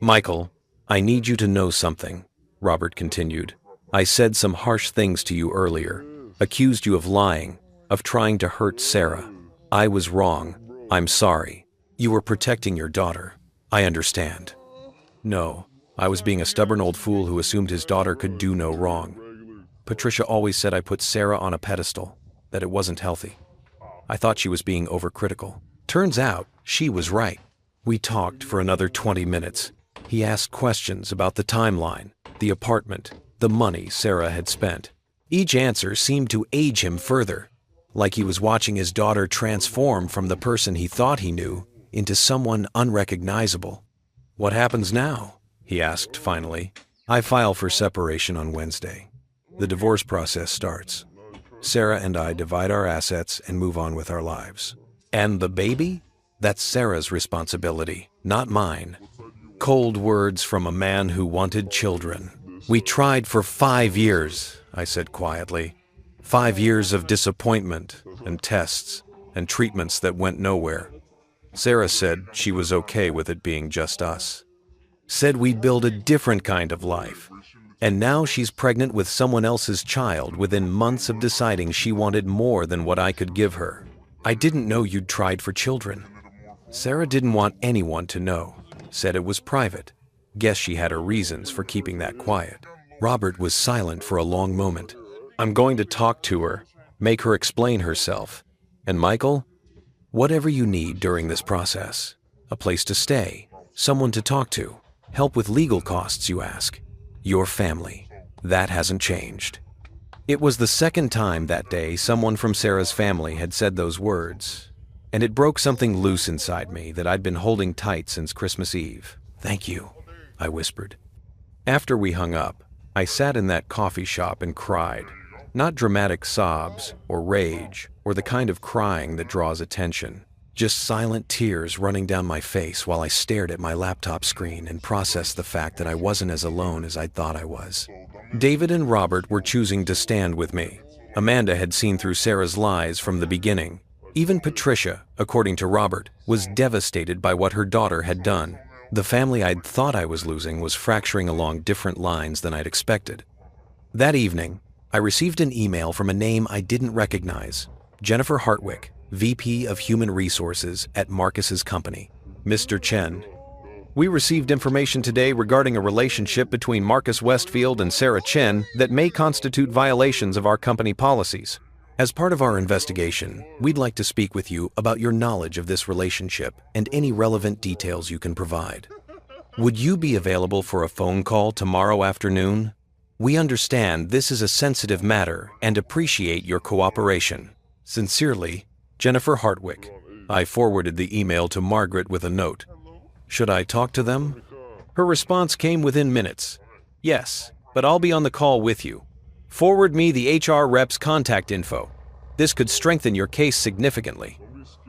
Michael, I need you to know something, Robert continued. I said some harsh things to you earlier, accused you of lying, of trying to hurt Sarah. I was wrong. I'm sorry. You were protecting your daughter. I understand. No, I was being a stubborn old fool who assumed his daughter could do no wrong. Patricia always said I put Sarah on a pedestal, that it wasn't healthy. I thought she was being overcritical. Turns out, she was right. We talked for another 20 minutes. He asked questions about the timeline, the apartment, the money Sarah had spent. Each answer seemed to age him further, like he was watching his daughter transform from the person he thought he knew into someone unrecognizable. What happens now? He asked finally. I file for separation on Wednesday. The divorce process starts. Sarah and I divide our assets and move on with our lives. And the baby? That's Sarah's responsibility, not mine. Cold words from a man who wanted children. We tried for 5 years, I said quietly. 5 years of disappointment and tests and treatments that went nowhere. Sarah said she was okay with it being just us. Said we'd build a different kind of life. And now she's pregnant with someone else's child within months of deciding she wanted more than what I could give her. I didn't know you'd tried for children. Sarah didn't want anyone to know. Said it was private. Guess she had her reasons for keeping that quiet. Robert was silent for a long moment. I'm going to talk to her, make her explain herself. And Michael, whatever you need during this process. A place to stay, someone to talk to, help with legal costs, you ask. Your family. That hasn't changed. It was the second time that day someone from Sarah's family had said those words, and it broke something loose inside me that I'd been holding tight since Christmas Eve. Thank you, I whispered. After we hung up, I sat in that coffee shop and cried. Not dramatic sobs or rage or the kind of crying that draws attention. Just silent tears running down my face while I stared at my laptop screen and processed the fact that I wasn't as alone as I thought I was. David and Robert were choosing to stand with me. Amanda had seen through Sarah's lies from the beginning. Even Patricia, according to Robert, was devastated by what her daughter had done. The family I'd thought I was losing was fracturing along different lines than I'd expected. That evening, I received an email from a name I didn't recognize. Jennifer Hartwick, VP of Human Resources at Marcus's company. Mr. Chen, we received information today regarding a relationship between Marcus Westfield and Sarah Chen that may constitute violations of our company policies. As part of our investigation, we'd like to speak with you about your knowledge of this relationship and any relevant details you can provide. Would you be available for a phone call tomorrow afternoon? We understand this is a sensitive matter and appreciate your cooperation. Sincerely, Jennifer Hartwick. I forwarded the email to Margaret with a note. Should I talk to them? Her response came within minutes. Yes, but I'll be on the call with you. Forward me the HR rep's contact info. This could strengthen your case significantly.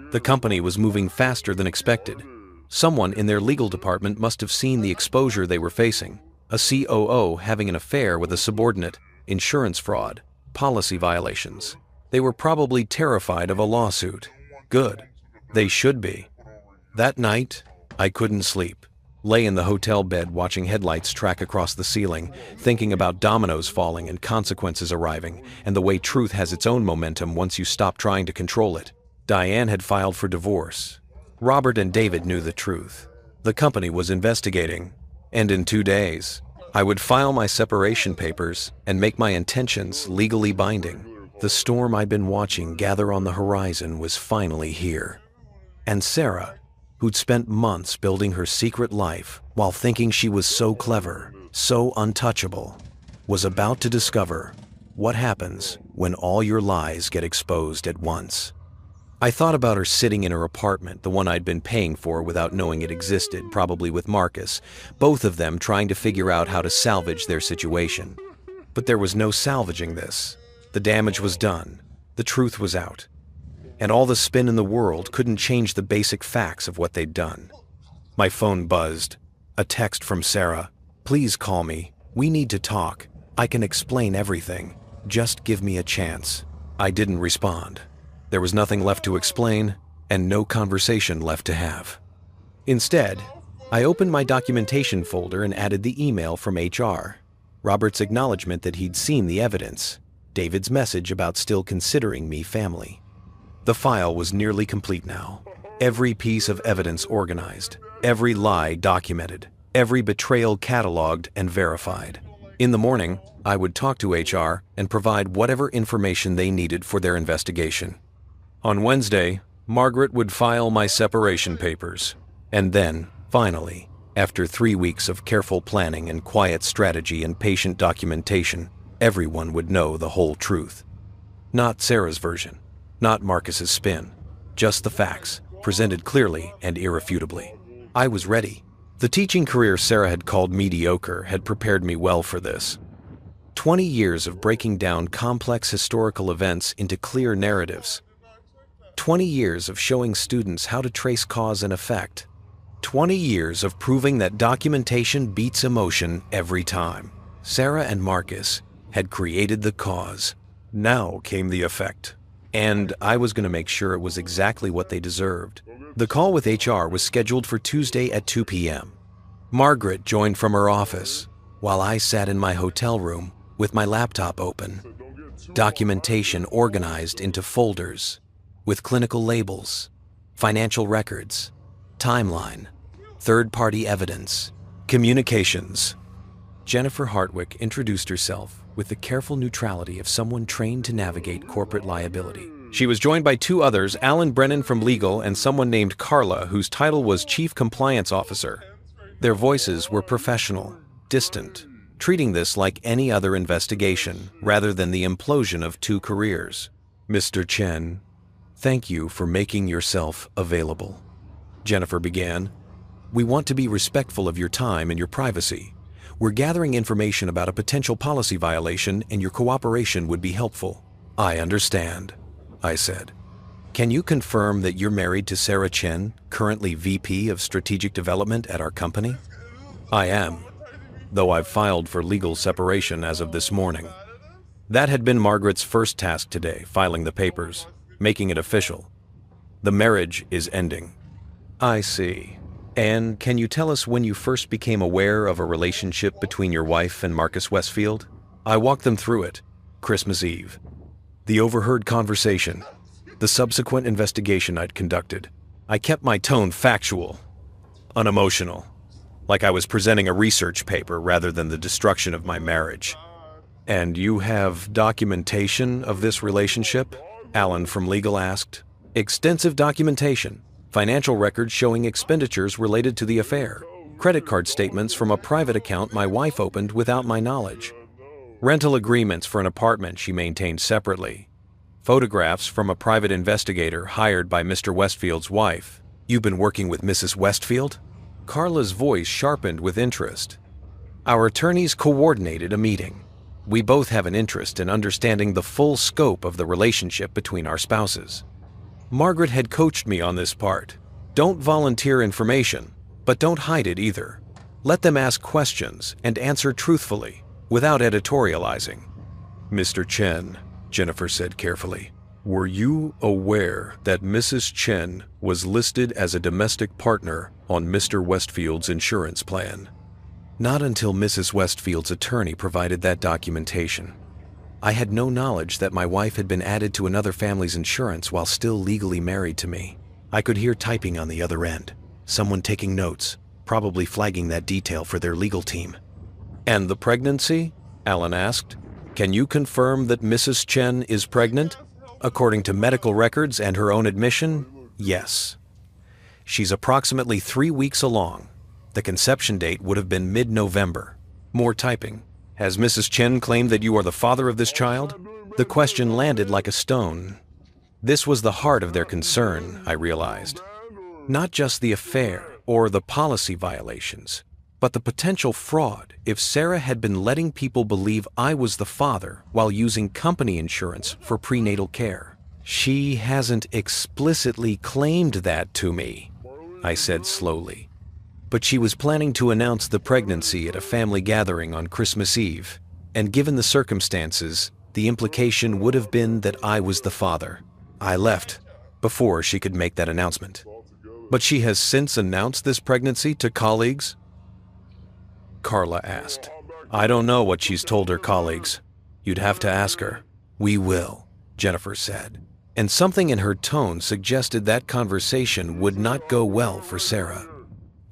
The company was moving faster than expected. Someone in their legal department must have seen the exposure they were facing. A COO having an affair with a subordinate, insurance fraud, policy violations. They were probably terrified of a lawsuit. Good. They should be. That night, I couldn't sleep. Lay in the hotel bed watching headlights track across the ceiling, thinking about dominoes falling and consequences arriving, and the way truth has its own momentum once you stop trying to control it. Diane had filed for divorce. Robert and David knew the truth. The company was investigating, and in 2 days, I would file my separation papers and make my intentions legally binding. The storm I'd been watching gather on the horizon was finally here. And Sarah, who'd spent months building her secret life while thinking she was so clever, so untouchable, was about to discover what happens when all your lies get exposed at once. I thought about her sitting in her apartment, the one I'd been paying for without knowing it existed, probably with Marcus, both of them trying to figure out how to salvage their situation. But there was no salvaging this. The damage was done. The truth was out. And all the spin in the world couldn't change the basic facts of what they'd done. My phone buzzed. A text from Sarah. Please call me. We need to talk. I can explain everything. Just give me a chance. I didn't respond. There was nothing left to explain and no conversation left to have. Instead, I opened my documentation folder and added the email from HR. Robert's acknowledgement that he'd seen the evidence. David's message about still considering me family. The file was nearly complete now. Every piece of evidence organized, every lie documented, every betrayal cataloged and verified. In the morning, I would talk to HR and provide whatever information they needed for their investigation. On Wednesday, Margaret would file my separation papers. And then, finally, after 3 weeks of careful planning and quiet strategy and patient documentation, everyone would know the whole truth. Not Sarah's version. Not Marcus's spin, just the facts, presented clearly and irrefutably. I was ready. The teaching career Sarah had called mediocre had prepared me well for this. 20 years of breaking down complex historical events into clear narratives. 20 years of showing students how to trace cause and effect. 20 years of proving that documentation beats emotion every time. Sarah and Marcus had created the cause. Now came the effect. And I was going to make sure it was exactly what they deserved. The call with HR was scheduled for Tuesday at 2 p.m. Margaret joined from her office, while I sat in my hotel room with my laptop open. Documentation organized into folders, with clinical labels, financial records, timeline, third-party evidence, communications. Jennifer Hartwick introduced herself with the careful neutrality of someone trained to navigate corporate liability. She was joined by 2 others, Alan Brennan from legal and someone named Carla, whose title was Chief Compliance Officer. Their voices were professional, distant, treating this like any other investigation rather than the implosion of 2 careers. Mr. Chen, thank you for making yourself available. Jennifer began. We want to be respectful of your time and your privacy. We're gathering information about a potential policy violation and your cooperation would be helpful. I understand, I said. Can you confirm that you're married to Sarah Chen, currently VP of Strategic Development at our company? I am, though I've filed for legal separation as of this morning. That had been Margaret's first task today, filing the papers, making it official. The marriage is ending. I see. And can you tell us when you first became aware of a relationship between your wife and Marcus Westfield? I walked them through it. Christmas Eve. The overheard conversation. The subsequent investigation I'd conducted. I kept my tone factual. unemotional, like I was presenting a research paper rather than the destruction of my marriage. "And you have documentation of this relationship?" Alan from legal asked. "Extensive documentation, financial records showing expenditures related to the affair, credit card statements from a private account my wife opened without my knowledge, rental agreements for an apartment she maintained separately, photographs from a private investigator hired by Mr. Westfield's wife." "You've been working with Mrs. Westfield?" Carla's voice sharpened with interest. "Our attorneys coordinated a meeting. We both have an interest in understanding the full scope of the relationship between our spouses. Margaret had coached me on this part. Don't volunteer information, but don't hide it either. Let them ask questions and answer truthfully, without editorializing." "Mr. Chen," Jennifer said carefully, "were you aware that Mrs. Chen was listed as a domestic partner on Mr. Westfield's insurance plan?" "Not until Mrs. Westfield's attorney provided that documentation. I had no knowledge that my wife had been added to another family's insurance while still legally married to me." I could hear typing on the other end, someone taking notes, probably flagging that detail for their legal team. "And the pregnancy?" Alan asked. "Can you confirm that Mrs. Chen is pregnant?" "According to medical records and her own admission, yes. She's approximately 3 weeks along. The conception date would have been mid-November." More typing. "Has Mrs. Chen claimed that you are the father of this child?" The question landed like a stone. This was the heart of their concern, I realized. Not just the affair or the policy violations, but the potential fraud if Sarah had been letting people believe I was the father while using company insurance for prenatal care. "She hasn't explicitly claimed that to me," I said slowly. "But she was planning to announce the pregnancy at a family gathering on Christmas Eve, and given the circumstances, the implication would have been that I was the father. I left before she could make that announcement." "But she has since announced this pregnancy to colleagues?" Carla asked. "I don't know what she's told her colleagues. You'd have to ask her." "We will," Jennifer said, and something in her tone suggested that conversation would not go well for Sarah.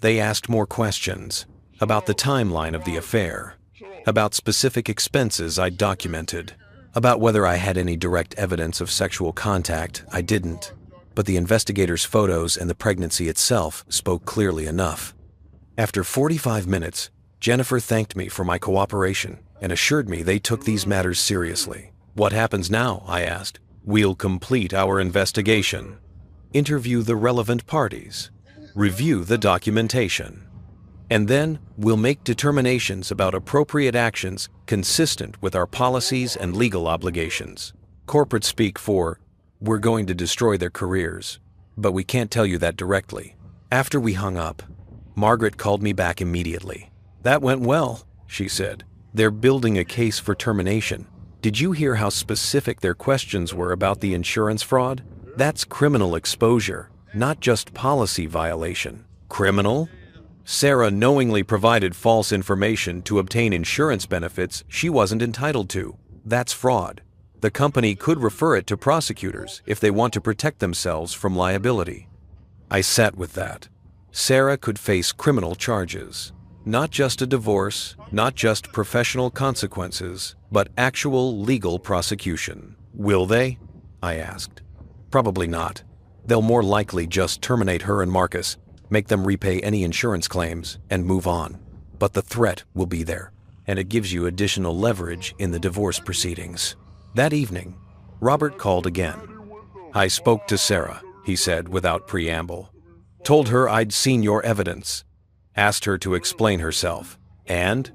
They asked more questions about the timeline of the affair, about specific expenses I documented, about whether I had any direct evidence of sexual contact. I didn't, but the investigators' photos and the pregnancy itself spoke clearly enough. After 45 minutes, Jennifer thanked me for my cooperation and assured me they took these matters seriously. "What happens now?" I asked. "We'll complete our investigation, interview the relevant parties, review the documentation, and then we'll make determinations about appropriate actions consistent with our policies and legal obligations." Corporate speak for, "We're going to destroy their careers, but we can't tell you that directly." After we hung up, Margaret called me back immediately. "That went well," she said. "They're building a case for termination. Did you hear how specific their questions were about the insurance fraud? That's criminal exposure, not just policy violation." "Criminal?" "Sarah knowingly provided false information to obtain insurance benefits she wasn't entitled to. That's fraud. The company could refer it to prosecutors if they want to protect themselves from liability." I sat with that. Sarah could face criminal charges. Not just a divorce, not just professional consequences, but actual legal prosecution. "Will they?" I asked. "Probably not. They'll more likely just terminate her and Marcus, make them repay any insurance claims, and move on. But the threat will be there, and it gives you additional leverage in the divorce proceedings." That evening, Robert called again. "I spoke to Sarah," he said without preamble. "Told her I'd seen your evidence. Asked her to explain herself. And?"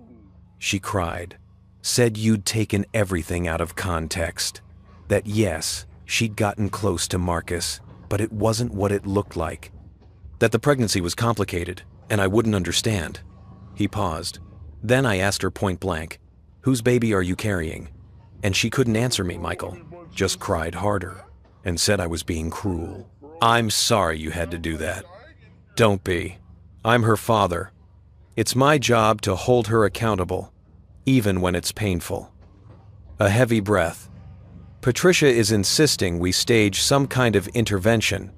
She cried. "Said you'd taken everything out of context. That yes, she'd gotten close to Marcus, but it wasn't what it looked like. That the pregnancy was complicated, and I wouldn't understand." He paused. Then I asked her point blank, "Whose baby are you carrying?" And she couldn't answer me, Michael. Just cried harder and said I was being cruel. "I'm sorry you had to do that." "Don't be. I'm her father. It's my job to hold her accountable, even when it's painful." A heavy breath. "Patricia is insisting we stage some kind of intervention,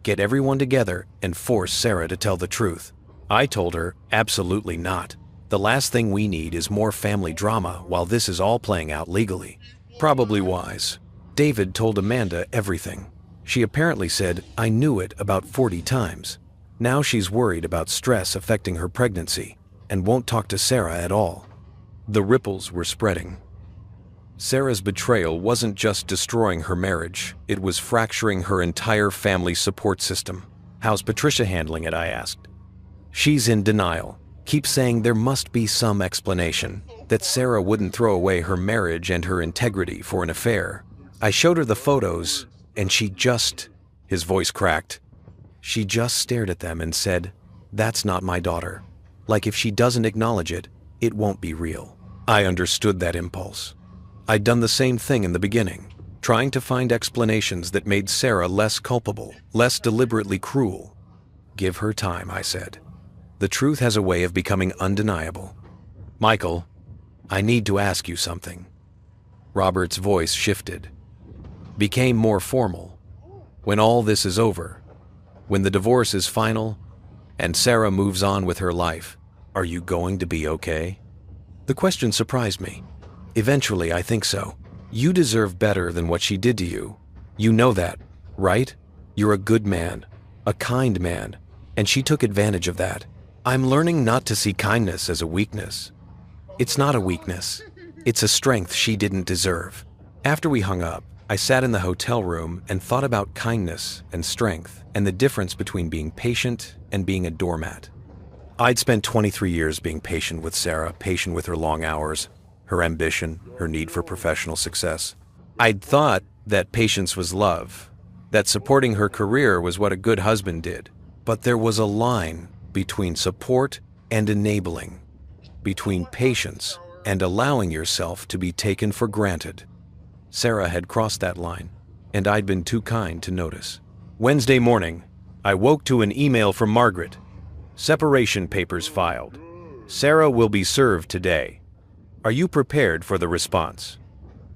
get everyone together and force Sarah to tell the truth." I told her, absolutely not. The last thing we need is more family drama while this is all playing out legally. Probably wise. David told Amanda everything. She apparently said, I knew it about 40 times. Now she's worried about stress affecting her pregnancy and won't talk to Sarah at all. The ripples were spreading. Sarah's betrayal wasn't just destroying her marriage, it was fracturing her entire family support system. How's Patricia handling it, I asked. She's in denial, keeps saying there must be some explanation, that Sarah wouldn't throw away her marriage and her integrity for an affair. I showed her the photos, and his voice cracked. She just stared at them and said, that's not my daughter. Like if she doesn't acknowledge it, it won't be real. I understood that impulse. I'd done the same thing in the beginning, trying to find explanations that made Sarah less culpable, less deliberately cruel. Give her time, I said. The truth has a way of becoming undeniable. Michael, I need to ask you something. Robert's voice shifted, became more formal. When all this is over, when the divorce is final, and Sarah moves on with her life, are you going to be okay? The question surprised me. Eventually, I think so. You deserve better than what she did to you. You know that, right? You're a good man, a kind man, and she took advantage of that. I'm learning not to see kindness as a weakness. It's not a weakness. It's a strength she didn't deserve. After we hung up, I sat in the hotel room and thought about kindness and strength and the difference between being patient and being a doormat. I'd spent 23 years being patient with Sarah, patient with her long hours, her ambition, her need for professional success. I'd thought that patience was love, that supporting her career was what a good husband did. But there was a line between support and enabling, between patience and allowing yourself to be taken for granted. Sarah had crossed that line, and I'd been too kind to notice. Wednesday morning, I woke to an email from Margaret. Separation papers filed. Sarah will be served today. Are you prepared for the response?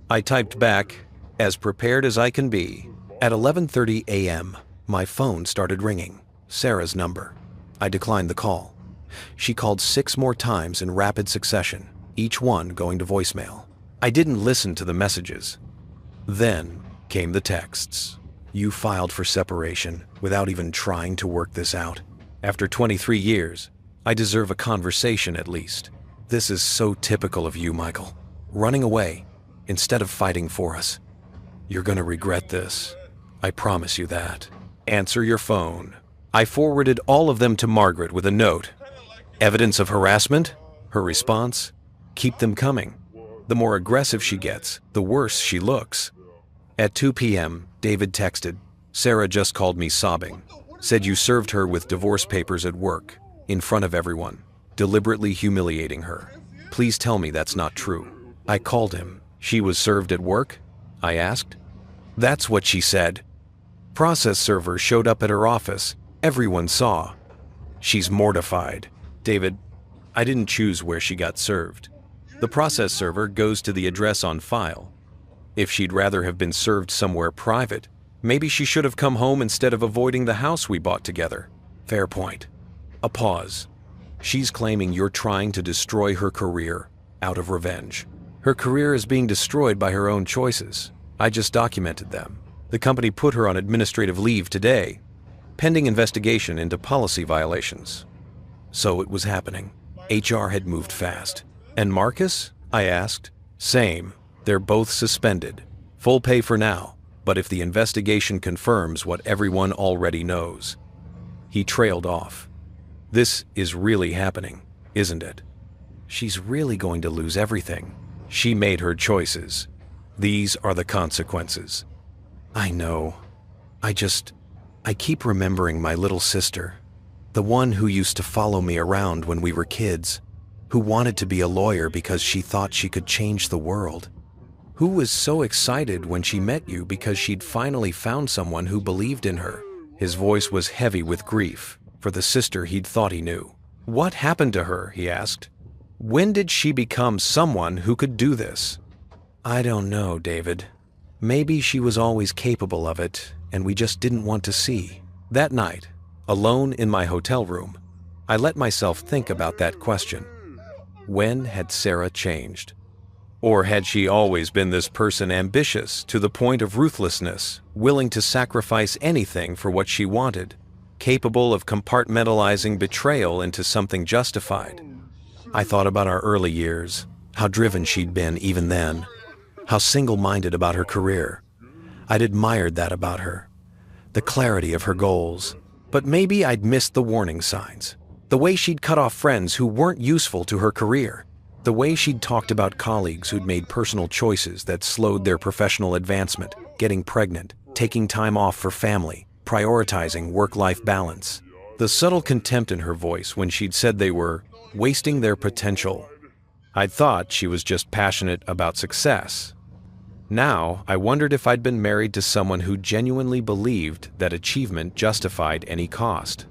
I typed back, as prepared as I can be. At 11:30 a.m., my phone started ringing. Sarah's number. I declined the call. She called 6 more times in rapid succession, each one going to voicemail. I didn't listen to the messages. Then came the texts. You filed for separation without even trying to work this out. After 23 years, I deserve a conversation at least. This is so typical of you, Michael. Running away instead of fighting for us. You're gonna regret this. I promise you that. Answer your phone. I forwarded all of them to Margaret with a note. Evidence of harassment? Her response? Keep them coming. The more aggressive she gets, the worse she looks. At 2 p.m., David texted, Sarah just called me sobbing. Said you served her with divorce papers at work, in front of everyone, deliberately humiliating her. Please tell me that's not true. I called him. She was served at work? I asked. That's what she said. Process server showed up at her office. Everyone saw. She's mortified. David, I didn't choose where she got served. The process server goes to the address on file. If she'd rather have been served somewhere private, maybe she should have come home instead of avoiding the house we bought together. Fair point. A pause. She's claiming you're trying to destroy her career out of revenge. Her career is being destroyed by her own choices. I just documented them. The company put her on administrative leave today, pending investigation into policy violations. So it was happening. HR had moved fast. And Marcus? I asked. Same. They're both suspended. Full pay for now, but if the investigation confirms what everyone already knows. He trailed off. This is really happening, isn't it? She's really going to lose everything. She made her choices. These are the consequences. I know. I keep remembering my little sister, the one who used to follow me around when we were kids, who wanted to be a lawyer because she thought she could change the world, who was so excited when she met you because she'd finally found someone who believed in her. His voice was heavy with grief for the sister he'd thought he knew. What happened to her, he asked. When did she become someone who could do this? I don't know, David. Maybe she was always capable of it, and we just didn't want to see. That night, alone in my hotel room, I let myself think about that question. When had Sarah changed? Or had she always been this person ambitious to the point of ruthlessness, willing to sacrifice anything for what she wanted, capable of compartmentalizing betrayal into something justified? I thought about our early years, how driven she'd been even then, how single-minded about her career. I'd admired that about her, the clarity of her goals. But maybe I'd missed the warning signs, the way she'd cut off friends who weren't useful to her career, the way she'd talked about colleagues who'd made personal choices that slowed their professional advancement, getting pregnant, taking time off for family, prioritizing work-life balance. The subtle contempt in her voice when she'd said they were wasting their potential. I'd thought she was just passionate about success. Now, I wondered if I'd been married to someone who genuinely believed that achievement justified any cost.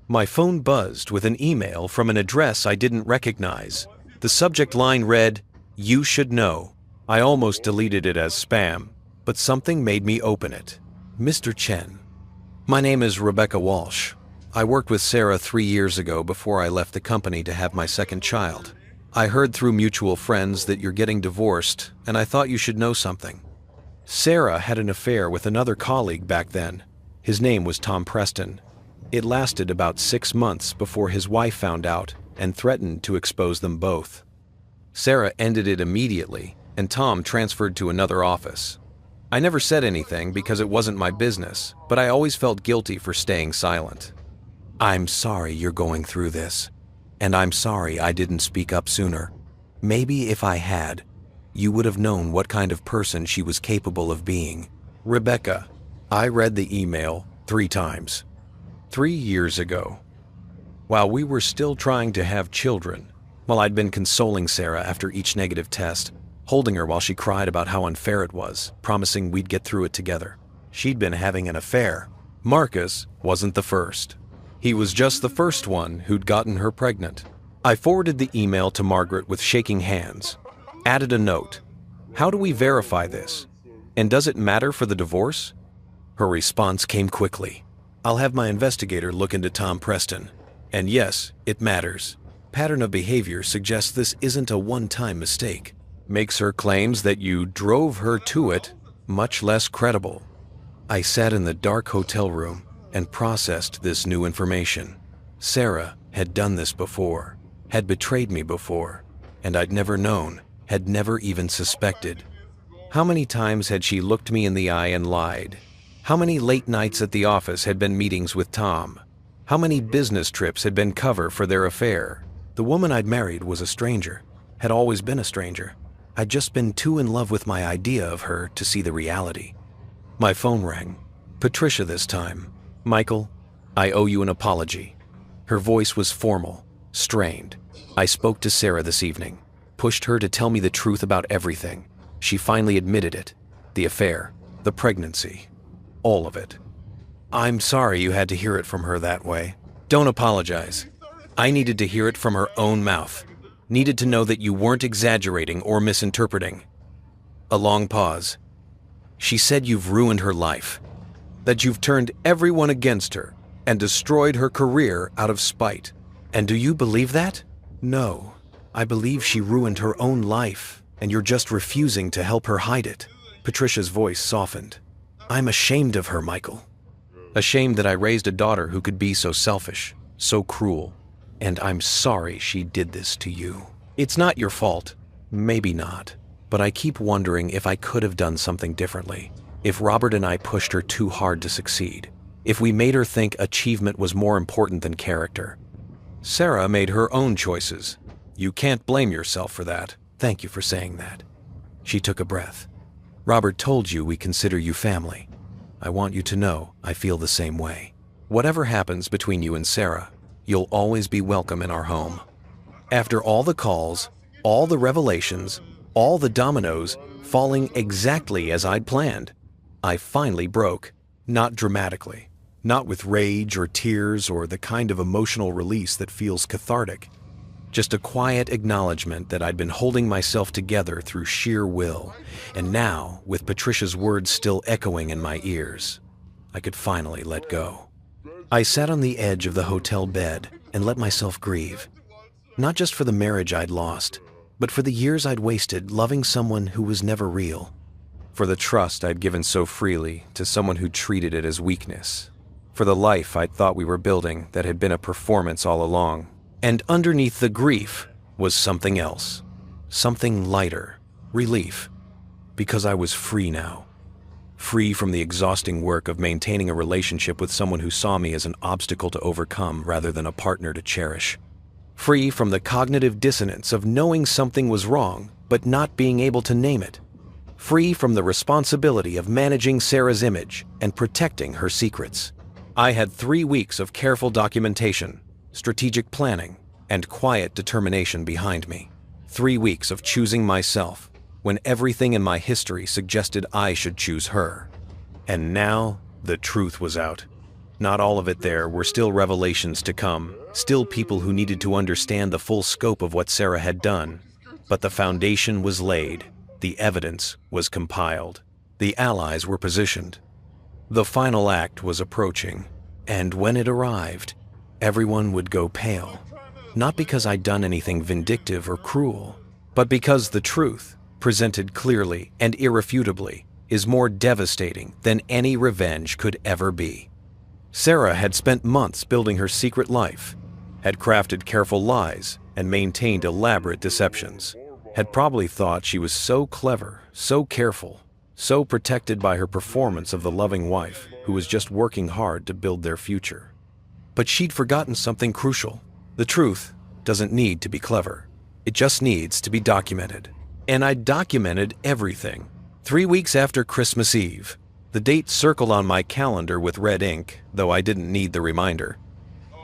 My phone buzzed with an email from an address I didn't recognize. The subject line read, "You should know." I almost deleted it as spam, but something made me open it. Mr. Chen. My name is Rebecca Walsh. I worked with Sarah 3 years ago before I left the company to have my second child. I heard through mutual friends that you're getting divorced, and I thought you should know something. Sarah had an affair with another colleague back then. His name was Tom Preston. It lasted about 6 months before his wife found out and threatened to expose them both. Sarah ended it immediately, and Tom transferred to another office. I never said anything because it wasn't my business, but I always felt guilty for staying silent. I'm sorry you're going through this, and I'm sorry I didn't speak up sooner. Maybe if I had, you would have known what kind of person she was capable of being. Rebecca. I read the email 3 times. 3 years ago. While we were still trying to have children, while I'd been consoling Sarah after each negative test, holding her while she cried about how unfair it was, promising we'd get through it together. She'd been having an affair. Marcus wasn't the first. He was just the first one who'd gotten her pregnant. I forwarded the email to Margaret with shaking hands. Added a note. How do we verify this? And does it matter for the divorce? Her response came quickly. I'll have my investigator look into Tom Preston. And yes, it matters. Pattern of behavior suggests this isn't a one-time mistake. Makes her claims that you drove her to it much less credible. I sat in the dark hotel room and processed this new information. Sarah had done this before, had betrayed me before, and I'd never known, had never even suspected. How many times had she looked me in the eye and lied? How many late nights at the office had been meetings with Tom? How many business trips had been cover for their affair? The woman I'd married was a stranger, had always been a stranger. I'd just been too in love with my idea of her to see the reality. My phone rang. Patricia this time. Michael, I owe you an apology. Her voice was formal, strained. I spoke to Sarah this evening, pushed her to tell me the truth about everything. She finally admitted it. The affair, the pregnancy, all of it. I'm sorry you had to hear it from her that way. Don't apologize. I needed to hear it from her own mouth. Needed to know that you weren't exaggerating or misinterpreting. A long pause. She said you've ruined her life, that you've turned everyone against her and destroyed her career out of spite. And do you believe that? No, I believe she ruined her own life, and you're just refusing to help her hide it. Patricia's voice softened. I'm ashamed of her, Michael. Ashamed that I raised a daughter who could be so selfish, so cruel. And I'm sorry she did this to you. It's not your fault. Maybe not. But I keep wondering if I could have done something differently. If Robert and I pushed her too hard to succeed. If we made her think achievement was more important than character. Sarah made her own choices. You can't blame yourself for that. Thank you for saying that. She took a breath. Robert told you we consider you family. I want you to know I feel the same way. Whatever happens between you and Sarah, you'll always be welcome in our home. After all the calls, all the revelations, all the dominoes falling exactly as I'd planned, I finally broke. Not dramatically, not with rage or tears or the kind of emotional release that feels cathartic. Just a quiet acknowledgement that I'd been holding myself together through sheer will, and now, with Patricia's words still echoing in my ears, I could finally let go. I sat on the edge of the hotel bed, and let myself grieve. Not just for the marriage I'd lost, but for the years I'd wasted loving someone who was never real. For the trust I'd given so freely to someone who treated it as weakness. For the life I'd thought we were building that had been a performance all along. And underneath the grief was something else. Something lighter. Relief. Because I was free now. Free from the exhausting work of maintaining a relationship with someone who saw me as an obstacle to overcome rather than a partner to cherish. Free from the cognitive dissonance of knowing something was wrong, but not being able to name it. Free from the responsibility of managing Sarah's image and protecting her secrets. I had 3 weeks of careful documentation, strategic planning, and quiet determination behind me. 3 weeks of choosing myself, when everything in my history suggested I should choose her. And now, the truth was out. Not all of it there were still revelations to come, still people who needed to understand the full scope of what Sarah had done. But the foundation was laid, the evidence was compiled, the allies were positioned. The final act was approaching, and when it arrived, everyone would go pale. Not because I'd done anything vindictive or cruel, but because the truth, presented clearly and irrefutably, is more devastating than any revenge could ever be. Sarah had spent months building her secret life, had crafted careful lies and maintained elaborate deceptions, had probably thought she was so clever, so careful, so protected by her performance of the loving wife who was just working hard to build their future. But she'd forgotten something crucial. The truth doesn't need to be clever. It just needs to be documented. And I documented everything. 3 weeks after Christmas Eve, the date circled on my calendar with red ink, though I didn't need the reminder.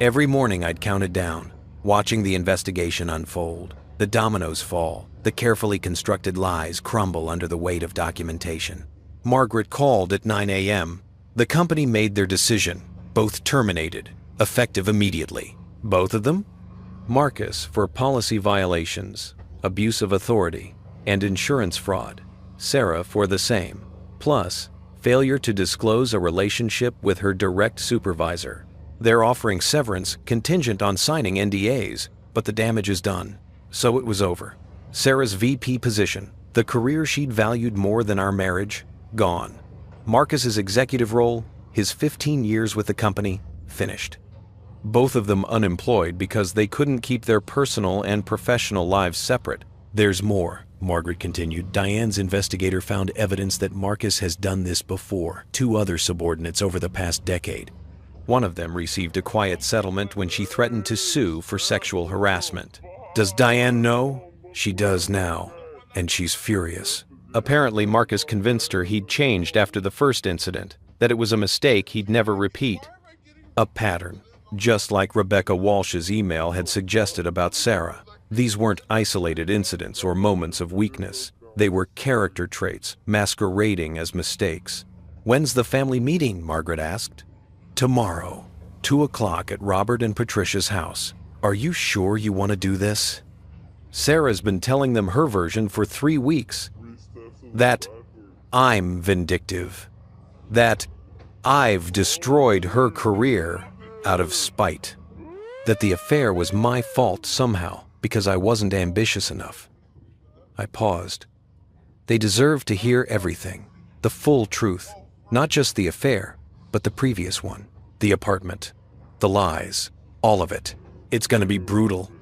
Every morning I'd counted down, watching the investigation unfold, the dominoes fall, the carefully constructed lies crumble under the weight of documentation. Margaret called at 9 a.m. The company made their decision, both terminated, effective immediately. Both of them? Marcus for policy violations, abuse of authority, and insurance fraud. Sarah for the same, plus failure to disclose a relationship with her direct supervisor. They're offering severance contingent on signing NDAs, but the damage is done. So it was over. Sarah's VP position, the career she'd valued more than our marriage, gone. Marcus's executive role, his 15 years with the company, finished. Both of them unemployed because they couldn't keep their personal and professional lives separate. There's more, Margaret continued. Diane's investigator found evidence that Marcus has done this before, 2 other subordinates over the past decade. One of them received a quiet settlement when she threatened to sue for sexual harassment. Does Diane know? She does now, and she's furious. Apparently, Marcus convinced her he'd changed after the first incident, that it was a mistake he'd never repeat. A pattern, just like Rebecca Walsh's email had suggested about Sarah. These weren't isolated incidents or moments of weakness. They were character traits masquerading as mistakes. When's the family meeting? Margaret asked. Tomorrow, 2 o'clock at Robert and Patricia's house. Are you sure you want to do this? Sarah's been telling them her version for 3 weeks. That I'm vindictive. That I've destroyed her career out of spite. That the affair was my fault somehow because I wasn't ambitious enough. I paused. They deserved to hear everything, the full truth, not just the affair, but the previous one, the apartment, the lies, all of it. It's going to be brutal.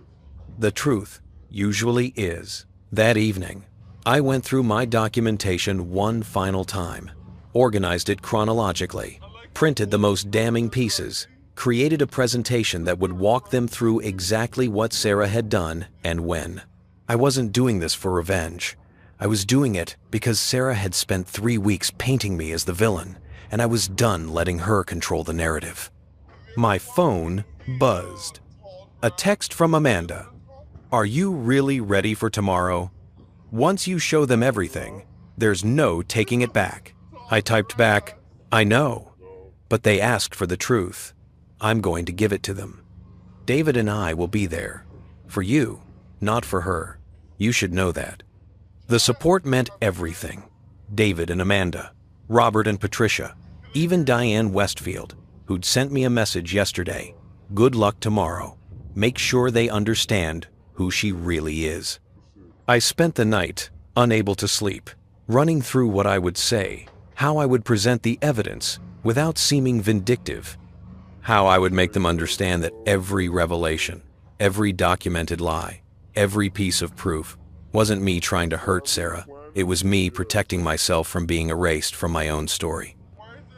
The truth usually is. That evening, I went through my documentation one final time, organized it chronologically, printed the most damning pieces, created a presentation that would walk them through exactly what Sarah had done and when. I wasn't doing this for revenge. I was doing it because Sarah had spent 3 weeks painting me as the villain, and I was done letting her control the narrative. My phone buzzed. A text from Amanda. Are you really ready for tomorrow? Once you show them everything, there's no taking it back. I typed back, I know, but they asked for the truth. I'm going to give it to them. David and I will be there. For you, not for her. You should know that. The support meant everything. David and Amanda, Robert and Patricia, even Diane Westfield, who'd sent me a message yesterday. Good luck tomorrow. make sure they understand who she really is. I spent the night, unable to sleep, running through what I would say, how I would present the evidence without seeming vindictive, how I would make them understand that every revelation, every documented lie, every piece of proof wasn't me trying to hurt Sarah. It was me protecting myself from being erased from my own story.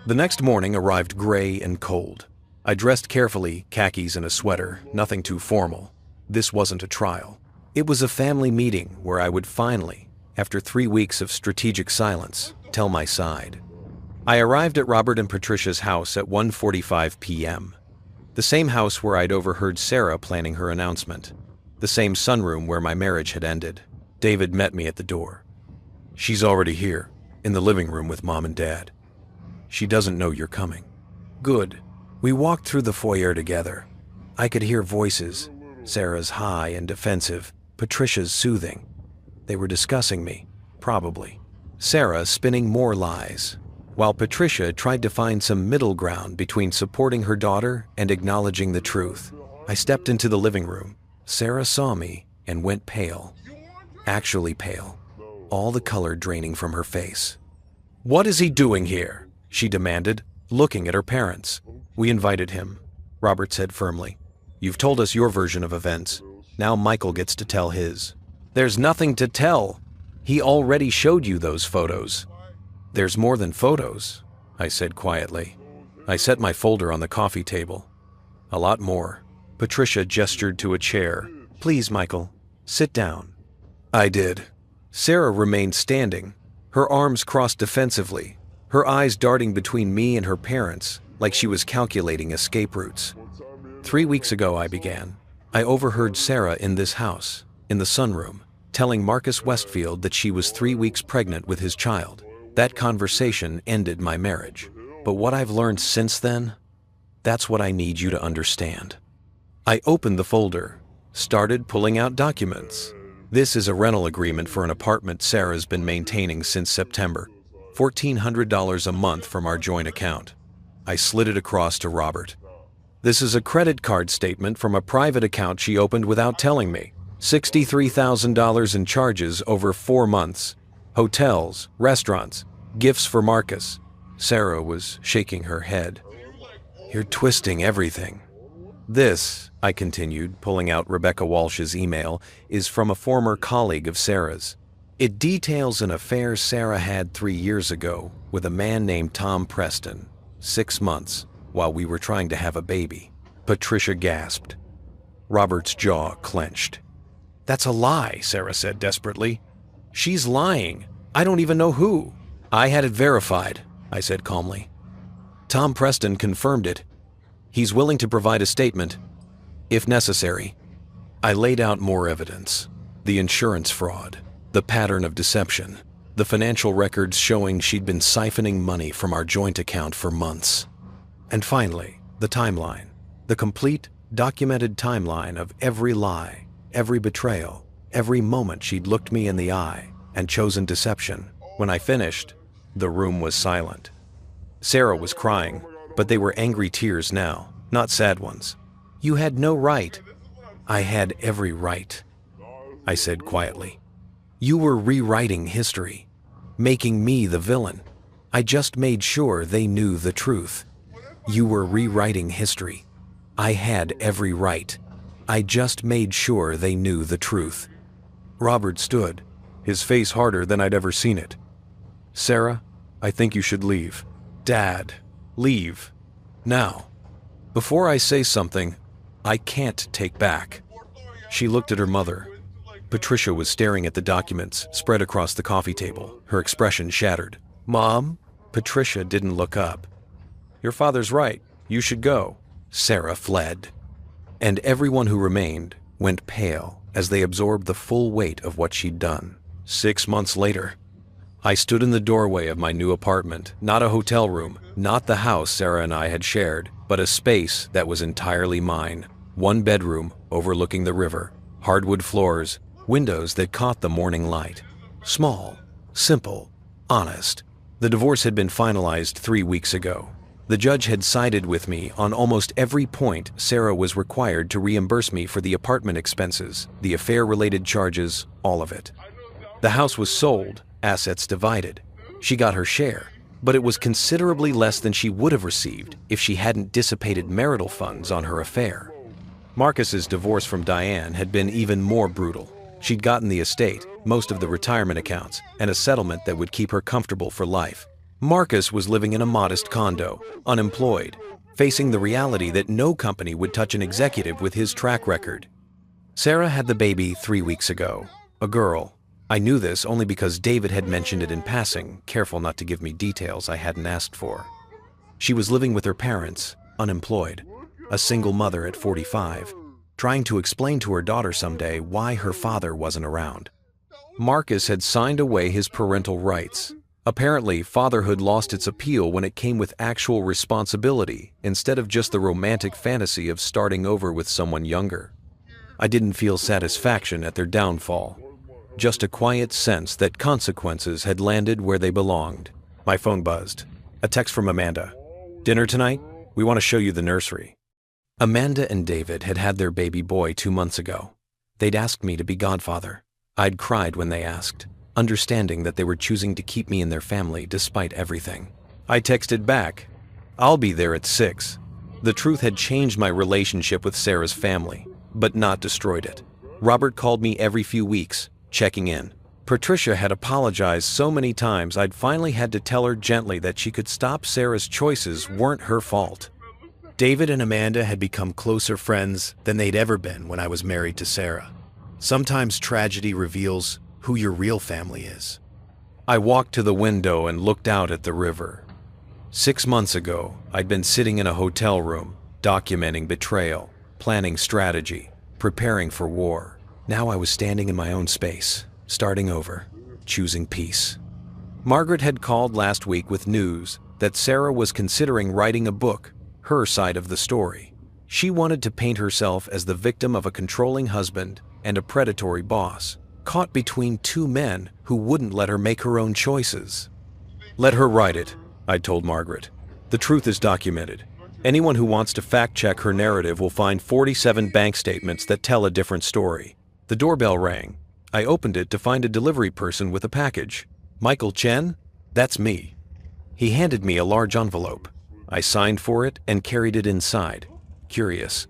The next morning arrived gray and cold. I dressed carefully, khakis and a sweater, nothing too formal. This wasn't a trial. It was a family meeting where I would finally, after 3 weeks of strategic silence, tell my side. I arrived at Robert and Patricia's house at 1:45 p.m. The same house where I'd overheard Sarah planning her announcement. The same sunroom where my marriage had ended. David met me at the door. "She's already here, in the living room with Mom and Dad. She doesn't know you're coming." "Good." We walked through the foyer together. I could hear voices, Sarah's high and defensive, Patricia's soothing. They were discussing me, probably. Sarah spinning more lies, while Patricia tried to find some middle ground between supporting her daughter and acknowledging the truth. I stepped into the living room. Sarah saw me and went pale. Actually pale, all the color draining from her face. "What is he doing here?" she demanded, looking at her parents. "We invited him," Robert said firmly. "You've told us your version of events. Now Michael gets to tell his." "There's nothing to tell. He already showed you those photos." "There's more than photos," I said quietly. I set my folder on the coffee table. "A lot more." Patricia gestured to a chair. "Please, Michael, sit down." I did. Sarah remained standing, her arms crossed defensively, her eyes darting between me and her parents like she was calculating escape routes. 3 weeks ago, I began. I overheard Sarah in this house, in the sunroom, telling Marcus Westfield that she was 3 weeks pregnant with his child. That conversation ended my marriage. But what I've learned since then, that's what I need you to understand. I opened the folder, started pulling out documents. This is a rental agreement for an apartment Sarah's been maintaining since September, $1,400 a month from our joint account. I slid it across to Robert. "This is a credit card statement from a private account she opened without telling me. $63,000 in charges over 4 months. Hotels, restaurants, gifts for Marcus." Sarah was shaking her head. "You're twisting everything." "This," I continued, pulling out Rebecca Walsh's email, "is from a former colleague of Sarah's. It details an affair Sarah had 3 years ago with a man named Tom Preston, 6 months, while we were trying to have a baby." Patricia gasped. Robert's jaw clenched. "That's a lie," Sarah said desperately. "She's lying. I don't even know who." "I had it verified," I said calmly. "Tom Preston confirmed it. He's willing to provide a statement, if necessary." I laid out more evidence. The insurance fraud, the pattern of deception, the financial records showing she'd been siphoning money from our joint account for months. And finally, the timeline, the complete, documented timeline of every lie, every betrayal, every moment she'd looked me in the eye and chosen deception. When I finished, the room was silent. Sarah was crying, but they were angry tears now, not sad ones. "You had no right." "I had every right," I said quietly. "You were rewriting history, making me the villain. I just made sure they knew the truth. You were rewriting history. I had every right. I just made sure they knew the truth." Robert stood, his face harder than I'd ever seen it. "Sarah, I think you should leave." "Dad, leave. Now. Before I say something I can't take back." She looked at her mother. Patricia was staring at the documents spread across the coffee table, her expression shattered. "Mom?" Patricia didn't look up. "Your father's right. You should go." Sarah fled. And everyone who remained went pale as they absorbed the full weight of what she'd done. 6 months later, I stood in the doorway of my new apartment, not a hotel room, not the house Sarah and I had shared, but a space that was entirely mine. 1 bedroom overlooking the river, hardwood floors, windows that caught the morning light. Small, simple, honest. The divorce had been finalized 3 weeks ago. The judge had sided with me on almost every point. Sarah was required to reimburse me for the apartment expenses, the affair-related charges, all of it. The house was sold, assets divided. She got her share, but it was considerably less than she would have received if she hadn't dissipated marital funds on her affair. Marcus's divorce from Diane had been even more brutal. She'd gotten the estate, most of the retirement accounts, and a settlement that would keep her comfortable for life. Marcus was living in a modest condo, unemployed, facing the reality that no company would touch an executive with his track record. Sarah had the baby 3 weeks ago, a girl. I knew this only because David had mentioned it in passing, careful not to give me details I hadn't asked for. She was living with her parents, unemployed, a single mother at 45, trying to explain to her daughter someday why her father wasn't around. Marcus had signed away his parental rights. Apparently, fatherhood lost its appeal when it came with actual responsibility instead of just the romantic fantasy of starting over with someone younger. I didn't feel satisfaction at their downfall, just a quiet sense that consequences had landed where they belonged. My phone buzzed. A text from Amanda. "Dinner tonight? We want to show you the nursery." Amanda and David had had their baby boy 2 months ago. They'd asked me to be godfather. I'd cried when they asked, understanding that they were choosing to keep me in their family despite everything. I texted back, "I'll be there at 6. The truth had changed my relationship with Sarah's family, but not destroyed it. Robert called me every few weeks, checking in. Patricia had apologized so many times I'd finally had to tell her gently that she could stop. Sarah's choices weren't her fault. David and Amanda had become closer friends than they'd ever been when I was married to Sarah. Sometimes tragedy reveals who your real family is. I walked to the window and looked out at the river. 6 months ago, I'd been sitting in a hotel room, documenting betrayal, planning strategy, preparing for war. Now I was standing in my own space, starting over, choosing peace. Margaret had called last week with news that Sarah was considering writing a book, her side of the story. She wanted to paint herself as the victim of a controlling husband and a predatory boss, caught between 2 men who wouldn't let her make her own choices. "Let her write it," I told Margaret. "The truth is documented. Anyone who wants to fact-check her narrative will find 47 bank statements that tell a different story." The doorbell rang. I opened it to find a delivery person with a package. "Michael Chen? That's me." He handed me a large envelope. I signed for it and carried it inside. Curious.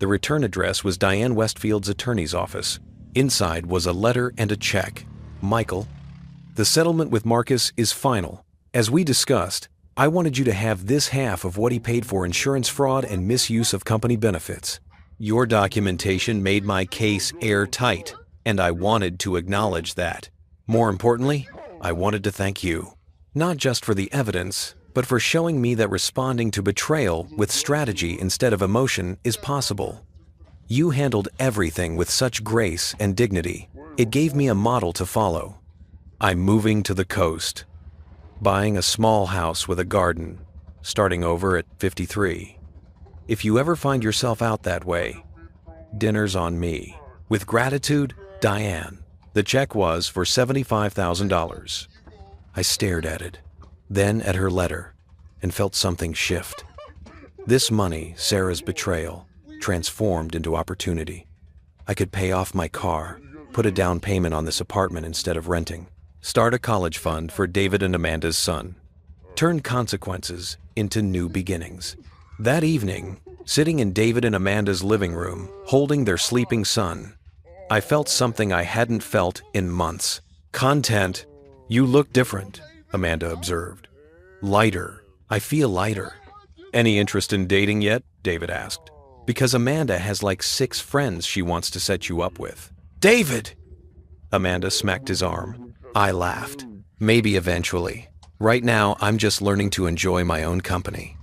The return address was Diane Westfield's attorney's office. Inside was a letter and a check. "Michael, the settlement with Marcus is final. As we discussed, I wanted you to have this half of what he paid for insurance fraud and misuse of company benefits. Your documentation made my case airtight, and I wanted to acknowledge that. More importantly, I wanted to thank you, not just for the evidence, but for showing me that responding to betrayal with strategy instead of emotion is possible. You handled everything with such grace and dignity. It gave me a model to follow. I'm moving to the coast, buying a small house with a garden, starting over at 53. If you ever find yourself out that way, dinner's on me. With gratitude, Diane." The check was for $75,000. I stared at it, then at her letter, and felt something shift. This money, Sarah's betrayal, transformed into opportunity. I could pay off my car, put a down payment on this apartment instead of renting, start a college fund for David and Amanda's son, turn consequences into new beginnings. That evening, sitting in David and Amanda's living room, holding their sleeping son, I felt something I hadn't felt in months. Content. "You look different," Amanda observed. "Lighter. I feel lighter." "Any interest in dating yet?" David asked. "Because Amanda has like 6 friends she wants to set you up with." "David!" Amanda smacked his arm. I laughed. "Maybe eventually. Right now, I'm just learning to enjoy my own company."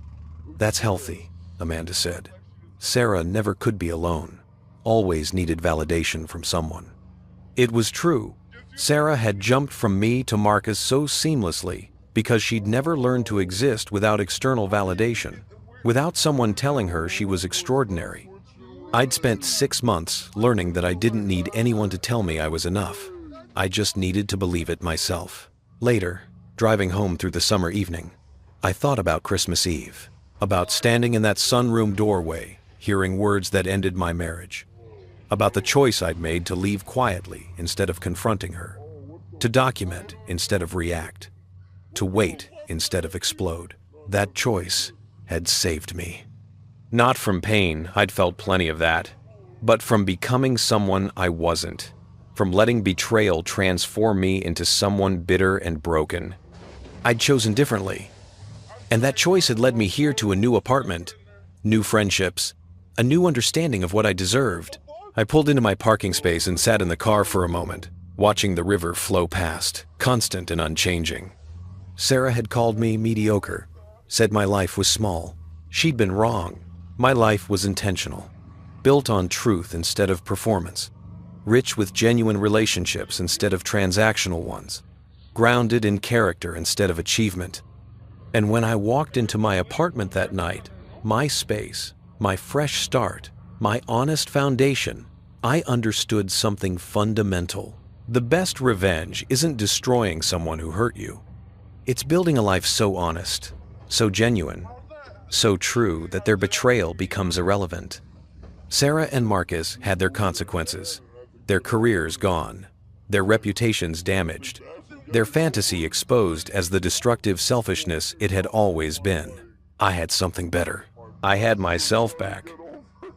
"That's healthy," Amanda said. Sarah never could be alone. Always needed validation from someone. It was true. Sarah had jumped from me to Marcus so seamlessly because she'd never learned to exist without external validation, without someone telling her she was extraordinary. I'd spent 6 months learning that I didn't need anyone to tell me I was enough. I just needed to believe it myself. Later, driving home through the summer evening, I thought about Christmas Eve. About standing in that sunroom doorway, hearing words that ended my marriage. About the choice I'd made to leave quietly instead of confronting her. To document instead of react. To wait instead of explode. That choice had saved me. Not from pain, I'd felt plenty of that, but from becoming someone I wasn't. From letting betrayal transform me into someone bitter and broken. I'd chosen differently. And that choice had led me here to a new apartment, new friendships, a new understanding of what I deserved. I pulled into my parking space and sat in the car for a moment, watching the river flow past, constant and unchanging. Sarah had called me mediocre, said my life was small. She'd been wrong. My life was intentional, built on truth instead of performance, rich with genuine relationships instead of transactional ones, grounded in character instead of achievement. And when I walked into my apartment that night, my space, my fresh start, my honest foundation, I understood something fundamental. The best revenge isn't destroying someone who hurt you. It's building a life so honest, so genuine, so true that their betrayal becomes irrelevant. Sarah and Marcus had their consequences, their careers gone, their reputations damaged, their fantasy exposed as the destructive selfishness it had always been. I had something better. I had myself back.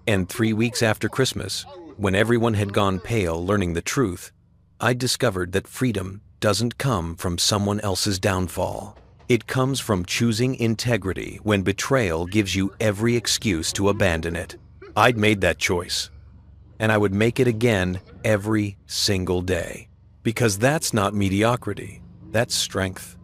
And 3 weeks after Christmas, when everyone had gone pale learning the truth, I discovered that freedom doesn't come from someone else's downfall. It comes from choosing integrity when betrayal gives you every excuse to abandon it. I'd made that choice, and I would make it again every single day. Because that's not mediocrity, that's strength.